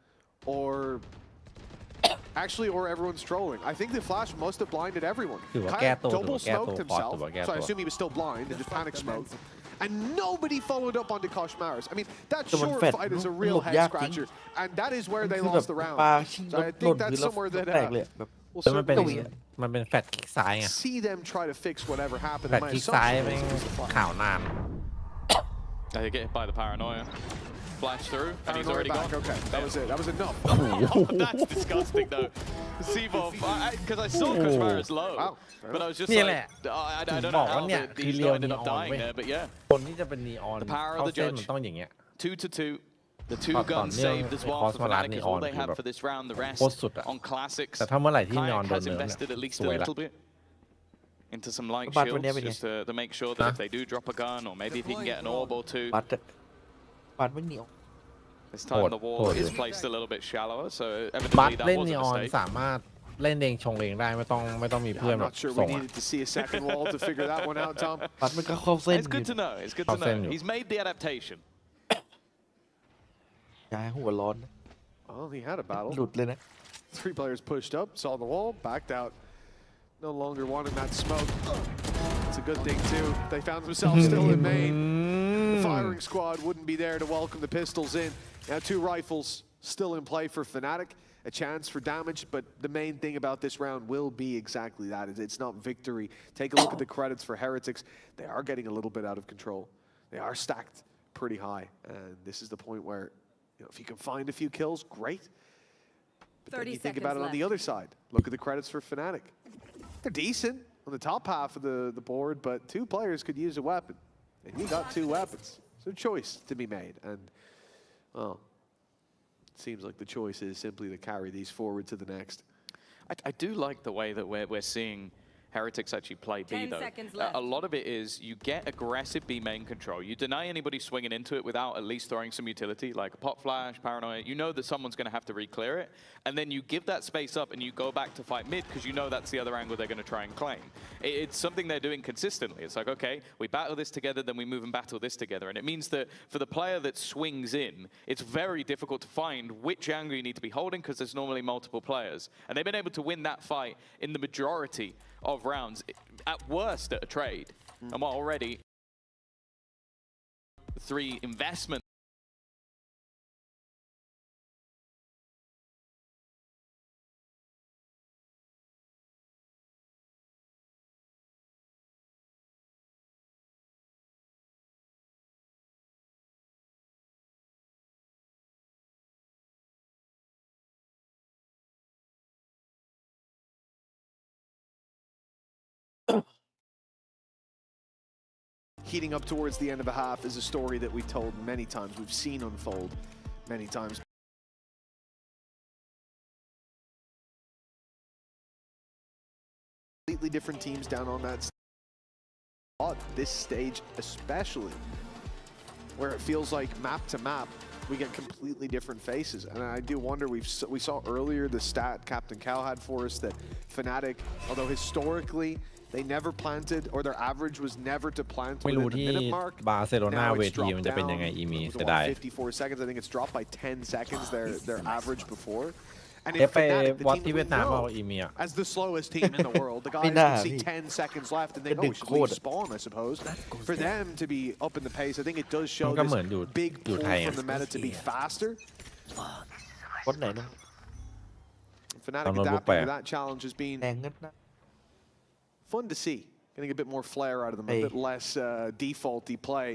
or everyone's trolling. I think the flash must have blinded everyone. Kyle double smoked himself, so I assume he was still blind and just panic smoked. And nobody followed up onto Koshmaris. I mean, that short fight is a real head scratcher, and that is where they lost the round. So I think that's somewhere that we'll certainly มันเป็นแฟตคลิกซ้ายไง see them try to fix whatever happened. แฟตคลิกซ้ายแม่งข่าวนาน They get hit by the paranoia. Flash through, and he's already gone. Okay, that was it. That was enough. That's disgusting, though. Sevov, because I saw Koshmaris low, but I was just like, I don't know how he still ended up dying there, but yeah. คนที่จะเป็นนีออน The power of เข้า the เส้น judge. มันต้องอย่างเงี้ย 2-2. The two guns saved as well for Fnatic is all they have for this round. The rest on classics. แต่ถ้าเมื่อไหร่ที่นีออน Kayak โดน has เนิร์ฟ invested at เนี่ย least ส a วยละ little bit into some light shields just to make sure that if they do drop a gun, or maybe if he can get an orb or two. บัตรไม่เหนียว This time the wall is placed a little bit shallower, so บัต evidently that เล่น was นี a ออน mistake. สามารถเล่นเองชงเองได้ไม่ต้องมีเพื่อน I'm แบบ not sure ส่ we งอ่ะ needed to see a second wall to figure that one out, Tom. บัตรมันก็เข้าเส้น It's good to know. It's good to know. He's made the adaptation. อย่าให้หัวร้อน Oh, he had a battle. หลุดเลยนะ Three players pushed up, saw the wall, backed out. No longer wanting that smoke. It's a good thing, too. They found themselves still in main. The firing squad wouldn't be there to welcome the pistols in. Now 2 rifles still in play for Fnatic. A chance for damage, but the main thing about this round will be exactly that. It's not victory. Take a look at the credits for Heretics. They are getting a little bit out of control. They are stacked pretty high. And this is the point where, if you can find a few kills, great. But then you think about it on the other side. Look at the credits for Fnatic. They're decent on the top half of the board, but 2 players could use a weapon. And you got 2 weapons. So a choice to be made. And, well, it seems like the choice is simply to carry these forward to the next. I do like the way that we're seeing Heretics actually play B, though. A lot of it is you get aggressive B main control. You deny anybody swinging into it without at least throwing some utility, like a pop flash, paranoia. You know that someone's going to have to re-clear it. And then you give that space up and you go back to fight mid because you know that's the other angle they're going to try and claim. It's something they're doing consistently. It's like, okay, we battle this together, then we move and battle this together. And it means that for the player that swings in, it's very difficult to find which angle you need to be holding because there's normally multiple players. And they've been able to win that fight in the majority of rounds, at worst at a trade. And while already 3 investment. Heating up towards the end of a half is a story that we've told many times, we've seen unfold many times. Completely different teams down on that spot, this stage especially, where it feels like map to map, we get completely different faces. And I do wonder, we saw earlier the stat Captain Cal had for us that Fnatic, although historically they never planted, or their average was never to plant within the minute mark. บาร์เซโลนาเวทีมันจะเป็นยังไงอีมีเสียดาย 54 seconds. I think it's dropped by 10 seconds their average before. And เอ if ฟไป Fnatic, the วัด team ที่ that เวี we ยดนามเอา know อีมีอ่ะ as the slowest team in the world, the guys Pinda, can seeพี่ 10 seconds left and they Pinda know should weโคตร spawn, I suppose. For them to be up in the pace, I think it does show มันก็เหมือน this อยู่ big อยู่ pull ไทย from the meta to be faster. คนไหนนะ Fnatic Download adapting book to that challenge has been แดงงั้นนะ fun to see. Getting a bit more flair out of them, a Hey. bit less defaulty play.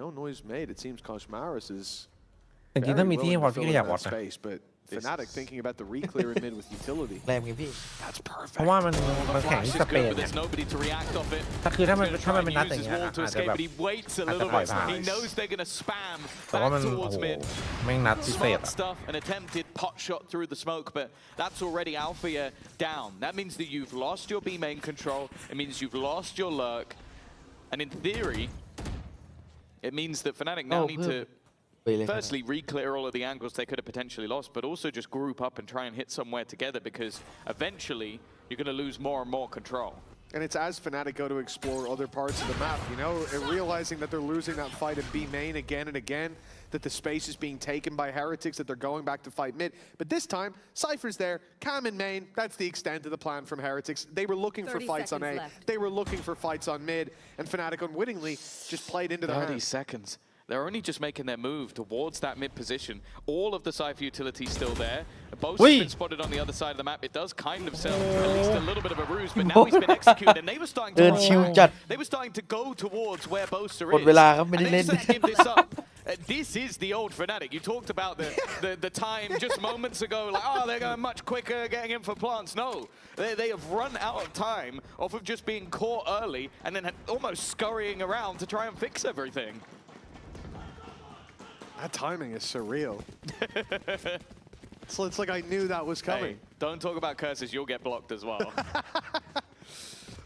no noise made. It seems Koshmaris is จริงๆถ้ามีที่ให้วอลพี่ก็อยากวอล that นะ space, but Fnatic thinking about the re-clear in mid with utility. แรงไงพี่ That's perfect. เพราะว่ามันแข่ง Flash ที่ is สเป good, น but เนี่ย there's nobody to react off it. คือถ้ามัน He's ถ้า gonna มัน try เป็นนัด and อย่าง use เงี้ his ย wall to อาจจะ escape, แบบ but he waits a อาจจะ little ปล่อย bit. ผ่าน He knows they're gonna spam แต่ว่า back มันโอ้ towards โห mid. แม่งนัดพิเศษ Smart อะ stuff, an attempted pot shot through the smoke, but that's already Alphia down. That means that you've lost your B main control. It means you've lost your lurk, and in theory, it means that Fnatic now need to firstly re-clear all of the angles they could have potentially lost, but also just group up and try and hit somewhere together, because eventually you're going to lose more and more control. And it's as Fnatic go to explore other parts of the map, you know, and realizing that they're losing that fight in B main again and again, that the space is being taken by Heretics, that they're going back to fight mid. But this time, Cypher's there, Cam in main, that's the extent of the plan from Heretics. They were looking for fights on A, they were looking for fights on mid, and Fnatic unwittingly just played into the 30 seconds. They're only just making their move towards that mid position. All of the Cypher utility still there. Both have been spotted on the other side of the map. It does kind of sell at least a little bit of a ruse, but now he's been executed, and they were starting to go towards where Boaster is. And they just said, give this up. This is the old Fnatic. You talked about the time just moments ago, like, oh, they're going much quicker getting in for plants. No, they have run out of time off of just being caught early and then almost scurrying around to try and fix everything. That timing is surreal. So it's like I knew that was coming. Hey, don't talk about curses, you'll get blocked as well.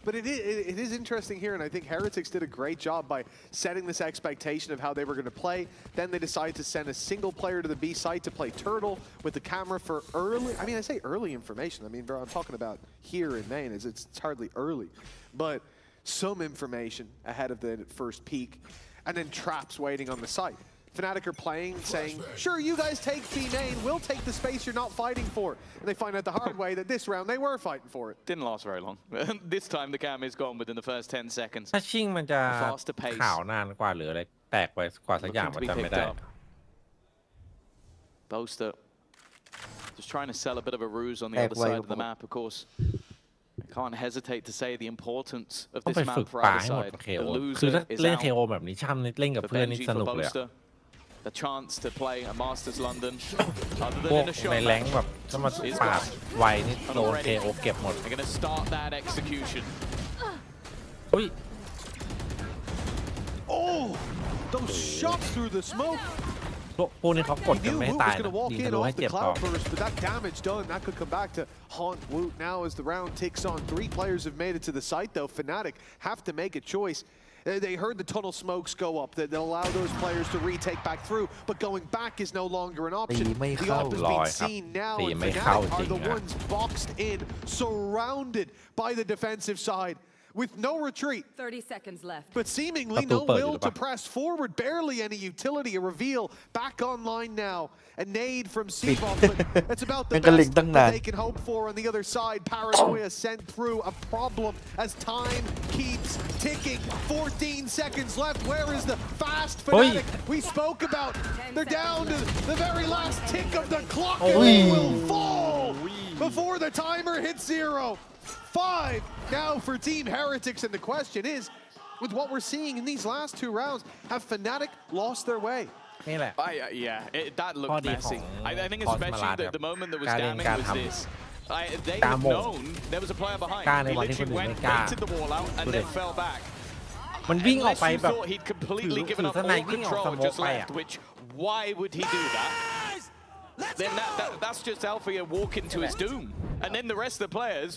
But it is interesting here, and I think Heretics did a great job by setting this expectation of how they were going to play. Then they decided to send a single player to the B site to play Turtle with the camera for early, I mean, I say early information. I mean, bro, I'm talking about here in main, it's hardly early. But some information ahead of the first peak, and then traps waiting on the site. Fnatic are playing, saying, sure, you guys take B main, we'll take the space you're not fighting for. And they find out the hard way that this round they were fighting for it. Didn't last very long. This time the cam is gone within the first 10 seconds. ถ้าชิ่งมันจะข่าวนานกว่าหรืออะไรแตกไปกว่าสักอย่างมันจำไม่ได้ Boaster just trying to sell a bit of a ruse on the other side of the map, of course. I can't hesitate to say the importance of this map for either side. The loser is out. Revenge for Boaster. The chance to play a Masters London. Other than in a shot match, is already. They're going to start that execution. Oh, those shots through the smoke. พวกนี้เขากดกันไม่ให้ตาย He knew Woot was going to walk ยิง in ทะลุให้ off เจ็ the บพอ cloud burst, but that damage done, that could come back to haunt Woot now as the round ticks on. 3 players have made it to the site, though. Fnatic have to make a choice. They heard the tunnel smokes go up, that they'll allow those players to retake back through, but going back is no longer an option. The op is being seen now, and Fnatic are the ones boxed in, surrounded by the defensive side. With no retreat. 30 seconds left. But seemingly no will to press forward. Barely any utility. A reveal back online now. A nade from Seavoff, but it's about the best that they can hope for on the other side. Paranoia sent through a problem as time keeps ticking. 14 seconds left. Where is the fast Fnatic we spoke about? They're down to the very last tick of the clock, and they will fall before the timer hits 0. 5 now for Team Heretics, and the question is, with what we're seeing in these last 2 rounds, have Fnatic lost their way? Yeah, that looked messy. I think especially the moment that was damning was this. They had known there was a player behind. He literally waited the wall out and then fell back. มันวิ่งออกไปแบบ He'd completely given up all control and just left, which why would he do that? Then that's just Alphia walking to his doom. And then the rest of the players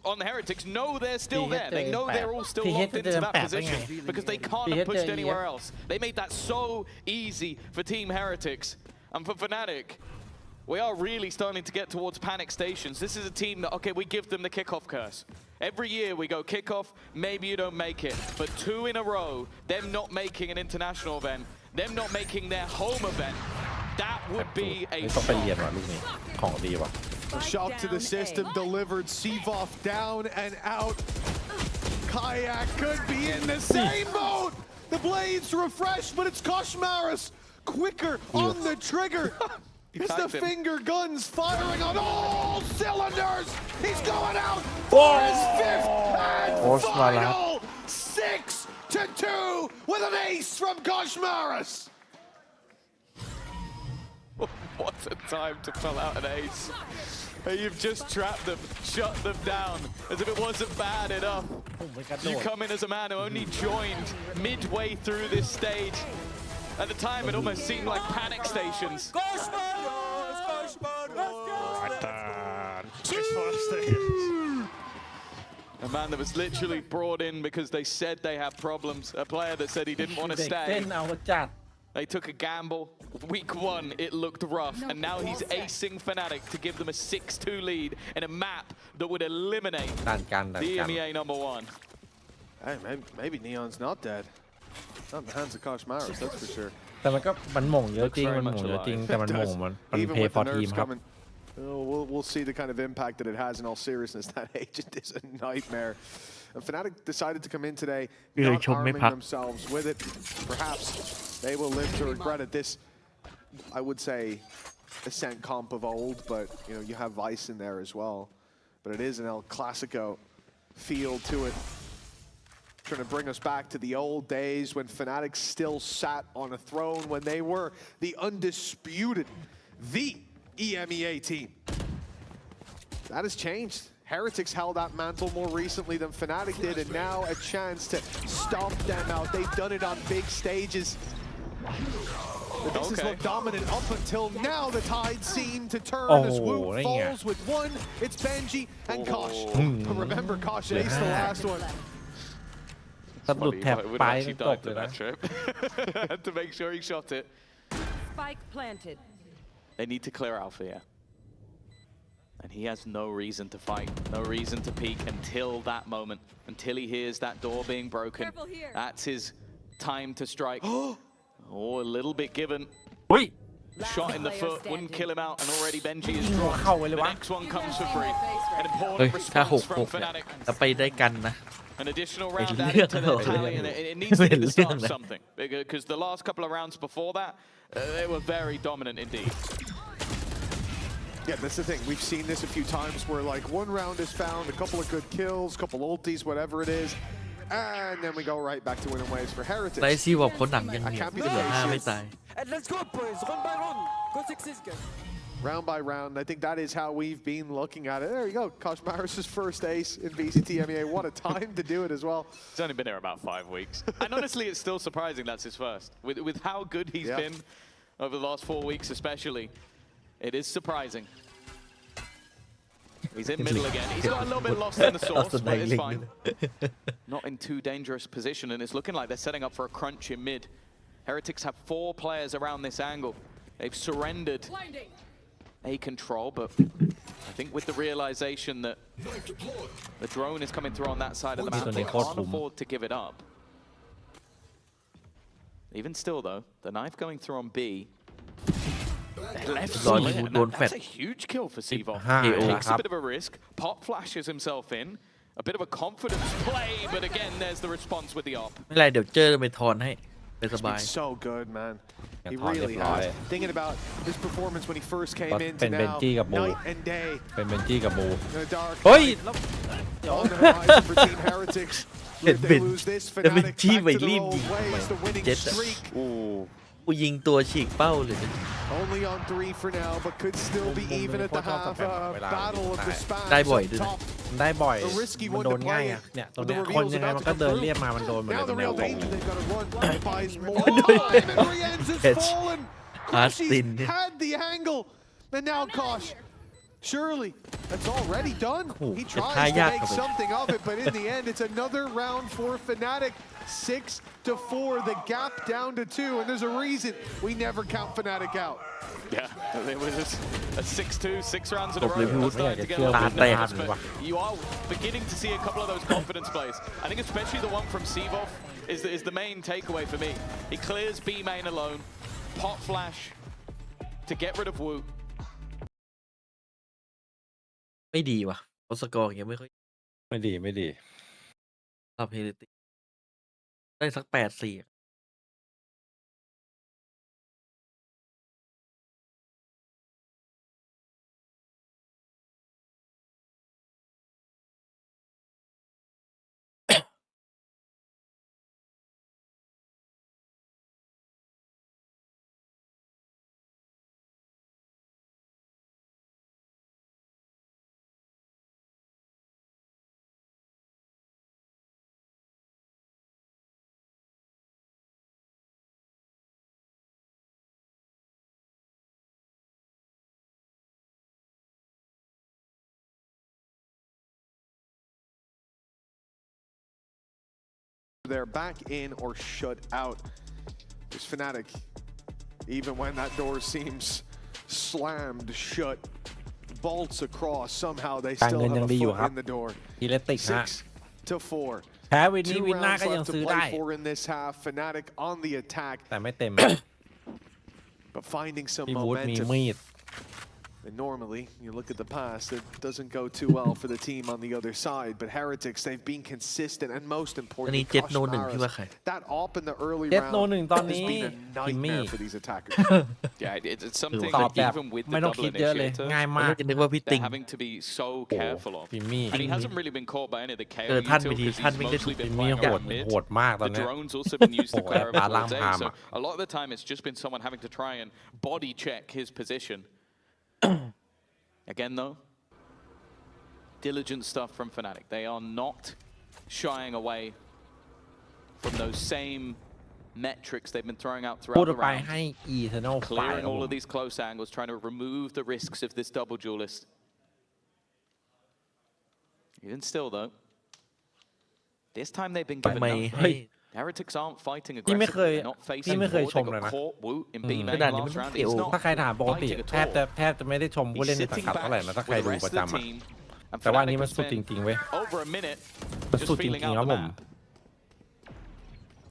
on the Heretics know they're still there. They know they're all still locked into that position because they can't have pushed anywhere else. They made that so easy for Team Heretics. And for Fnatic, we are really starting to get towards panic stations. This is a team that, okay, we give them the kickoff curse. Every year we go kickoff, maybe you don't make it. But 2 in a row, them not making an international event, them not making their home event, that would be a shock. A shock to the system delivered. Seavoff down and out. Kayak could be in the same boat. The blades refresh, but it's Koshmaris quicker on the trigger. It's the finger guns firing on all cylinders. He's going out for his 5th and final 6 to 2 with an ace from Koshmaris. What a time to pull out an ace. You've just trapped them, shut them down, as if it wasn't bad enough. You come in as a man who only joined midway through this stage. At the time, it almost seemed like panic stations. A man that was literally brought in because they said they have problems. A player that said he didn't want to stay. They took a gamble. Week 1, it looked rough, and now he's acing Fnatic to give them a 6-2 lead in a map that would eliminate the EMEA #1. Hey, maybe Neon's not dead. Not in the hands of Koshmaris, that's for sure. แต่มันก็มันหม่งเยอะจริงมันหม่งเยอะจริงแต่มันหม่งมันเพย์ฟอร์ทีมครับ We'll see the kind of impact that it has in all seriousness. That agent is a nightmare. And Fnatic decided to come in today, not arming themselves with it. Perhaps they will live to regret it. This, I would say, Ascent comp of old, but you have Vice in there as well. But it is an El Clasico feel to it. Trying to bring us back to the old days when Fnatic still sat on a throne, when they were the undisputed, the EMEA team. That has changed. Heretics held that mantle more recently than Fnatic did, and now a chance to stomp them out. They've done it on big stages. But this has looked dominant up until now. The tide seemed to turn as Woo falls with 1. It's Benji and Kosh. Remember, Kosh aced the last one. สะดุดแถบปลายตกเลยนะ Had to make sure he shot it. Spike planted. They need to clear Alpha here. And he has no reason to fight, no reason to peek until that moment, until he hears that door being broken. That's his time to strike. Oh, a little bit given. Shot in the foot, wouldn't kill him out, and already Benji is dropped. The next one comes for free. An important response from Fnatic. จะไปได้กันนะ An additional round added to their tally, and it needs to be the start of something. Because the last couple of rounds before that, they were very dominant indeed. Yeah, that's the thing. We've seen this a few times where like one round is found, a couple of good kills, couple ultis, whatever it is, and then we go right back to winning waves for Heretics. ไลซี่บอกคนหนังยังเหนียวเหลือ5ไม่ตาย And let's go, boys. Run by run. Go 6-6, guys. Round by round, I think that is how we've been looking at it. There you go, Koshmaris' first ace in VCT EMEA. What a time to do it as well. He's only been here about 5 weeks. And honestly, it's still surprising that's his first. With how good he's been over the last 4 weeks especially, it is surprising. He's in middle again. He's got a little bit lost in the source, but it's fine. Not in too dangerous position, and it's looking like they're setting up for a crunch in mid. Heretics have 4 players around this angle. They've surrendered A control, but I think with the realization that the drone is coming through on that side of the map, they can't afford to give it up. Even still though, the knife going through on B. Left side, that's a huge kill for Seavoff. Takes a bit of a risk, pop flashes himself in, a bit of a confidence play, but again, there's the response with the op. ไม่เป็นไรเดี๋ยวเจอไปทอนให้ไปสบาย So good, man. He really has. Thinking about his performance when he first came in to now, night and day. เป็นเบนจี้กับบู เฮ้ย On the horizon for Team Heretics. เห็น If เป็น they lose this, เป็น Fnatic จี้ back ไป to รี their บ old ยิง ways. The winning เจ็ด streak. กูยิงตัวฉีกเป้าเลย Only on 3 for now, but could still be even at the half. Battle of the spans. ได้บ่อยด้วย ได้บ่อยมันโดนง่ายอ่ะเนี่ยตรงเนี้ยคนยังไงมันก็เดินเรียบมามันโดนหมด Now เลย the แนว real ตรง danger, they've got to run. Buys more time, and Rienz has fallen. Koshi's had the angle, and now Kosh. Surely, that's already done. He tries to make something of it, but in the end, it's another round for Fnatic. 6-4, the gap down to 2, and there's a reason we never count Fnatic out. Yeah, it was a 6-2, 6 rounds in a row. Starting to get a little bit nervous, but you are beginning to see a couple of those confidence plays. I think especially the one from Seavoff is the main takeaway for me. He clears B main alone, pop flash to get rid of Woo. ไม่ดีว่ะเพราะสกอร์อย่างเงี้ยไม่ค่อย ไม่ดี รอบเฮลิติได้สัก8-4 they're back in or shut out. There's Fnatic, even when that door seems slammed shut, bolts across, somehow they still have a foot in the door. 6-4. แพ้วินนี้ 2 วินหน้า rounds ก็ยัง left to ซื้อได้ play for in this half. Fnatic on the attack, แต่ไม่เต็ม but finding some พี่วูดมี momentum. มีด And normally, you look at the past, it doesn't go too well for the team on the other side. But Heretics, they've been consistent, and most อัน importantly, นี้เจ็ดโนหนึ่งพี่ว่าใคร that op in the early เจ็ด round โนหนึ่งตอน has นี้ been a คิมมี่ nightmare for these attackers. Yeah, it's something ตอบ that แบบ even with ไม่ the ต้อง double คิดเยอะเลย initiator, ง่ายมาก จะนึกว่าพี่ติง they're having to be so careful of. คิมมี่ And he hasn't really been caught by any of the KO ท่าน util วิธี because ท่าน he's วิ่งได้ถู mostly ก คิ been มมี่ playing โห on ด mid. โหดมากตอน The เนี้ย drones also been used to โอ้โห clear ปา everyone ล่าง day, พาม so อ่ะ a lot of the time it's just been someone having to try and body check his position. Again though, diligent stuff from Fnatic. They are not shying away from those same metrics they've been throwing out พู throughout ด the ไป round. ให้อีเทอร์นอลฝ่าย Clearing all of these close angles, trying to remove the risks of this double duelist. Even still though, this time they've been given ทำไม nothing. เฮ้ย Heretics aren't fighting พี่ไม่ aggressively. เคย They're not พี่ facing ไม่เคย forward. ช They มเลย got นะ caught Woo in B ข main นาดนี้ last มัน round. เกี่ยว It's not ถ้าใครถามปกติ fighting at แทบ all. จะไม่ได้ชมผู้ He's เล่นในสัง sitting กัดเท่าไหร่ back นะถ้าใคร with the ดู rest ประ of the จำอ่ะ team. And แต่ว่าอัน Fnatic นี้มัน have สุดจ spent ริงๆเว้ย over a minute มัน just สุดจ feeling ริง out ๆครับ the ผม map.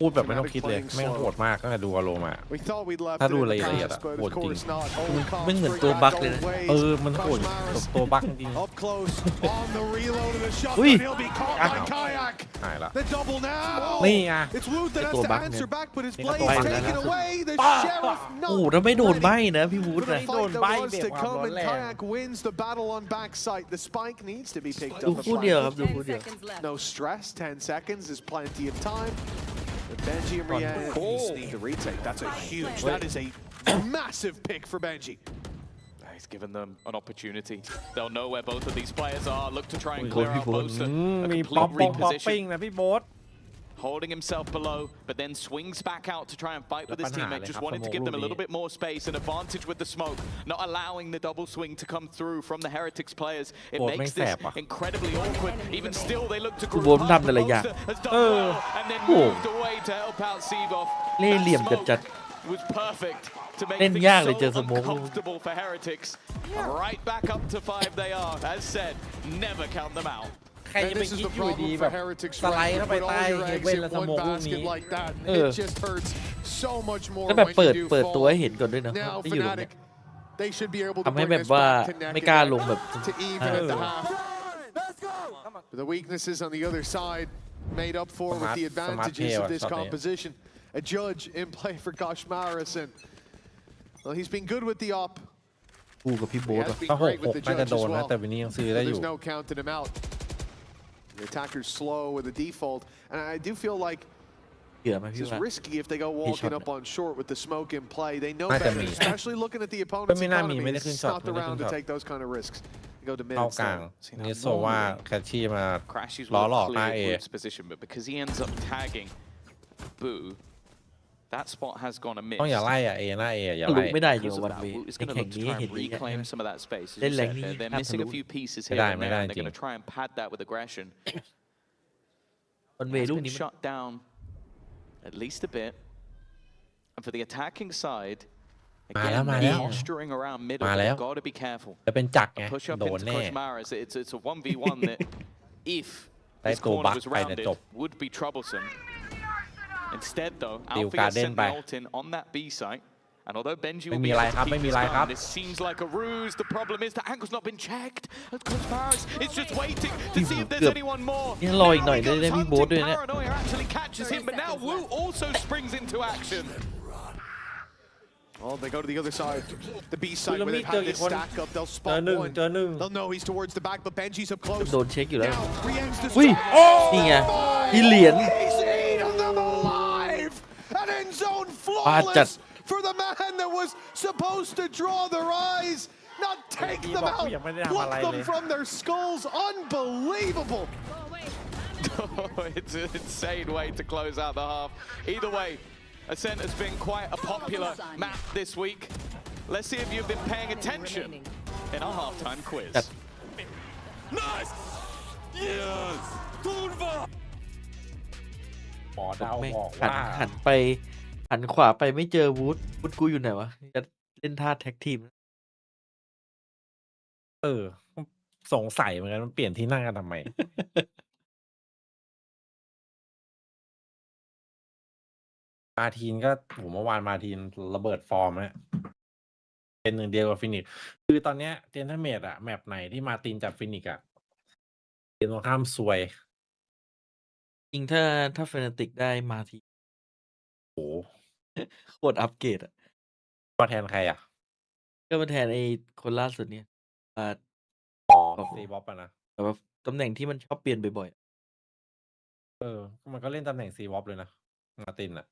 พูดแบบไม่ต้องคิดเลยแม่งโหดมากตั้งแต่ดูอารมณ์อ่ะ We thought we'd left ถ้า it ดู in ละ the เอียด past, อ่ะ but โหด of จริง course not. All ไม่เหมือน comes ตัว straight บั๊ก back เลยนะ away. มันโหด Koshmaris ตัวบั๊กจริง up close on the reload of the shot, Ui. but he'll be caught by Kayak. หายละ The double now. นี่ไง It's Woot that hasตัว to บั๊กเนี่ย answer back, but his นี่ก็ blade ตัวบั๊ก taken นะ away. The sheriff โอ้ not ถ้าไม่โดน ready ใบนะพี่วูด for นะ the fight that Don't was bite to me, come, and Wabron. Kayak wins the battle on backside. The spike needs to be picked ดู up. คู่ and เดียว planted. ครับดูคู่เดียว No stress, 10 seconds is plenty of time. But Benji and Rian need to retake. That's a huge, that is a massive pick for Benji. He's given them an opportunity. They'll know where both of these players are. Look to try and Ui, clear Bot, out Bot. most. A มี complete ป๊อปปิ้ง reposition. นะพี่โบ๊ท Holding himself below, but then swings back out to try and fight with his teammate. Just wanted to give them a little bit more space and advantage with the smoke, not allowing the double swing to come through from the Heretics players. It makes this incredibly awkward. Even still, they look to group up. Lotus has done well and then moved away to help out Seavoff. เล่ห์เหลี่ยมจัด Was perfect to make เล่น things ยากเลยเจอ so สโมก uncomfortable for Heretics. Right back up to 5 they are. As said, never count them out. ใครจะไปคิดอยู่ดีแบบสไลด์เข้าไปใต้เฮเว่นแล้วสโมกลูกนี้ เออ It just hurts so much more แล้วแบบ when เปิด you do เปิด fall. ตัวให้เห็นก่อนด้วยนะ Now ไม่อยู่ตรงเนี้ Fnatic, ย they should be able to ทำให้ bring แบบ this ว่า back to neck ไม่กล้า and ลงแบบ to even at the half. But the weaknesses on the other side made up for with the advantages of this composition. A judge in play for Koshmaris, and well, he's been good with the op. คู่กับพี่ He โบ๊ท has อะ been ถ้าหก great with the น่าจะ judge โด as นนะ well. แต่วันนี้ยังซื้อ But ได้อ there's ยู่ no counting him out. The attacker's slow with the default, and I do feel like เกี่ยวไหมพี่ it's ว่า risky if they go walking up on short with the smoke in play. They know น่าจะ better, มี especially looking at the opponent's ไม่น่ามี economy. ไม่ได้ขึ้น It's ช็อต not ไม่ the ได้ขึ้ round น to ช็อต take those kind of risks. They go to mid เข้ากลาง instead. นี่โซว่าแคชชี่มา Crashes ล้อ will หลอก have หน้า cleared เอ Woot's position, but because he ends up tagging Boo, that spot has gone amiss. ต้องอย่าไล่อ่ะเอหน้าเออย่า ลุ ไล่ กไม่ได้จริง Because of วัน that, เว Woot is ใน going to แข่ง look to นี้ try เห็น and อย่างเงี้ย reclaim some of that space. As เล่น you แรง said, นี่ they're ห้ามทะ missing ลุ a few pieces here ไม่ได้ and ไม่ there, ได้ and จ they're ริง going to try and pad that with aggression. วันเว It's ลูก been นี้มัน shut down at least a bit. And for the attacking side, มาแล้ว again, มา they're แล้ว posturing around middle. มาแล้ว They've got to be careful. จะเป็นจักรไง A push up โดน into แน่ Koshmaris. It's a 1v1 that, if ได้ this ตัว corner บัค was ไปเนี่ย rounded, จบ would be troublesome. Instead, though, Deal Alpha gets Garden sent the ไป ult in on that B site. And although Benji ไม่ will มี be อะไร able ครับ to ไม่ keep มี this อะไรครับ going, this seems like a ruse. The problem is the angle's not been checked. And Koshmaris is just waiting to see if there's anyone more. นี่รออีกหน่อยได้พี่โบ๊ทด้วยเนี่ย Paranoia actually catches him, but now Woo also springs into action. Oh, they go to the other side, the B side, where they've had this stack up. They'll เจอ spot หนึ่ง one. เจอหนึ่ง They'll know he's towards the back, but Benji's up close. โดนเช็คอยู่แล้ว Now, Rien's the อุ้ย strike. นี่ไงพี่เหรียญ He's eaten them alive! An end zone จัด flawless for the man that was supposed to draw their eyes, not take them out, pluck them from their skulls. Unbelievable! It's an insane way to close out the half. Either way, Ascent has been quite a popular map this week. Let's see if you've been paying attention in our halftime quiz. Nice! Yes! Kurwa! หมอดาว แม่ง บอก หัน ว่า หันขวาไปไม่เจอวูดกูอยู่ไหนวะจะเล่นท่าแท็กทีม สงสัยเหมือนกันมันเปลี่ยนที่นั่งกันทำไม มาทีนก็ผมเมื่อวานมาทีนระเบิดฟอร์มนะเป็นหนึ่งเดียวกับฟินิกซ์คือตอนเนี้ยเจนเทอร์เมดอะแมปไหนที่มาทีนจับฟินิกซ์อะเกมตรงข้ามซวย จริงถ้าเฟนาติกได้มาที โอ้ โคตรอัปเกรดอ่ะ มาแทนใครอ่ะ ก็มาแทนไอ้คนล่าสุดเนี่ยอ่า ซีบ๊อบอะนะ แต่ว่าตำแหน่งที่มันชอบเปลี่ยนบ่อย มันก็เล่นตำแหน่งซีบ๊อบเลยนะ มาตินอะ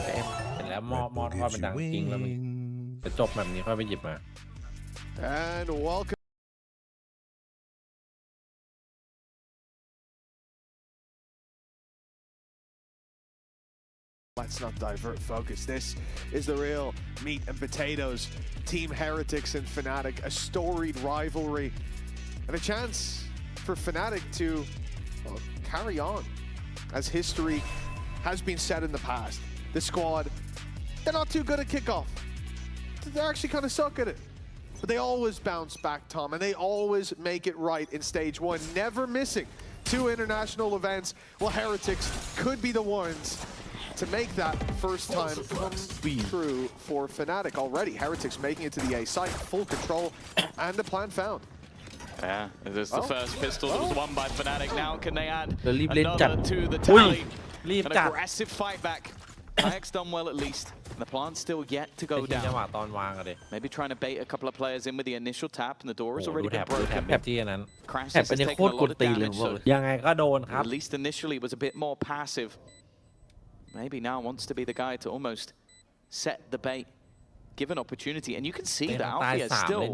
เสร็จแล้วหม้อทอดมันดังจริงแล้วมันจะจบแบบนี้ค่อยไปหยิบมา And welcome. Let's not divert focus. This is the real meat and potatoes. Team Heretics and Fnatic, a storied rivalry, and a chance for Fnatic to carry on as history has been said in the past. This squad, they're not too good at kickoff. They actually kind of suck at it. But they always bounce back, Tom, and they always make it right in stage one, never missing 2 international events. Well, Heretics could be the ones to make that first time come true for Fnatic already. Heretics making it to the A site, full control, and the plan found. Yeah, this is the first pistol that was won by Fnatic. Now can they add รีบเล่นจัด another to the tally? รีบ An จัด aggressive fight back. Kayak done well at least. And the plant's still yet to แต่ go ทีจังหวะ down. ตอนวางอะดิ Maybe trying to bait a couple of players in with the initial tap, and the door has โอ้ already ดูแถ been บดูแถบ broken. แบบที่อันนั้น Crassus แถบอัน has นี้ taken โค a ตรก lot ด of ตีนเลยผม damage, บอก so เลย ยังไงก็โดนครับ at least initially it was a bit more passive. Maybe now wants to be the guy to almost set the bait, give an opportunity. And you can see that Alfie is still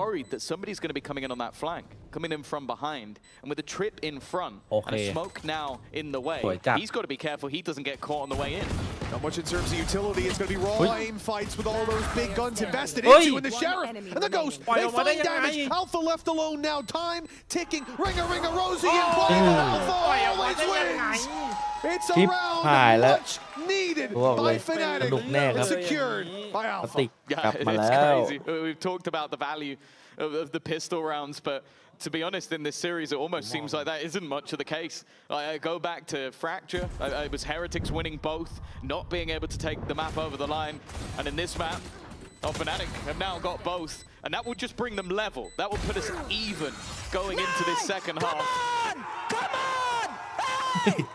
worried that somebody's going to be coming in on that flank, coming in from behind. And with a trip in front and a smoke now in the way, he's got to be careful he doesn't get caught on the way in. Not much in terms of utility. It's going to be raw aim fights with all those big guns invested into, and the Sheriff and the Ghost, they find damage. Alpha left alone now. Time ticking. Ringer, Rosie in play, but Alpha always wins. It's a round much needed by Fnatic, secured by ส Alpha. ติกกลับ Yeah, มา it's แล้ว crazy. We've talked about the value of the pistol rounds, but to be honest, in this series, it almost seems like that isn't much of the case. I go back to Fracture. It was Heretics winning both, not being able to take the map over the line. And in this map, Fnatic have now got both. And that will just bring them level. That will put us even going into this second half. Come on!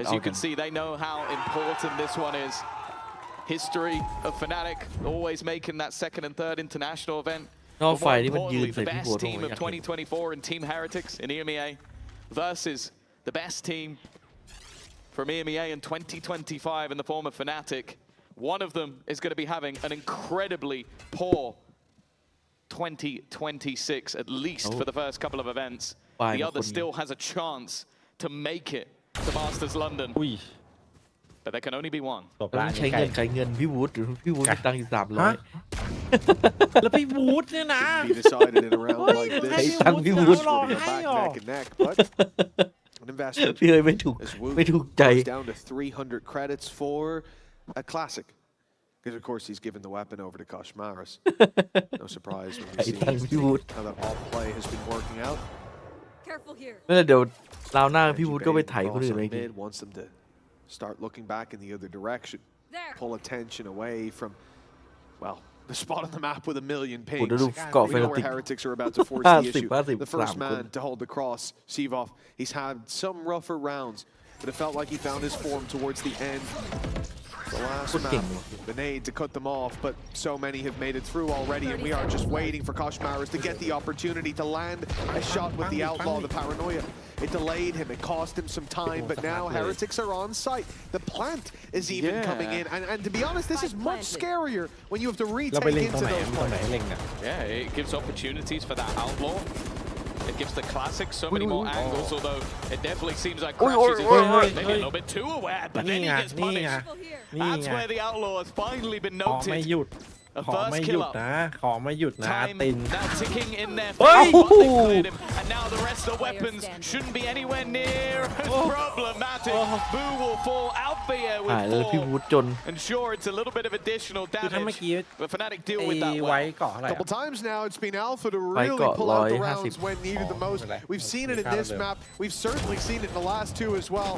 As you can see, they know how important this one is. History of Fnatic, always making that second and third international event. นอก But ไฟ more ที่มันยืน importantly, ใส่ the พี่ best บัวตรง team นี้ of 2024 in Team Heretics in EMEA versus the best team from EMEA in 2025 in the form of Fnatic. One of them is going to be having an incredibly poor 2026, at least for the first couple of events. The other still has a chance to make it to Masters London. But there can only be one. ต้องใช้เงินขายเงินพี่วูดหรือพี่วูดมีตังค์อยู่300 แล้วพี่วูดเนี่ยนะ Be decided in a round like ใช้ this. ตังค์พี่วูด Back neck and neck, but an investment พี่เลยไม่ถูก as Wu ไม่ถูกใจ goes down to 300 credits for a classic. Because of course he's given the weapon over to Koshmaris. No surprise when we see how that off play has been working out. Careful here. ไม่เดี๋ยวราวหน้าพี่วูดก็ไปไถคนอื่นเลย Mid wants them to start looking back in the other direction. Pull attention away from, well, the spot on the map with a million pings. We know where Heretics are about to force the issue. The first man to hold the cross, Sivov, he's had some rougher rounds but it felt like he found his form towards the end. The last map, the nade to cut them off, but so many have made it through already, and we are just waiting for Koshmaras to get the opportunity to land a shot with the Outlaw, the Paranoia. It delayed him, it cost him some time, but now Heretics are on site. The plant is even coming in, and to be honest, this is much scarier when you have to retake into those points. Yeah, it gives opportunities for that Outlaw. It gives the Classic so many more angles, although it definitely seems like Crashes is maybe a little bit too aware, but then he gets punished. That's where the Outlaw has finally been noted. A first kill up. Time now ticking in there. And now the rest of the weapons shouldn't be anywhere near as problematic. Boo will fall out the air with 4. And sure, it's a little bit of additional damage, but Fnatic deal with that well. A couple times now, it's been Alpha to really pull out the rounds when needed the most. We've seen it in this map. We've certainly seen it in the last 2 as well.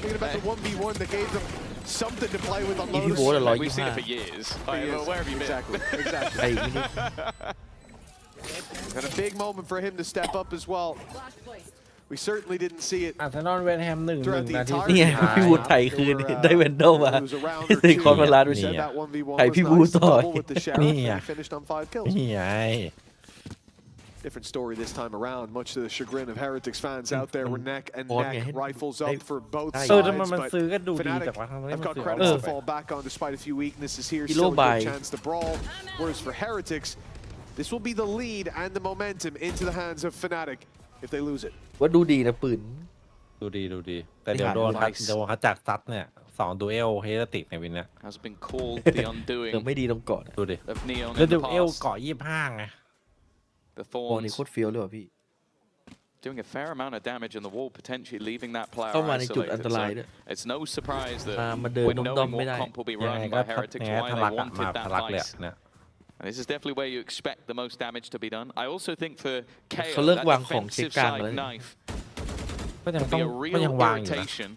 Thinking about the 1v1 that gave them something to play with on Lotus. We've seen it for years. Where have you been? Exactly. And a big moment for him to step up as well. We certainly didn't see it. อาร์เซนอลเวสต์แฮม1-1 นาที นี่ไงพี่วูดไถคืนได้เวนโดมาในคอนเวลาด้วยไถพี่วูดต่อยนี่ไง นี่ไง Different story this time around, much to the chagrin of Heretics fans out there. We're neck and neck, rifles up for both sides. But Fnatic have got credits to fall back on despite a few weaknesses here. Still a good chance to brawl. Whereas for Heretics, this will be the lead and the momentum into the hands of Fnatic if they lose it. ว่าดูดีนะปืน ดูดีแต่เดี๋ยวโดนเขาจักซัดเนี่ย2ดูเอลเฮเลติกในวินเนี่ย Has been called the undoing ไม่ดีตรงเกาะ ดูดิ of Neon แล้ว in ดู the เอล past. เกาะ25ไง The โอ้นี่ Thorns โคตรเฟี้ยวเลยว่ะพี่ doing a fair amount of damage on the wall, potentially leaving that player เข้ามาในจุดอัน isolated. ตรายด้วย So it's no surprise that มาเดิน when ด้ knowing อมๆไม่ what ได้ comp will be ยังไง run ก็ by Heretics, ยังไง why ทะ they ลักอะ wanted มา that ทะลักเลย vice. เนี่ย And this is definitely where you expect the most damage to be done. I also think for KO, เขาเลิก that วางของเช็ค defensive กลาง side แล้ว knife ก็ยัง will ต้อง be a ก็ real ยังวางอยู่นะ irritation.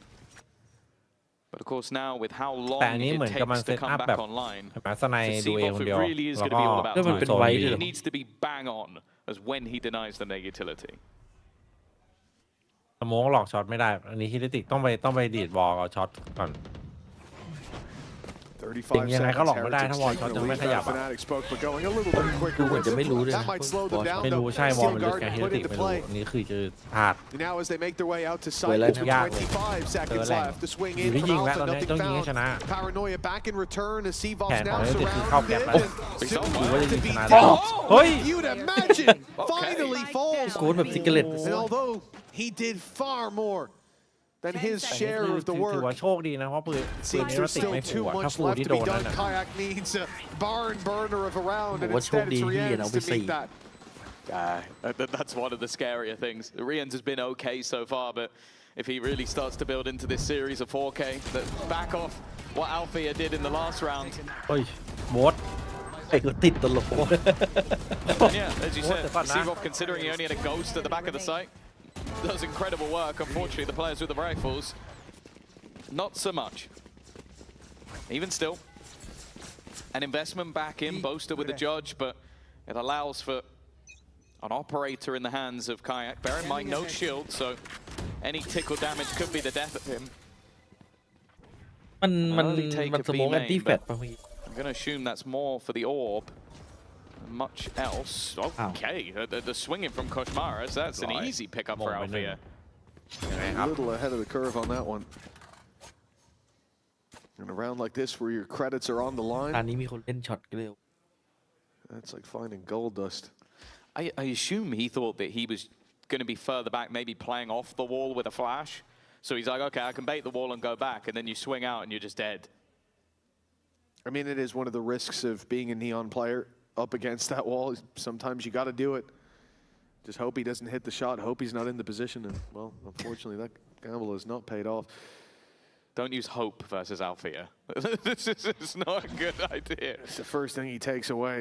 But of course now with how long แต่อันนี้ it เหมือนกับมัน takes เซ to ตอัพ come แบ back บ online, เห็นไหมสไน for ดูเอ Seavoff คน it เดียว really is แล้ว going to ก็ be all about แล้วมัน time. เป็นไว้ด้วยเหรอ It needs to be bang on as when he denies them their utility. สโมองหลอกช็อตไม่ได้อันนี้เฮเลติกต้องไปดีดบอลเอาช็อตก่อน 35 ยังไงก็หลอกไม่ได้ Heretics ถ้าวอลช็อต taking ยัง the ไม่ lead ขยับ that อะ Fnatic spoke, but going a little bit ดู quicker เหมือน with จะไม่รู้ it. ด้วย That นะ might slow them down ไม่รู้ though. ใช่วอล Steel มันลึก Guard ไงเฮ put เลติก into ไม่รู้ play. อันนี้คือจะพลาด Now as they make their way out to site, Well, with yeah. 25 seconds They're left. The swing in You're from hitting Alpha, that, nothing don't you found. think, Paranoia back in return as Seavoff's Can't now find it. It's surrounded. help that, right? Soon What did to you be tonight? tossed. Oi! You'd imagine finally falls. โค้ดแบบซิกเกเลต And although he did far more than his share of the ถือ work, ว่าโชคดีนะเพราะปืน seems นี้ there's ติด still ไม่ถู too กอะถ้า much ฟู left ที่ to โด be นนั่น done. น่ะ Kayak needs a barn burner of a round, and ว่าโชค instead ดี it's ที่เรียนเอา Rienz ไป to 4 meet that. That's one of the scarier things. Rienz has been okay so far, but if he really starts to build into this series of 4K, that back off what Althea did in the last round. เฮ้ยโบส ไอ้ก็ติดตลก And yeah, as you said, Seavoff, considering he only had a ghost at the back of the site, does incredible work. Unfortunately, the players with the rifles, not so much. Even still, an investment back in, Boaster with the judge, but it allows for an operator in the hands of Kayak. Bear in mind, no shield, so any tickle damage could be the death of him. มันสโมองแอนตี้แฟตป่ะพี่ I'm going to assume that's more for the orb. Much else. Okay, the swinging from Koshmaras, that's an easy pickup for Althea. A little ahead of the curve on that one. In a round like this where your credits are on the ตอน line, นี้มีคนเล่นช็อตเร็ว that's like finding gold dust. I assume he thought that he was going to be further back, maybe playing off the wall with a flash. So he's like, okay, I can bait the wall and go back, and then you swing out and you're just dead. I mean, it is one of the risks of being a Neon player up against that wall. Sometimes you got to do it. Just hope he doesn't hit the shot, hope he's not in the position. And, well, unfortunately, that gamble has not paid off. Don't use hope versus Althea. This is not a good idea. It's the first thing he takes away.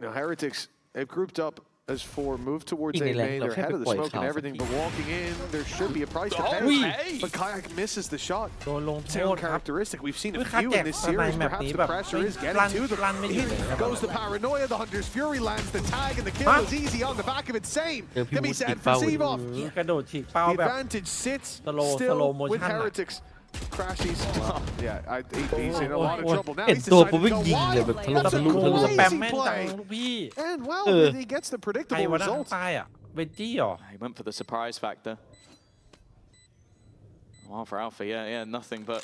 Now, Heretics, they've grouped up as for move towards A อีกในแรง main. เรา They're แค่ ahead ไป of the ปล่อย smoke ข่าว and สัก everything, ที but walking in, there should be a price to pay. But Kayak misses the shot. โดนลงโทษ Sound ครับ characteristic. We've seen เฮ้ a ยค่า few แจ in ก this สไน series. แมป Perhaps นี้ the แบบ pressure is ลั่ getting น to them. ลั่นไม่หยุดเลยนะ Goes the paranoia. The Hunter's Fury lands the tag, and the kill is easy on the back of it. Same. เจอพี่ Can วุ be ฒิ said อีก for เป้า Sevov. กระโดดฉีกเป้า The แบบ advantage sits slow still with motion อะ Heretics. Crashies. Yeah, he's in a lot of โอ้ย trouble now. เห็น He's ตัว decided ผม to วิ่ง go ยิงเลย wild. แบบทะลุ That's ทะ a ลุทะลุ สแปม crazy แม่นจัง play. ลูกพี่ And well, he gets the ใคร predictable วะด้าน result. ใต้อ่ะเวจจี้เหรอ He went for the surprise factor. Well, for Alpha, yeah, nothing but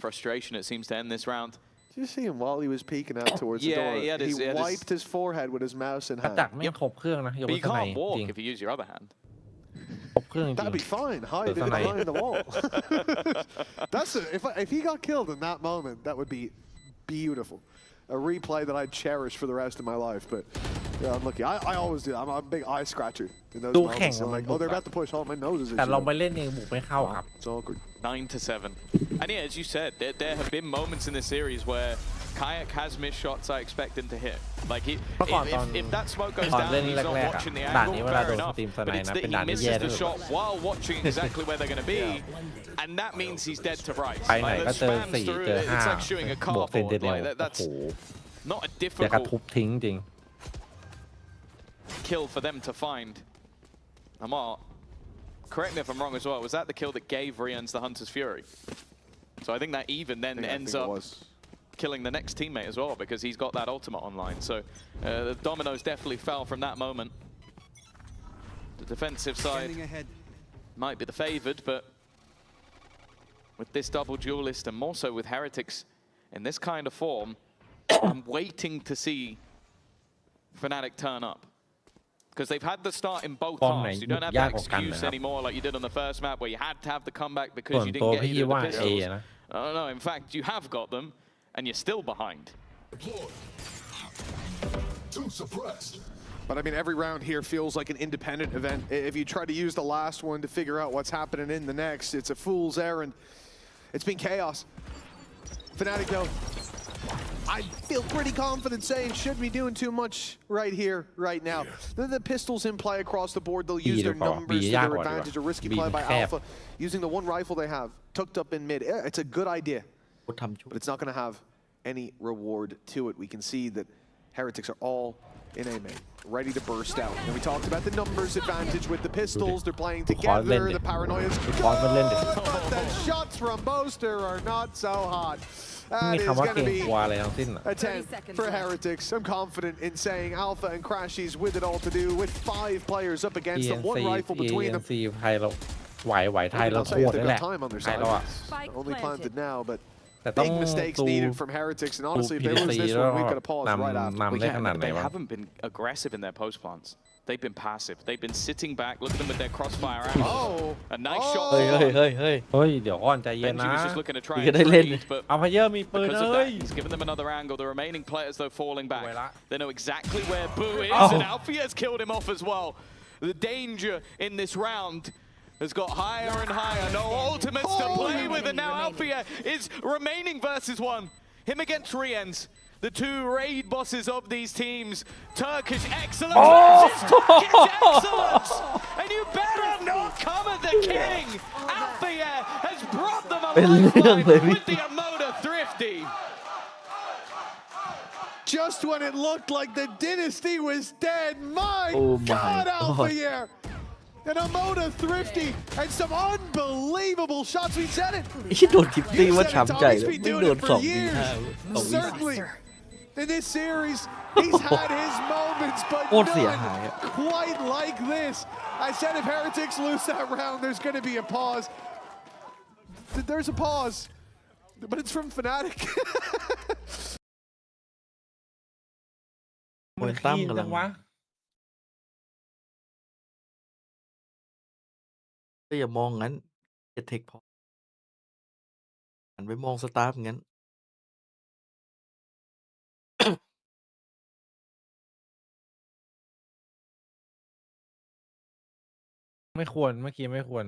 frustration, it seems, to end this round. Did you see him while he was peeking out towards the Yeah, door? he had his- he had his- wiped his forehead with his mouse in กระ hand. จักไม่ครบเครื่องนะยก But เว้ you นสไน can't จ walk ริง if you use your other hand. ครบเครื่องจริง That'd be fine. Hide it Sanae. behind the wall. That's if he got killed in that moment, that would be beautiful. A replay that I'd cherish for the rest of my life. But yeah, I'm lucky. I always do. I'm a big eye scratcher in those ดู moments. แข่ง I'm like, oh, they're about to push. Oh, my nose is แต่ลอง itchy. ไปเล่นเองบุกไม่เข้าครับ It's awkward. 9-7. And yeah, as you said, there have been moments in this series where Kayak has missed shots I expect him to hit. Like if that smoke goes ตอน down, เล่น he's แร not กๆอ่ะ watching the ด่าน angle, นี้เวลา fair โดนส enough. ตรีมสไน But it's นะ that เป็น he ด่านที่แย่ misses ที่ the สุด shot while watching exactly where they're going to be, and that means he's dead to rights. ไปไหน Like, ก็ the เจอ spams 4 through, เจอ it's like shooting a 5บวกเซน cardboard. เดเนล Like โอ้ that's โห not a อยากกระ difficult ทุบทิ้งจริง kill for them to find. Amar, correct me if I'm wrong as well, was that the kill that gave Rians the Hunter's Fury? So I think that even then ends up killing the next teammate as well, because he's got that ultimate online. So the dominoes definitely fell from that moment. The defensive side might be the favored, but with this double duelist and more so with Heretics in this kind of form, I'm waiting to see Fnatic turn up. Because they've had the start in both halves. You don't have that excuse anymore like you did on the first map where you had to have the comeback because you didn't get either of the pistols. No, in fact, you have got them, and you're still behind. But I mean, every round here feels like an independent event. If you try to use the last one to figure out what's happening in the next, it's a fool's errand. It's been chaos. Fnatic, though, I feel pretty confident saying shouldn't be doing too much right here, right now. The pistols in play across the board. They'll use their numbers to their advantage. A risky play by Alpha, using the one rifle they have, tucked up in mid. It's a good idea, but it's not going to have any reward to it. We can see that Heretics are all in A main, ready to burst out. And we talked about the numbers advantage with the pistols. They're playing together. The paranoia's good, but the shots from Boaster are not so hot. That is going to be a 10 for Heretics. I'm confident in saying Alpha and Crashies with it all to do, with 5 players up against them, one rifle between them. ไทยเราไหวไทยเราโคตรนี่แหละไทยเราอ่ะ Only planted now, but แต่ต้อง big mistakes ดู needed from Heretics. And honestly, if they lose PDC this แล้ว one, we've got to pause right นำ after. นำได้ขนาดไหน They วะ haven't been aggressive in their post plants. They've been passive. They've been sitting back. Look at them with their crossfire out. Oh, a nice shot. เฮ้ยเดี๋ยวก่อนใจเย็น Benji นะ was just looking to try ก็ and ได้เล่น trade, but เอาพเยอร์มีปืน because of เล that, ย he's given them another angle. The remaining players, though, falling back. They know exactly where Boo is, Oh. and Alfia's killed him off as well. The danger in this round has got higher and higher. No ultimates to play with, and now Alfia is remaining versus one. Him against Riens. The two raid bosses of these teams. Turkish excellence versus Turkish excellence. And you better not come at the king. Alfia has brought them a lifeline with the Emoda Thrifty. Just when it looked like the dynasty was dead, my Oh my God, Alpha God. here. And Emoda Thrifty and some unbelievable shots. We said it. ไอ้ที่โดนทิปตี้ว่าช้ำใจเลยไม่โดน2 V5 2 V3 Certainly, in this series, he's had his moments, but โคตรเสียหาย none quite like this. I said if Heretics lose that round, there's going to be a pause. There's a pause, but it's from Fnatic. มันตั้มกำลังก็อย่ามองงั้นจะเทคพอหันไปมองสตาฟงั้น ไม่ควรเมื่อกี้ไม่ควร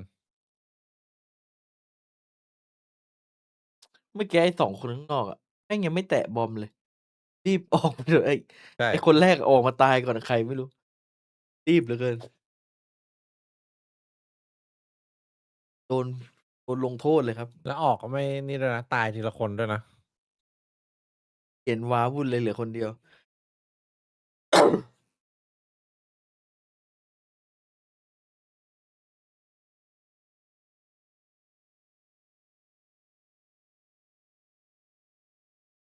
เมื่อกี้ไอ้2 คนข้างนอกอ่ะแม่งยังไม่แตะบอมเลย รีบออกไปเลยไอ้คนแรกออกมาตายก่อนใครไม่รู้ รีบเหลือเกินโดนลงโทษเลยครับ แล้วออกก็ไม่นี่ด้วยนะตายทีละคนด้วยนะ เห็นว้าวุ่นเลยเหลือคนเดียว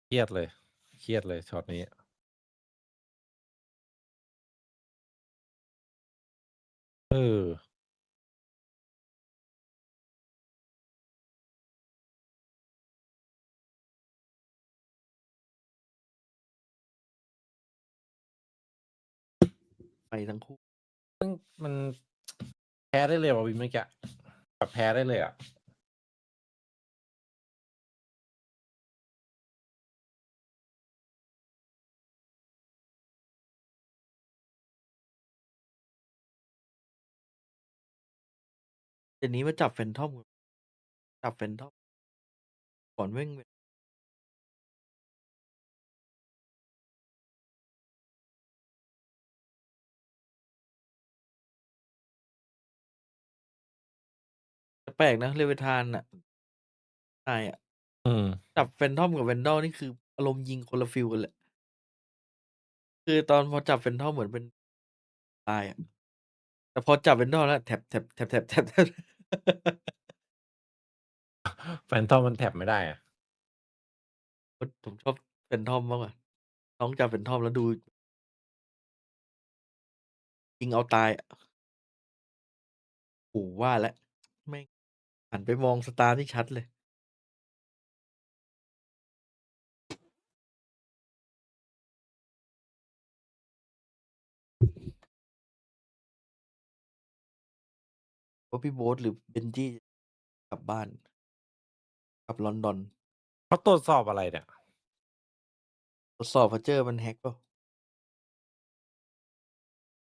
เครียดเลยเครียดเลยช็อตนี้เออไปทั้งคู่ มันแพ้ได้เลยว่ะวินเมื่อกี้แบบแพ้ได้เลยอ่ะเดี๋ยวนี้มาจับแฟนทอมจับแฟนทอมก่อนแม่งแปลกนะเลเวทานอ่ะนายอ่ะจับแฟนทอมกับแวนดอลนี่คืออารมณ์ยิงคนละฟิลกันแหละคือตอนพอจับแฟนทอมเหมือนเป็นตายอ่ะแต่พอจับแวนดอลแล้วแท็บแฟนทอมมันแท็บไม่ได้อ่ะผมชอบแฟนทอมมากกว่าน้องจับแฟนทอมแล้วดูยิงเอาตายอ่ะโอ้ว่าแล้วแม่งหันไปมองสตาร์ที่ชัดเลยว่าพี่โบ๊ทหรือเบนจี้กลับบ้านกลับลอนดอน เขาตรวจสอบอะไรเนี่ยตรวจสอบว่าเจอมันแฮ็กเปล่า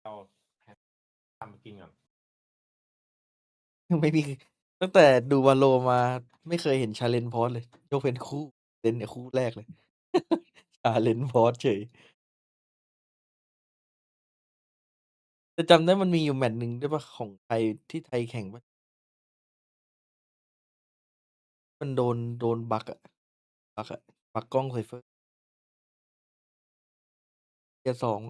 เราทำกินก่อน ไม่มีตั้งแต่ดูวาโลมาไม่เคยเห็นชาเลนจ์พอสเลยยกเว้นคู่เล่นเนี่ยคู่แรกเลย ชาเลนจ์พอสเฉยแต่จำได้มันมีอยู่แมตช์หนึ่งด้วยป่ะของไทยที่ไทยแข่งป่ะมันโดนบักอะบักกล้องไซเฟอร์เทียร์สอง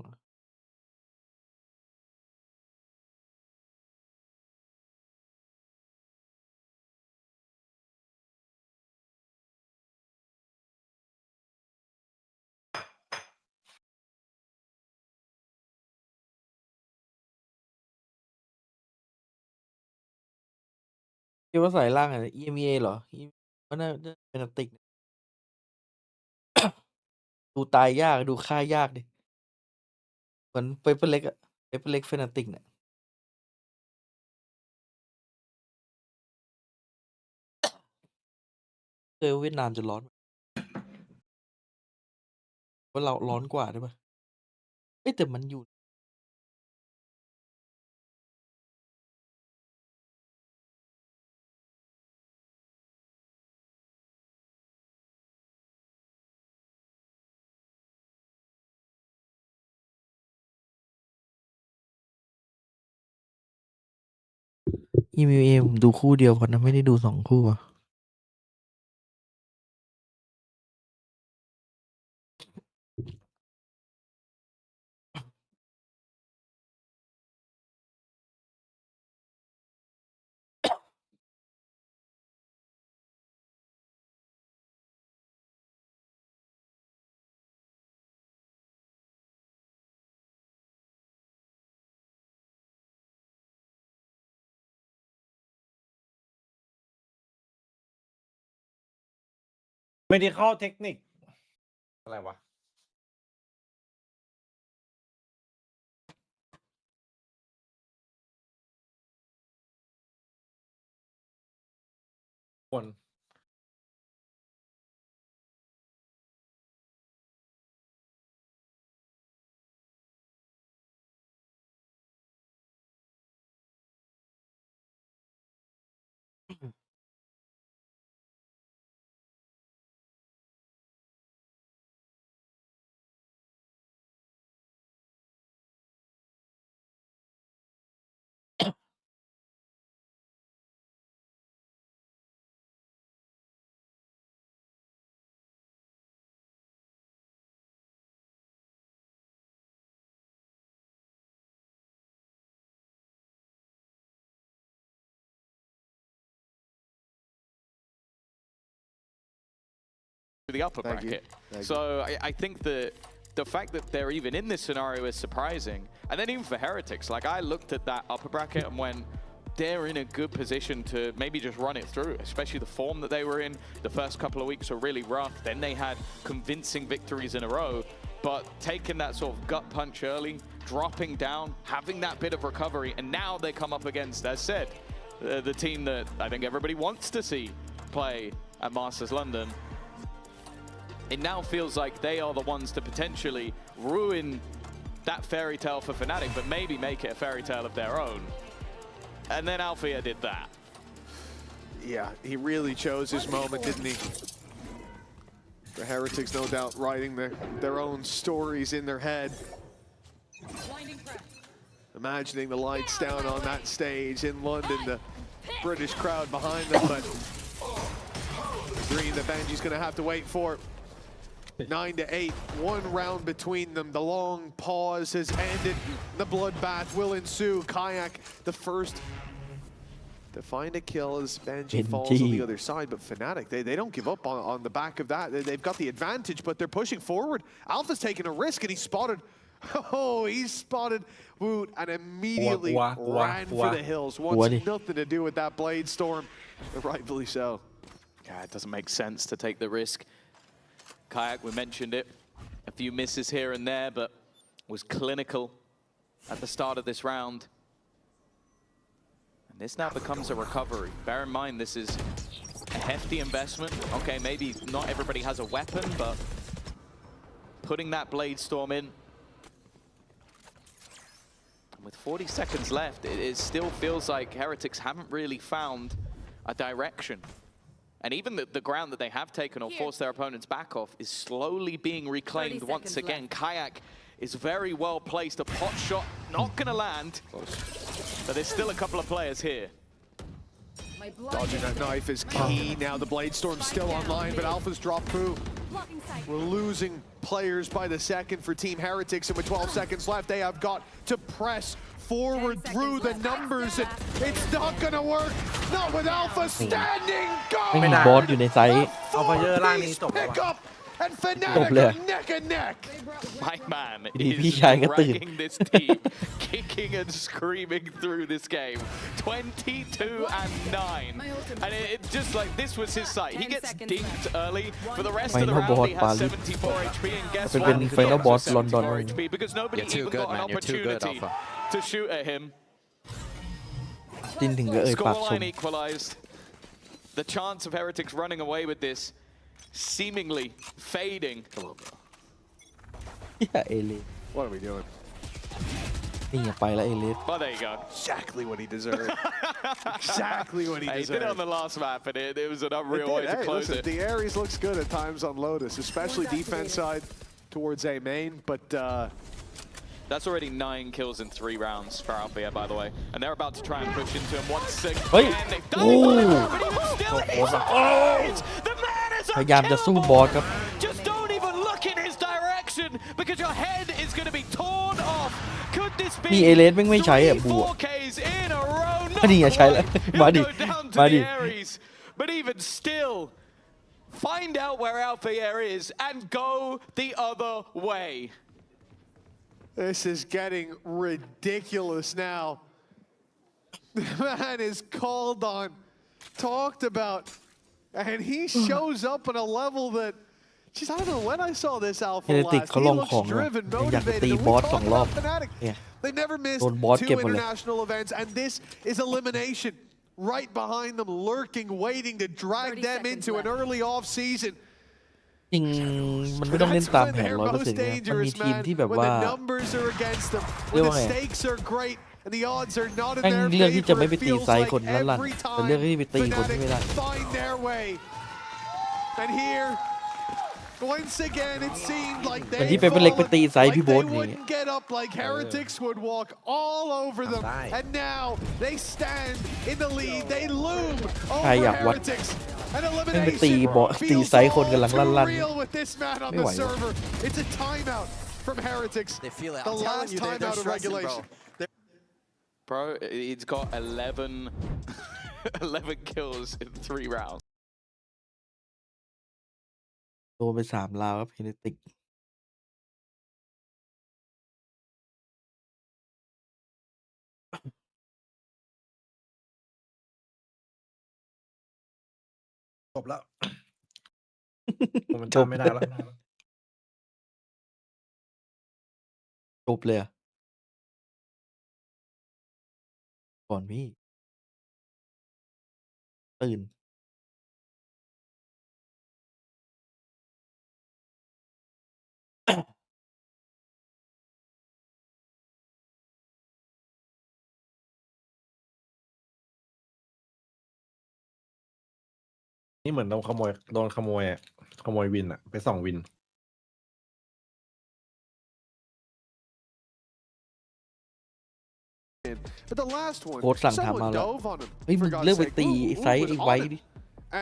คิดว่าสายล่างอะไร EMEA เหรอก็น่าจะเป็นติก ดูตายยากดูฆ่ายากดิเหมือนเปเปอร์เล็กอะเปเปอร์เล็กเฟนาติกเนี่ยเจอเวียดนามจะร้อนว่าเราร้อนกว่าได้ป่ะเอ้ยแต่มันอยู่ EMEA ผมดูคู่เดียวพอนะไม่ได้ดู2 คู่อะไม่ได้เข้าเทคนิคอะไรวะคน the upper bracket. So I think that the fact that they're even in this scenario is surprising. And then even for Heretics, like I looked at that upper bracket and went, they're in a good position to maybe just run it through, especially the form that they were in. The first couple of weeks were really rough. Then they had convincing victories in a row. But taking that sort of gut punch early, dropping down, having that bit of recovery, and now they come up against, as said, the team that I think everybody wants to see play at Masters London. It now feels like they are the ones to potentially ruin that fairy tale for Fnatic, but maybe make it a fairy tale of their own. And then Althea did that. Yeah, he really chose his moment, didn't he? The Heretics, no doubt, writing their own stories in their head. Imagining the lights down on that stage in London, the British crowd behind them, but green that Benji's going to have to wait for. 9-8, 1 round between them. The long pause has ended. The bloodbath will ensue. Kayak, the first to find a kill as Benji falls on the other side, but Fnatic, they don't give up on the back of that. They've got the advantage, but they're pushing forward. Alpha's taking a risk, and he spotted Woot and immediately ran for the hills. Wants nothing to do with that blade storm, rightfully so. Yeah, it doesn't make sense to take the risk. Kayak, we mentioned it, a few misses here and there, but was clinical at the start of this round. And this now becomes a recovery. Bear in mind, this is a hefty investment. Okay, maybe not everybody has a weapon, but putting that blade storm in. And with 40 seconds left, it still feels like Heretics haven't really found a direction. And even the ground that they have taken or forced their opponents back off is slowly being reclaimed once again. Kayak is very well placed. A pot shot not going to land, but there's still a couple of players here. Dodging that knife is key. Now the blade storm's still online, but Alpha's dropped through. We're losing players by the second for Team Heretics, and with 12 seconds left, they have got to press forward through the numbers, and it's not gonna work. Not with Alpha standing guard. ไม่มีบอสอยู่ในไซต์ เอาไฟเยอร์ล่างนี้จบแล้ว Pick up and Fnatic neck and neck. My man พี่ชายก็ is ตื่น dragging this team, kicking and screaming through this game. 22-9, and it just like this was his sight. He gets dinked early. For the rest of the round, he has 74 HP, and guess what? เป็น Final Boss ลอนดอน 74 HP because nobody even got an opportunity to shoot at him. จินถึงก็เอ่ยปากชม Scoreline equalized. The chance of Heretics running away with this seemingly fading. Come on, bro. เอเลส What are we doing? นี่ไปแล้วเอเลส Well, there you go. Exactly what he deserved. Exactly what he He deserved. did it on the last map, and it was an unreal way to close it. The Ares looks good at times on Lotus, especially defense side towards A main, but that's already 9 kills in 3 rounds for Althea, by the way. And they're about to try and push into him once again. They've done it, but he was still inside. The man is พยายามจะสู้บอสครับ Just don't even look in his direction, because your head is going to be torn off. Could this be นี่เอเลสแม่งไม่ใช้อ่ะบู 4Ks in a row? นี่ไงใช้แล้ว มาดิ มาดิ But even still, find out where Althea is and go the other way. this is getting ridiculous now. The man is called on, talked about, and he shows up on a level that, geez, I don't know when I saw this Alpha last. He looks driven, motivated, and we talk about Fnatic. They never missed 2 international events, and this is elimination right behind them, lurking, waiting to drag them into an early off-season. จริงมันไม่ต้องเล่นตามแผน 100% นะมันมีทีมที่แบบว่าเรียกว่าไงแม่งเลือกที่จะไม่ไปตีไซส์คนนั้นลั่นแต่เลือกที่ไปตีคนที่ไม่ได้ Once again, it seemed like they wouldn't get up, like Heretics would walk all over them, and now they stand in the lead. They loom over Heretics. An elimination feels all too real with this man on the server. It's a timeout from Heretics. The last timeout of regulation. Bro, he's got 11 kills in 3 rounds. โดนไป3 ราวครับเฮเนติกจบแล้วผมจำไม่ได้แล้ว จบเลยก่อนพี่ตื่นนี่เหมือนโดนขโมยวินอะไป2 วิน But the last one, โค้ชสั่งทำมา someone แล้ว dove on him. เฮ้ยมึง For God's เลือกไป sake. ตี Who ไซส์ was ไอ้ on ไว้ him? ดิ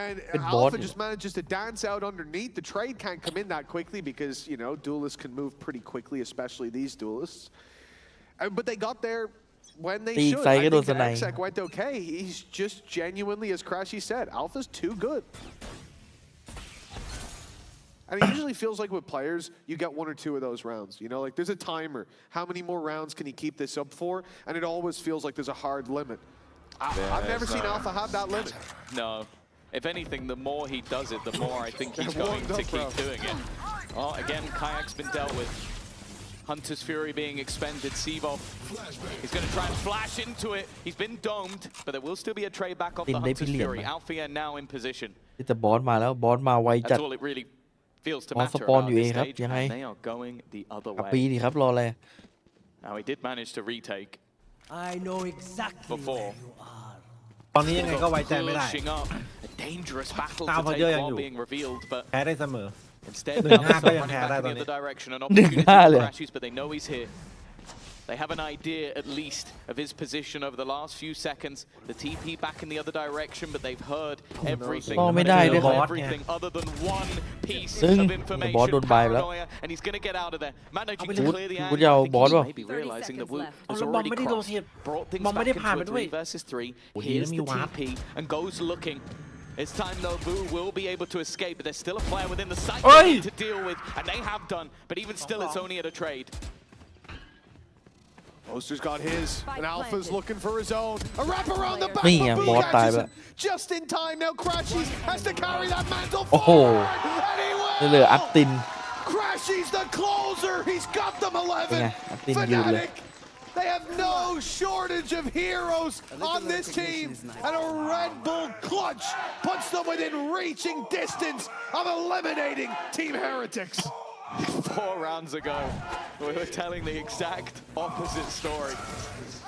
And เป็นบอส Alpha just manages to dance out underneath. The trade can't come in that quickly because, you know, duelists can move pretty quickly, especially these duelists. But they got there when theyตี should. ไซส์ I ก็โด think นส the ไนด์ Exec went okay. He's just genuinely, as Crashy said, Alpha's too good. And it usually feels like with players, you get 1 or 2 of those rounds. You know, like there's a timer. How many more rounds can he keep this up for? And it always feels like there's a hard limit. I've never seen Alpha have that limit. No. If anything, the more he does it, the more I think he's going to keep doing it. Oh, again, Kayak's been dealt with. Hunter's Fury being expended. Sivov, he's going to try and flash into it. He's been domed, but there will still be a trade back off the Hunter's Fury. Alfia now in position. แต่บอสมาแล้วบอสมาไวจัด That's all it really feels to บอส matter สปอน about อยู่เอ this งครับ stage, ยังไง and they are going the other เอาปี way. ดิครับรออะไร Now he did manage to retake I know exactly before. ตอนนี้ยังไงก็ไว้ใจไม่ได้ Pushing up, a dangerous battle to ตามเขา take เยอะยังอ while ยู่ being revealed, but แพ้ได้เสมอ instead 1-5 Alpha's ก็ not ยัง running แพ้ back ได้ in ต the อนนี้ other direction. An 1-5 opportunity เล for ย Crashes, but they know he's here. They have an idea, at least, of his position over the last few seconds. The TP back in the other direction, but they've heard everything. ก็ไม่ได้ด้วยครับ Everything other than one piece ซึ่ง of บอส information. โดนบายไปแล้ว Paranoia, and he's going to get out of there. Managing to พูด clear the พูด angle. จะเอา I บอส think ป่ะ he may be realizing that Wu เอา has แล้วบอม already ไม่ได้โดน crossed. เทียบ Brought things บอมไม่ back ได้ into ผ่านไป a ด้วย 3 versus 3. โอ้ย Here's มี the วาร์ป TP, and goes looking. It's time though, Vu will be able to escape, but there's still a player within the site they need to deal with, and they have done, but even still it's only at a trade. Oster's got his, and Alpha's looking for his own. A wrap around the back, นี่ไง but บ Vu อสตายไป catches แล้ว him just in time. Now Crashies has to carry that mantle โอ้โห forward, and he will. เหลืออัตติน Crashies the closer. He's got them เป็นไง 11. อัตตินยืนเลย Fnatic. They have no shortage of heroes on this team, and a Red Bull clutch puts them within reaching distance of eliminating Team Heretics. 4 rounds ago, we were telling the exact opposite story.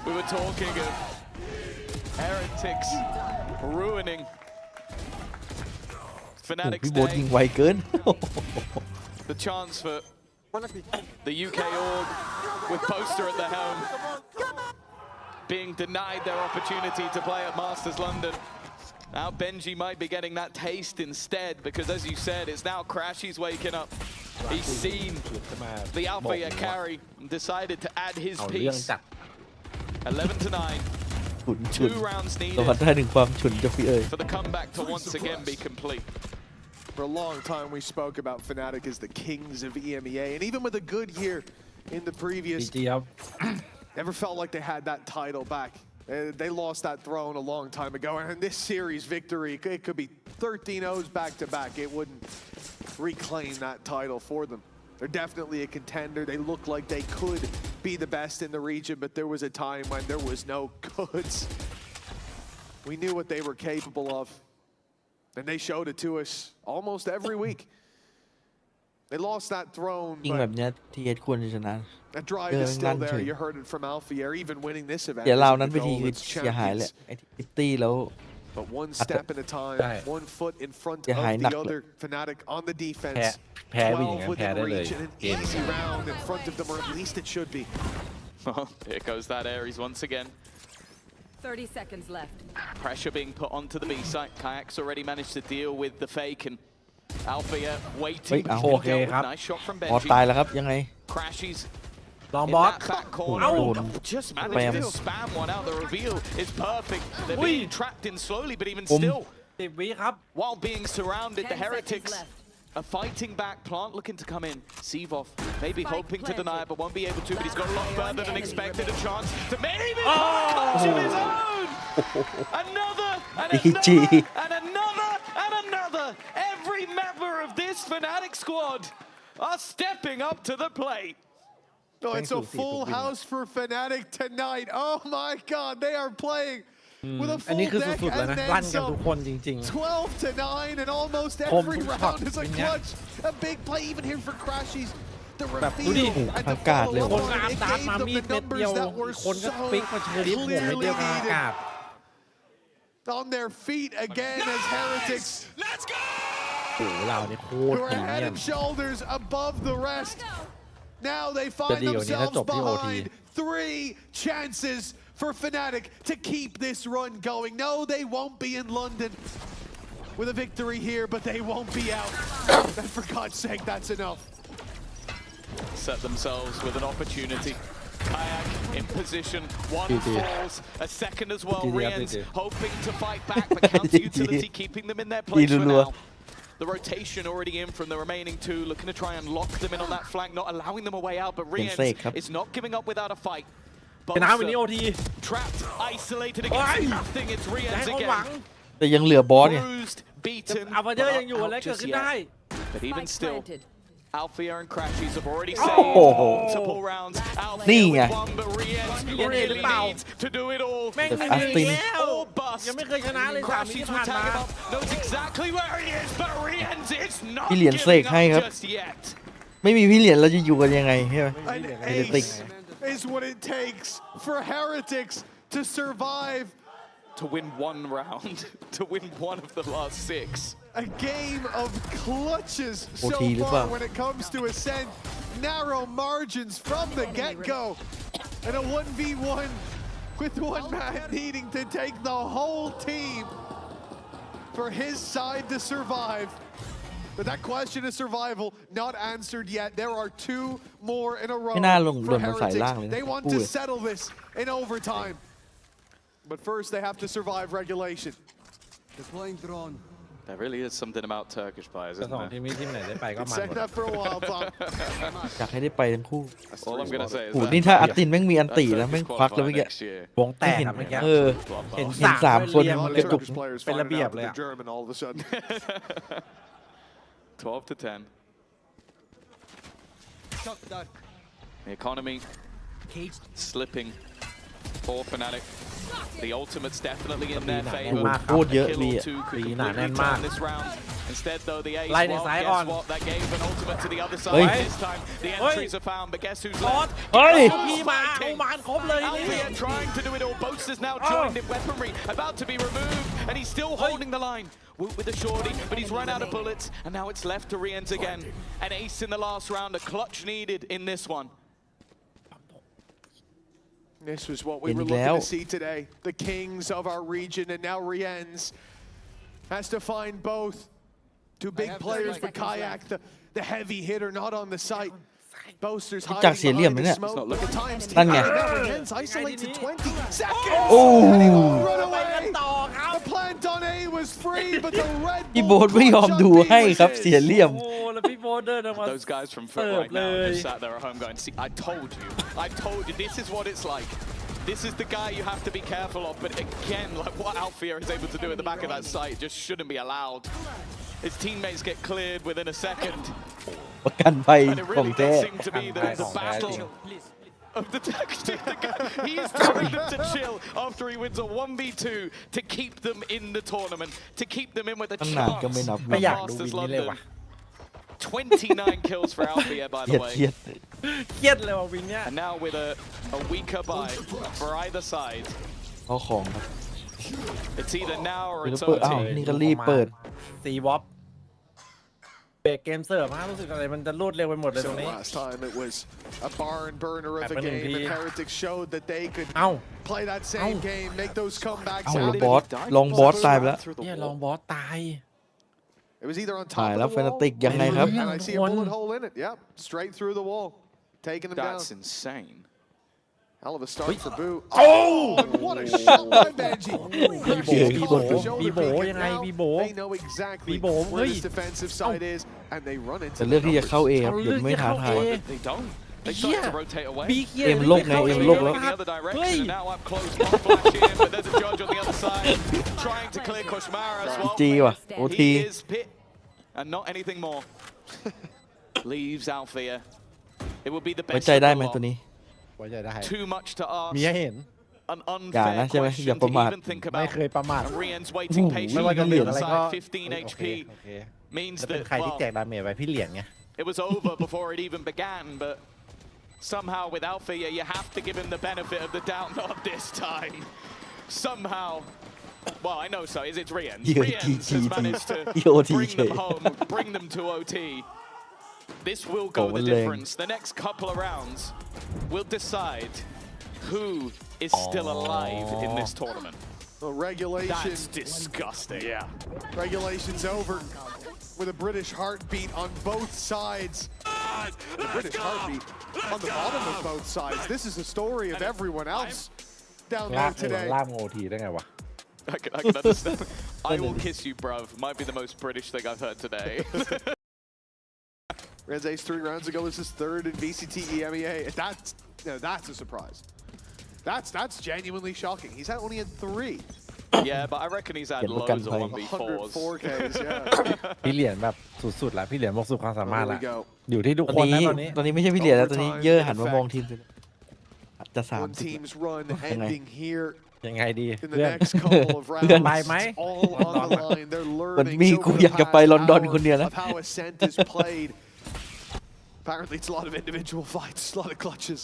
We were talking of Heretics ruining โอ้ Fnatic's พี่โบ๊ทยิง day. ไวเกิน The chance for the UK org with Poster at the helm being denied their opportunity to play at Masters London. Now Benji might be getting that taste instead, because as you said, it's now Crashy's waking up. He's seen the Alpha carry and decided to add his เอาเรื่อง piece. จัด 11 to 9. ฉุนฉุน 2 rounds เรา needed ได้ถึงความฉุนจะพี่เอ่ย for the comeback to once again be complete. For a long time, we spoke about Fnatic as the kings of EMEA, and even with a good year in the previous, ดีครับ never felt like they had that title back. They lost that throne a long time ago, and this series victory, it could be 13-0s back-to-back. It wouldn't reclaim that title for them. They're definitely a contender. They look like they could be the best in the region, but there was a time when there was no goods. We knew what they were capable of, and they showed it to us almost every week. They lost that throne, ยิงแบบ but เนี้ยทีเอสควรจะชนะ that drive is still there. You heard it from Alpha. Even winning this event เดี๋ยวเรา isn't นั้น the ไปที goal. คือ It's เสียหายแหละ champions. ไอ้ที่ตี้แล้ว But one step at a time, one foot in front of เสียหายหนัก the เลย other. Fnatic on the แพ้ defense. แพ้ไปอย่างนั้น 12 แพ้ within ได้เลย reach, and an เกม easy round in front of them, or at least it should be. Well, here goes that Ares once again. 30 seconds left. Pressure being put onto the B site. Kayak's already managed to deal with the fake, and Alpha เฮ้ย waiting. เอา โอเคครับ Nice shot from บอส Benji. ตายแล้วครับยังไง Crashes ลอง in บอส that back โอ้ corner. โดน Just แปม managed to spam one out. The reveal is perfect. They're being trapped in slowly, but even still, 10 วิครับ while being surrounded, the 10 seconds Heretics left. A fighting back plant looking to come in. Sevov maybe hoping to deny it, but won't be able to. But he's got a lot further than expected. A chance to maybe clutch of his own. Another and another and another and another. Every member of this Fnatic squad are stepping up to the plate. Oh, it's a full house for Fnatic tonight. Oh my God, they are playing with a full deck and then some. 12-9 and almost every round is a clutch. A big play even here for Crashies. The reveal and the follow on. It gave them the numbers that were so clearly needed. On their feet again as Heretics. Let's go! Who are head and shoulders above the rest. Now they find themselves behind 3 chances for Fnatic to keep this run going. No, they won't be in London with a victory here, but they won't be out. And for God's sake, that's enough. Set themselves with an opportunity. Kayak in position, one falls, a second as well. Rien's hoping to fight back, but counter utility keeping them in their place for now. The rotation already in from the remaining 2, looking to try and lock them in on that flank, not allowing them a way out, but Rien's is not giving up without a fight. Trapped, isolated against nothing, it's Rien's again. แต่ยังเหลือบอสเนี่ย Bruised, beaten, เอาไปเยอะยังอยู่อะไรเกิดขึ้นได้ but even still, Althea and Crashies have already saved multiple rounds. Althea with one, but Rien's really needs to do it all. All bust. Crashies will tag him up, knows exactly where he is, but Rien's is not giving up just yet. ไม่มีพี่เหรียญเราจะอยู่กันยังไงใช่ไหม Ace is what it takes for Heretics to survive. To win 1 round, to win 1 of the last 6. A game of clutches so far when it comes to Ascent. Narrow margins from the get-go. And a 1v1 with one man needing to take the whole team for his side to survive. But that question of survival not answered yet. There are 2 more in a row for Heretics. They want to settle this in overtime. But first they have to survive regulation. Deploying drone. There really is something about Turkish players, isn't there? ทีมนี้ทีมไหนได้ไปก็มัน Saying that for a while, Tom. อยากให้ได้ไปทั้งคู่ All I'm gonna say is โอ้นี่ถ้าอัตตินแม่งมีอันตีแล้วแม่งควักแล้วเมื่อกี้ วงแตกครับเมื่อกี้ เห็น3 คนมันกระจุก เป็นระเบียบเลย German all of a sudden. 12-10. The economy slipping for Fnatic. The ultimate's definitely in their favor. Kill 2 could completely turn this round. Instead, though, the Ace, well, guess what? That gave an ultimate to the other side this time. The entries are found, but guess who's left? Althea trying to do it all. Boaster's now joined in weaponry, about to be removed, and he's still holding the line. Woot with the shorty, but he's run out of bullets, and now it's left to Rien's again. An ace in the last round, a clutch needed in this one. This was what we were looking to see today. The kings of our region, and now Rien's has to find both. 2 big players for Kayak, the heavy hitter not on the site. Boasters hiding behind the smoke. Look at times. Rien's isolated to 20 seconds. And he won't run away. The plant on A was free, but the red พี่โบ๊ทไม่ยอมดูให้ครับเสียเหลี่ยม Those guys from Foot right now just sat there at home going, see, I told you, this is what it's like. This is the guy you have to be careful of, but again, like what Althea is able to do at the back of that site just shouldn't be allowed. His teammates get cleared within a second. ประกันภัย And it ของ really แท้ does seem to be the battle of the He's telling them to chill after he wins a 1v2 to keep them in the tournament, to keep them in with a chance of Masters London. 29 kills for Althea, by the way. And now with a weaker buy for either side. เอาของครับ It's either now or นี่ it's ก็เปิดอ้าว OT. นี่ก็รีบเปิด ซีวอปเบรกเกมเสิร์ฟฮะรู้สึกอะไรมันจะรวดเร็วไปหมดเลยตรงนี้ Last time it was a barn burner of a game, and Heretics showed that they could play that same game, make those comebacks. เอาบอสลองบอสตายไปแล้ว เนี่ยลองบอสตาย It was either on ตาย top แล้ว of เฟ the นา wall, ติกยังไงครับ and I see a bullet hole in it. Yep, straight through the wall, taking them down. That's insane. Hell of a start for Boo. Oh, and what a shot by Benji. They know exactly where this defensive side is, and they run into แต่เลือกที่จะเข้า A ครับหยุดไม่ท้าทาย They don't. They start to rotate away. เอ็มโลกไงเอ็มโลกแล้ว In the other direction, and now up close, one flash in, but there's a judge on the other side trying to clear Koshmara as well. จีว่ะ OT He is pit and not anything more. Leaves Althea. It would be the ไว้ best ใจ of ได้ the ไหม lot. ตัวนี้ ไว้ใจได้ Too much to ask. มีให้เห็น An อย่า unfair นะใช่ไหมอย่า question ประมา to ท even think ไม่ about. เคยประมาท And Rian's waiting ไม่ว่า patiently จะ on เหรี the ยญอะไร other ก็ side. 15 HP โอเค means จะเป็น that, ใครที่ well, แจกดาเมจไปพี่เหรียญไง it was over before it even began, but somehow with Althea, you have to give him the benefit of the doubt, not this time. Somehow, well, I know so, it's Rian. Rian has managed to bring them home, bring them to OT. This will go the difference. The next couple of rounds will decide who is still alive in this tournament. The regulation. That's disgusting. Yeah. Regulation's over with a British heartbeat on both sides. The British heartbeat on the bottom of both sides. This is the story of everyone else down ลา there ก today. ลากโอทีได้ไงวะ I can understand. I will kiss you, bruv. Might be the most British thing I've heard today. Reds Ace 3 rounds ago. This is third in VCT EMEA. That's a surprise. That's genuinely shocking. He's only had 3. Yeah, but I reckon he's had loads of 1v4s. 104Ks, yeah. พี่เหรียญแบบสุดๆแล้วพี่เหรียญบอกสุดความสามารถ There แล้ว we go. อยู่ที่ทุก ต ค อน นนะ นี้ ตอนนี้ ตอนนี้ไม่ใช่พี่เหรียญแล้วตอนนี้เย่อหันมามองทีมจะ30 One team's run ending here ยังไงดี in เพื่ the อน next couple of เพื่อน rounds. ไปไหม All on the line. They're มัน learning มีกู over อ the ยากจะไป past ลอนดอน hour คนเดียวนะ of how Ascent is played. Apparently, it's a lot of individual fights, a lot of clutches.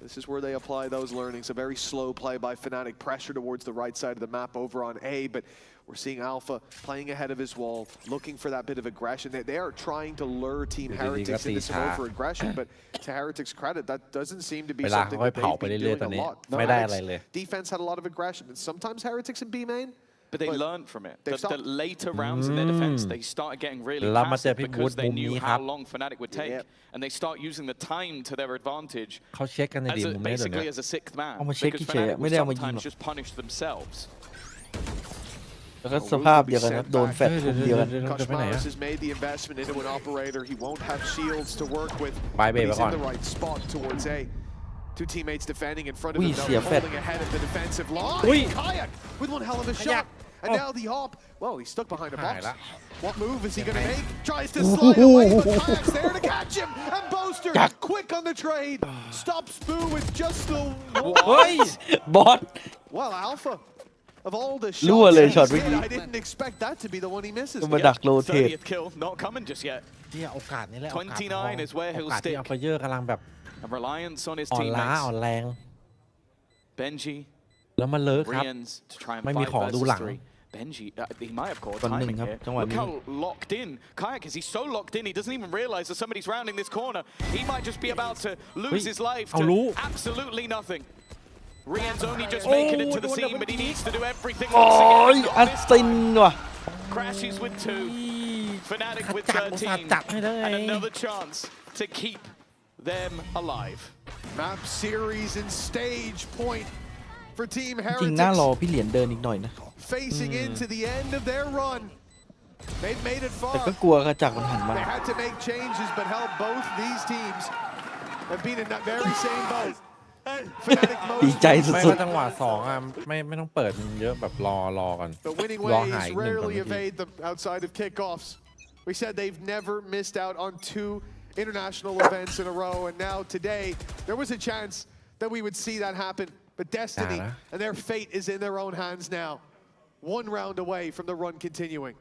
This is where they apply those learnings. A very slow play by Fnatic, pressure towards the right side of the map over on A, but we're seeing Alpha playing ahead of his wall, looking for that bit of aggression. They are trying to lure Team Heretics into some over-aggression, but to Heretics' credit, that doesn't seem to be เวลา something ค่อย that เผา they've ไป been เรื่อย doing ๆตอน a นี้ lot. ไม่ได้อะไรเลย Defense had a lot of aggression, and sometimes Heretics in B main. But they learned from it. The later rounds in their defense, they started getting really เรามาเจอ passive พี่บูธ because มุ they ม knew นี้ครั how บ long Fnatic would take, and they start using the time to their advantage เขาเช็คกันในดีมุมนี้เดี๋ยว basically นี้ as a sixth man เอามาเช็ค because เฉยๆ Fnatic ไม่ would ได้เอามายิงหร sometimes อก just punish themselves. แล้วก็สภาพเดียวกันครับโดนแฟดคุมเดียวกัน Koshmaris has made the investment into an operator. He won't have shields to work with. ไปเบร But ไป he's ก่อ in น the right spot towards A. Two teammates defending in front of Ui, him, xỉa though, phết. holding ahead of the defensive line. Ui. Kayak with one hell of a shot. And now the hop. Well, he's stuck behind a box. What move is he going to make? Tries to slide away, but Kayak's there to catch him. And Boaster, quick on the trade. Stops Boo with just the one. บอส Well, Alpha, of all the รั่วเลย shots ช็อต he's เมื่อ hit, กี้ I didn't expect that to be the one he misses. มาดักโรเทต 30th kill not coming just yet. เนี่ยโอกาสนี้แหละโอกาสทอง 29 is where โอ he'll กาสที่ stick. อัลฟาเยอร์กำลังแบบ And reliance on his อ่อนล้า teammates. อ่อนแรง Benji, แล้วมันเลิกครับ Rians to try and ไม่มี fight ของดูหลั versus ง 3. Benji, he might have caught วันหนึ่ง timing ครับ here. จังหวะ Look นี้ how locked in Kayak is. He's so locked in, he doesn't even realize that somebody's rounding this corner. He might just be about to lose his life to absolutely nothing. Rian's only just making it to the scene, but he needs to do everything โอ้ once ย again. อั Not ด this ซิน time. ว่ะ Crashes with 2. Fnatic with อุตส่าห์ 13. จับให้ได้ And another chance to keep them alive. Map series and stage point for Team จริงน่ารอ Heretics พี่เหรียญเดินอีกหน่อยนะ facing into the end of their run. They've made it แต่ far. ก็กลัวกระจักมันหันมา They had to make changes, but hell, both these teams have been in that very same boat. Fnatic ดีใจ most สุ ไม่ ด ว่าจังหวะสองอ่ะไม่ต้องเปิดมันเยอะแบบรอก่อน The winning รอหาย ways อีกหนึ่งก่อน rarely เมื่อกี้ evade them outside of kickoffs. We said they've never missed out on 2 international events in a row, and now today there was a chance that we would see that happen. But destiny and their fate is in their own hands now. 1 round away from the run continuing.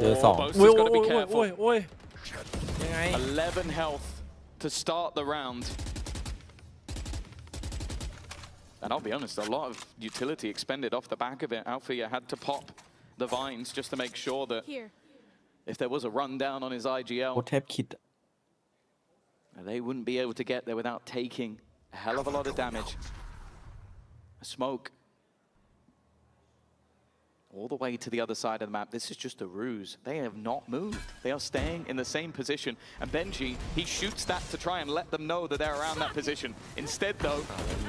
เจอสอง Boaster's got to be careful. โอ้ยยังไง 11 health to start the round. And I'll be honest, a lot of utility expended off the back of it. Althea had to pop the vines just to make sure that if there was a rundown on his โค IGL, แทบคิด they wouldn't be able to get there without taking a hell of a lot of damage. A smoke. all the way to the other side of the map. This is just a ruse. They have not moved. They are staying in the same position. And Benji, he shoots that to try and let them know that they're around that position. Instead, though,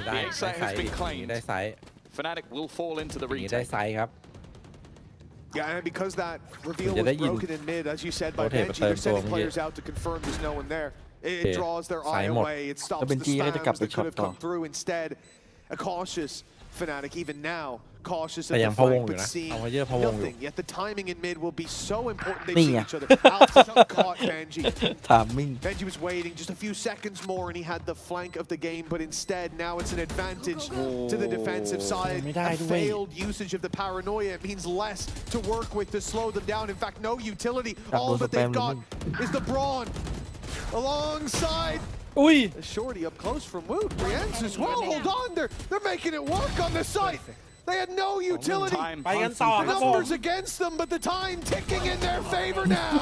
the A site has been claimed. Fnatic will fall into the retake. Yeah, and because that reveal was broken in mid, as you said, by Benji, they're sending players out to confirm there's no one there. It draws their eye away. It stops the spams that could have come through. Instead, a cautious Fnatic, even now, cautious of the fight, but seeing nothing. Yet the timing in mid will be so important. They see each other. Out caught Benji. Benji was waiting just a few seconds more, and he had the flank of the game. But instead, now it's an advantage to the defensive side. A failed usage of the paranoia. It means less to work with to slow them down. In fact, no utility. All that they've got is the brawn alongside. A shorty up close from Woot. Brienne's as well. Hold on. They're making it work on the site. They had no utility. Numbers against them, but the time ticking in their favor now.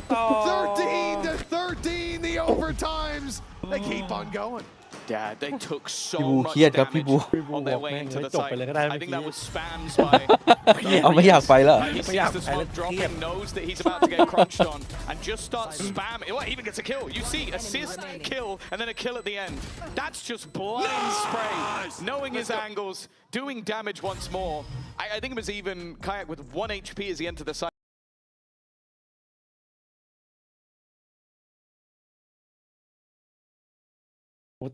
13 to 13, the overtimes. They keep on going. Dad, they took so much damage on their way into the site. I think that was spams by. He sees the smoke dropping, knows that he's about to get crunched on, and just starts spamming. Well, even gets a kill. You see, assist, kill, and then a kill at the end. That's just blind spray, knowing his angles, doing damage once more. I think it was even Kayak with 1 HP as he entered the site.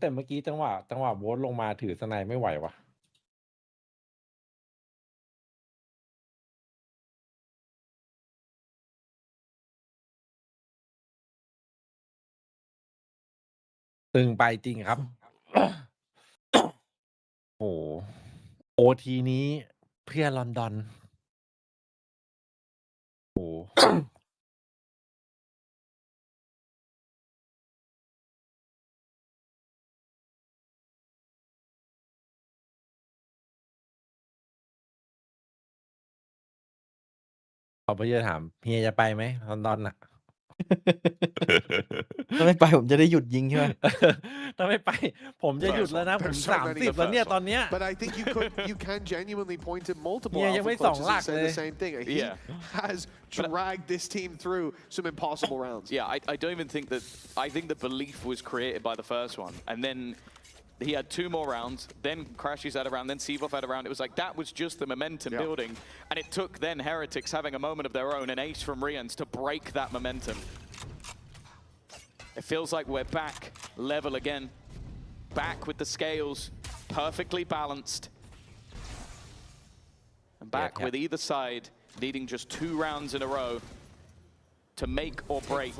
แต่เมื่อกี้จังหวะโวตลงมาถือสไนไม่ไหววะตึงไปจริงครับ โอ้โอทีนี้เพื่อลอนดอนโอ้เขาไปถามเฮียจะไปไหมลอนดอนน่ะ ถ้าไม่ไปผมจะได้หยุดยิงใช่ไหม ถ้าไม่ไปผมจะหยุดแล้วนะผม30แล้วเนี่ยตอนเนี้ย But I think you can genuinely point to multiple ยังไม่2 หลักเลย the same thing. He has dragged this team through some impossible rounds. Yeah, I don't even think that. I think the belief was created by the first one, and then he had 2 more rounds, then Crashies had a round, then Sevov had a round. It was like that was just the momentum building, and it took then Heretics having a moment of their own, an ace from Rians to break that momentum. It feels like we're back level again, back with the scales perfectly balanced, and back with either side needing just 2 rounds in a row to make or break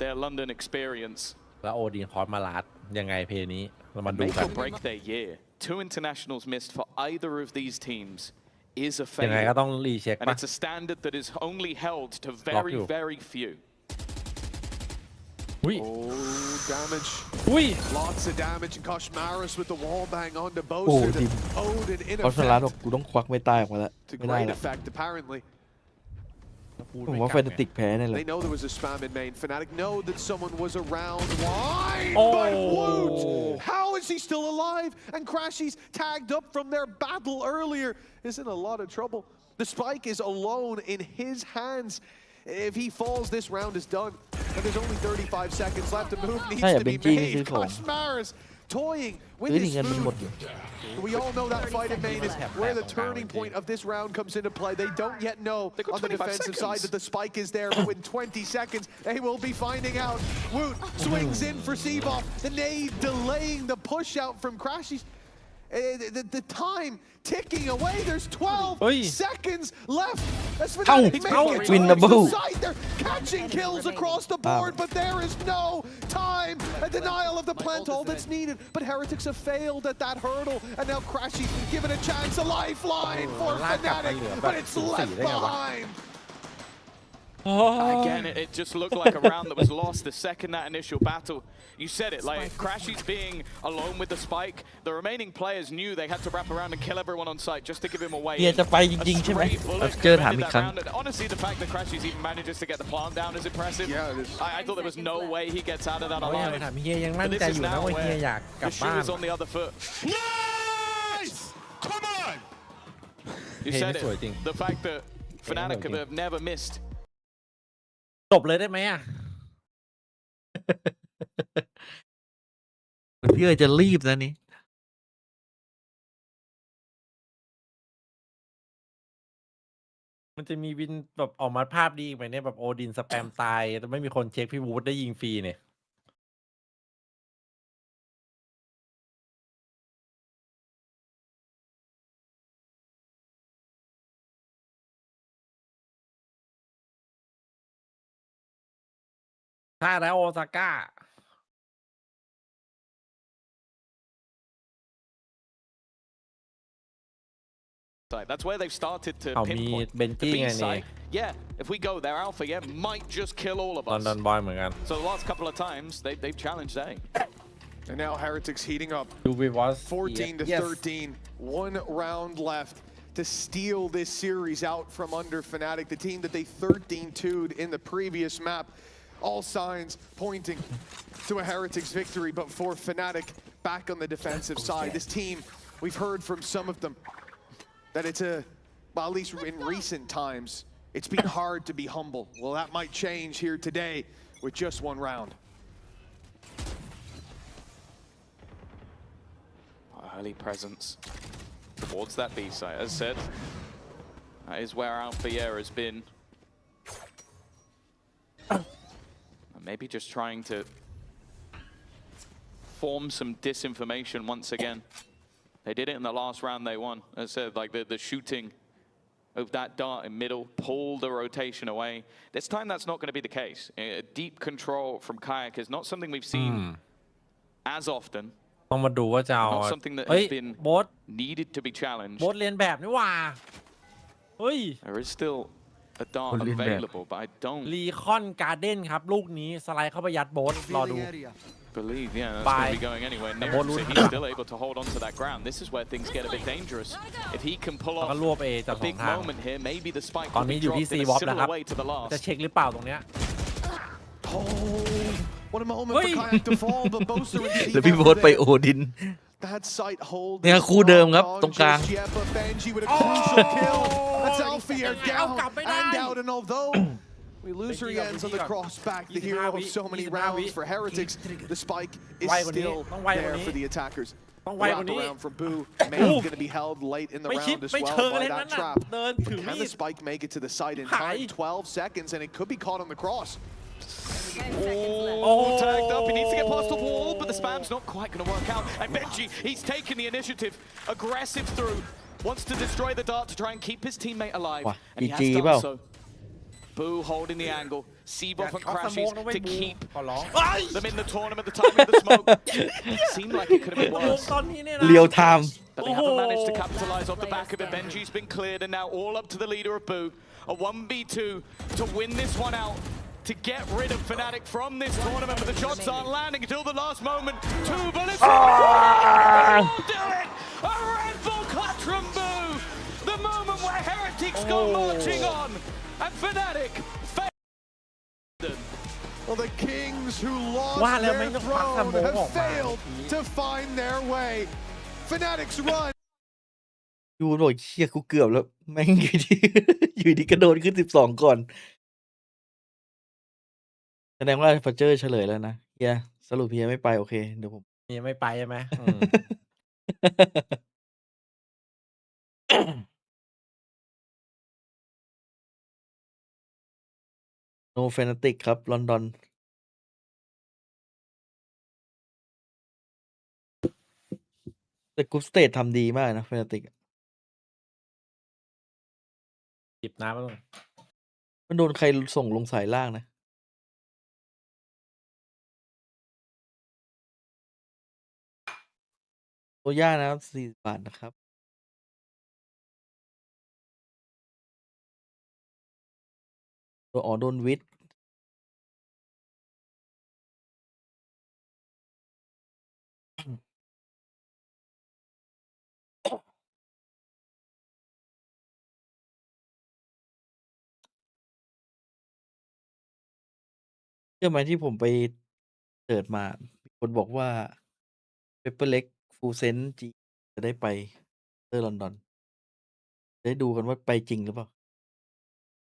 their London experience. แล้วโอดีนคอร์สมาลาดยังไงเพลนี้เรามาดู Make กัน or break their year. 2 internationals missed for either of these teams is a ยังไง failure. ก็ต้องรีเช็ค And ป่ะ it's a standard that is only held to very, very few. Oh, damage. Lots of damage. And Koshmaris with the wall bang onto Boaster. Odin in เขาสลัดบอกกูต้องควักไม่ตายออกมาแล้ว to ไม่ได้ great แล้ว effect, apparently. ผมว่า Fnatic แพ้แน่เลย They know there was a spam in main. Fnatic know that someone was around. Why? But Woot! How is he still alive? And Crashies tagged up from their battle earlier is in a lot of trouble. The spike is alone in his hands. If he falls, this round is done. And there's only 35 seconds left. A move needs to be made. Koshmaris toying with his food. We all know that fight in main is where the turning point of this round comes into play. They don't yet know on the defensive side that the spike is there, but in 20 seconds, they will be finding out. Woot swings in for Sevov. The nade delaying the push out from Crashies. The time ticking away. There's 12 seconds left. That's Fnatic making it towards the side. They're catching kills across the board, but there is no time. A denial of the plant all that's needed. But Heretics have failed at that hurdle, and now Crashy given a chance, a lifeline for Fnatic, but it's left behind. Again, it just looked like a round that was lost the second that initial battle. You said it, like Crashies being alone with the spike. The remaining players knew they had to wrap around and kill everyone on site just to give him away. จะไปจริงๆใช่ไหมเจอถามอีกครั้ง Honestly, the fact that Crashies even manages to get the plant down is impressive. I thought there was no way he gets out of that alive. ถามเฮียยังมั่นใจอยู่นะว่าเฮียอยากกลับ The บ้า shoe น is on the other foot. Nice! Come on! You เพลง said นี่สวยจริง it. The fact that Fnatic have never missed. จบเลยได้ไหมอ่ะ พี่เอ๋ยจะรีบนะนี่ มันจะมีวินแบบออกมาภาพดีอีกไหมเนี่ยแบบโอดินสแปมตายแต่ไม่มีคนเช็คพี่วูดได้ยิงฟรีเนี่ยถ้าแล้วโอซาก้า That's where they've started to เอามี pinpoint เบน the จี้ B ไงนี่ side. Yeah, if we go there, Alpha, yeah, might just kill all of ลอน us. ดอนบอยเหมือนกัน So the last couple of times, they've challenged A. And now Heretics heating up. ดูวีวอส 14 to 13. 1 round left to steal this series out from under Fnatic, the team that they 13-2'd in the previous map. All signs pointing to a Heretics victory, but for Fnatic back on the defensive side. This team, we've heard from some of them that it's well, at least in recent times, it's been hard to be humble. Well, that might change here today with just 1 round. Early presence towards that B site. As said, that is where Alpha has been. Maybe just trying to form some disinformation once again. They did it in the last round they won. As I said, like the shooting of that dart in middle pulled the rotation away. This time that's not going to be the case. Deep control from Kayak is not something we've seen as often. ต้องมาดูว่าจะเอา Not something that เฮ้ย has been โบ๊ท needed to be challenged. โบ๊ทเรียนแบบนี่หว่าเฮ้ย There is still a dart available, but I don't รีคอนการ์เด้นครับลูกนี้สไลด์เข้าไปยัดโบ๊ทรอดู believe, yeah, that's going to be going anywhere near him. So he's still able to hold on to that ground. This is where things get a bit dangerous. If he can pull แล้ว off ก็รวบเอจาก a สอง big ทาง moment here, maybe the spike ตอน will นี้ be อยู่ที่ dropped ซี in วอ a ฟนะค similar รับ way to the จะ last. เช็คหรือเปล่าตรงเนี้ย Oh, what a moment for Kayak to fall, but Boaster and แล้วพี่โบ๊ทไปโอดิน That site hold เนี่ยคู่เดิมครับตรงกลาง just yet, but Benji with a crucial kill. That's Alfier down and out, and although we lose Rien's on the cross back, the hero of so many rounds for Heretics, the spike is still there for the attackers. Wrap around from Boo. May going to be held late in the round as well by that trap. But can the spike make it to the site in time? 12 seconds, and it could be caught on the cross. Oh, tagged up. He needs to get past the wall, but the spam's not quite going to work out. And Benji, he's taken the initiative. Aggressive through. Wants to destroy the dart to try and keep his teammate alive. And he has done so. Boo holding the angle. Seaboff and Crashies to keep them in the tournament. The timing of the smoke seemed like it could have been worse. Real time. But they haven't managed to capitalize off the back of it. Benji's been cleared, and now all up to the leader of Boo. A 1v2 to win this one out. To get rid of Fnatic from this tournament, but the shots aren't landing until the last moment. 2 bullets. Do it! A Red Bull clutch from Boo! The moment where Heretics go marching on, and Fnatic failed. Well, the Kings who lost their throne have failed to find their way. Fnatic's run. ดูหน่อยเชี่ยกูเกือบแล้วแม่งอยู่ดี อยู่ดีกระโดดขึ้น12ก่อนแสดงว่าฟัเจอร์เฉลยแล้วนะเฮียสรุปเฮียไม่ไปโอเคเดี๋ยวผม ยังไม่ไปใช่ไหม โนเฟนาติกครับลอนดอนแต่กรุ๊ปสเตจทำดีมากนะเฟนาติก หยิบน้ำมาลง มันโดนใครส่งลงสายล่างนะโอย่านะครับ40 บาทนะครับโดนวิทย์เชื่อไหมที่ผมไปเสิร์ชมามีคนบอกว่าเปเปอร์เล็กฟูเซนจีจะได้ไปลอนดอน ได้ดูกันว่าไปจริงหรือเปล่า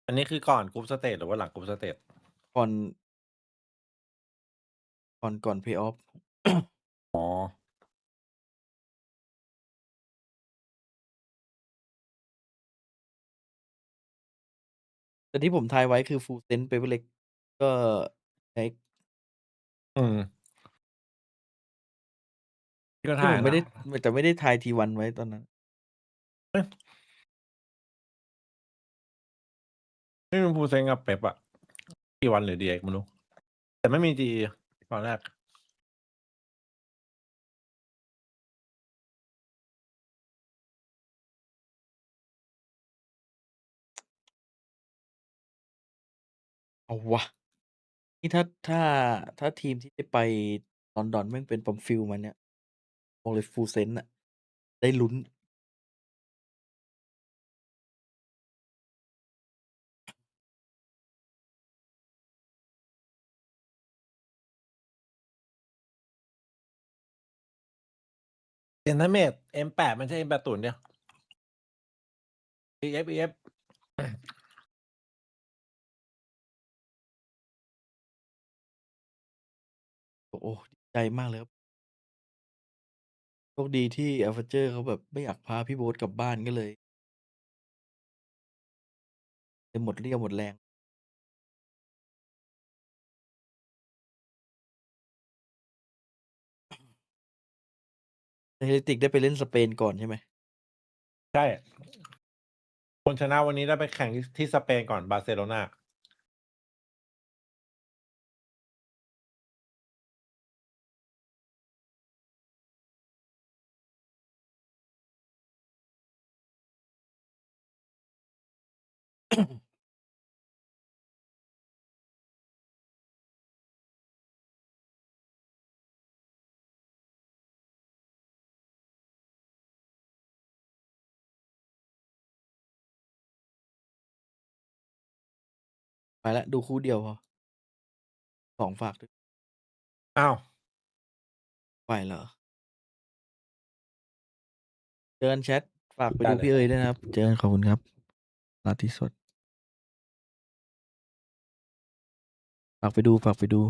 อันนี้คือก่อนกรุ๊ปสเตจหรือว่าหลังกรุ๊ปสเตจ ก่อนเพย์ออฟ อ๋อ แต่ที่ผมทายไว้คือฟูลเซนเปเปอร์เล็กก็ใช้ อืมพี่ก็ ที่ ถ่า ผ ย มไม่ นะ ได้แต่ไม่ได้ทายทีวันไว้ตอนนั้น ไม่มีฟูลเซนกับเป๊ปอะกี่วันหรือดีเอ็กไม่รู้แต่ไม่มีดีตอนแรก เอาวะ นี่ถ้าทีมที่ได้ไปลอนดอนแม่งเป็นปอมฟิลมาเนี่ยบอกเลยฟูลเซนอะได้ลุ้น เซนเมต M8 มันใช่ M8 ตุ่นเนี่ย EF โอ้โหดีใจมากเลยครับโชคดีที่ a อ v เจอร์เขาแบบไม่อยากพาพี่โบ๊ทกลับบ้านก็เลยหมดเรี่ยวหมดแรง เฮเลติกได้ไปเล่นสเปนก่อนใช่ไหม ใช่ คนชนะวันนี้ได้ไปแข่งที่สเปนก่อนบาร์เซโลนา ไปแล้วดูคู่เดียวพอ2ฝากด้วย อ้าว ไหวเหรอ เจอกันแชท ฝากไป ได้ ดู เลย พี่เอ๋ยด้วยนะครับ เจอกันขอบคุณครับลาที่สุด ฝากไปดู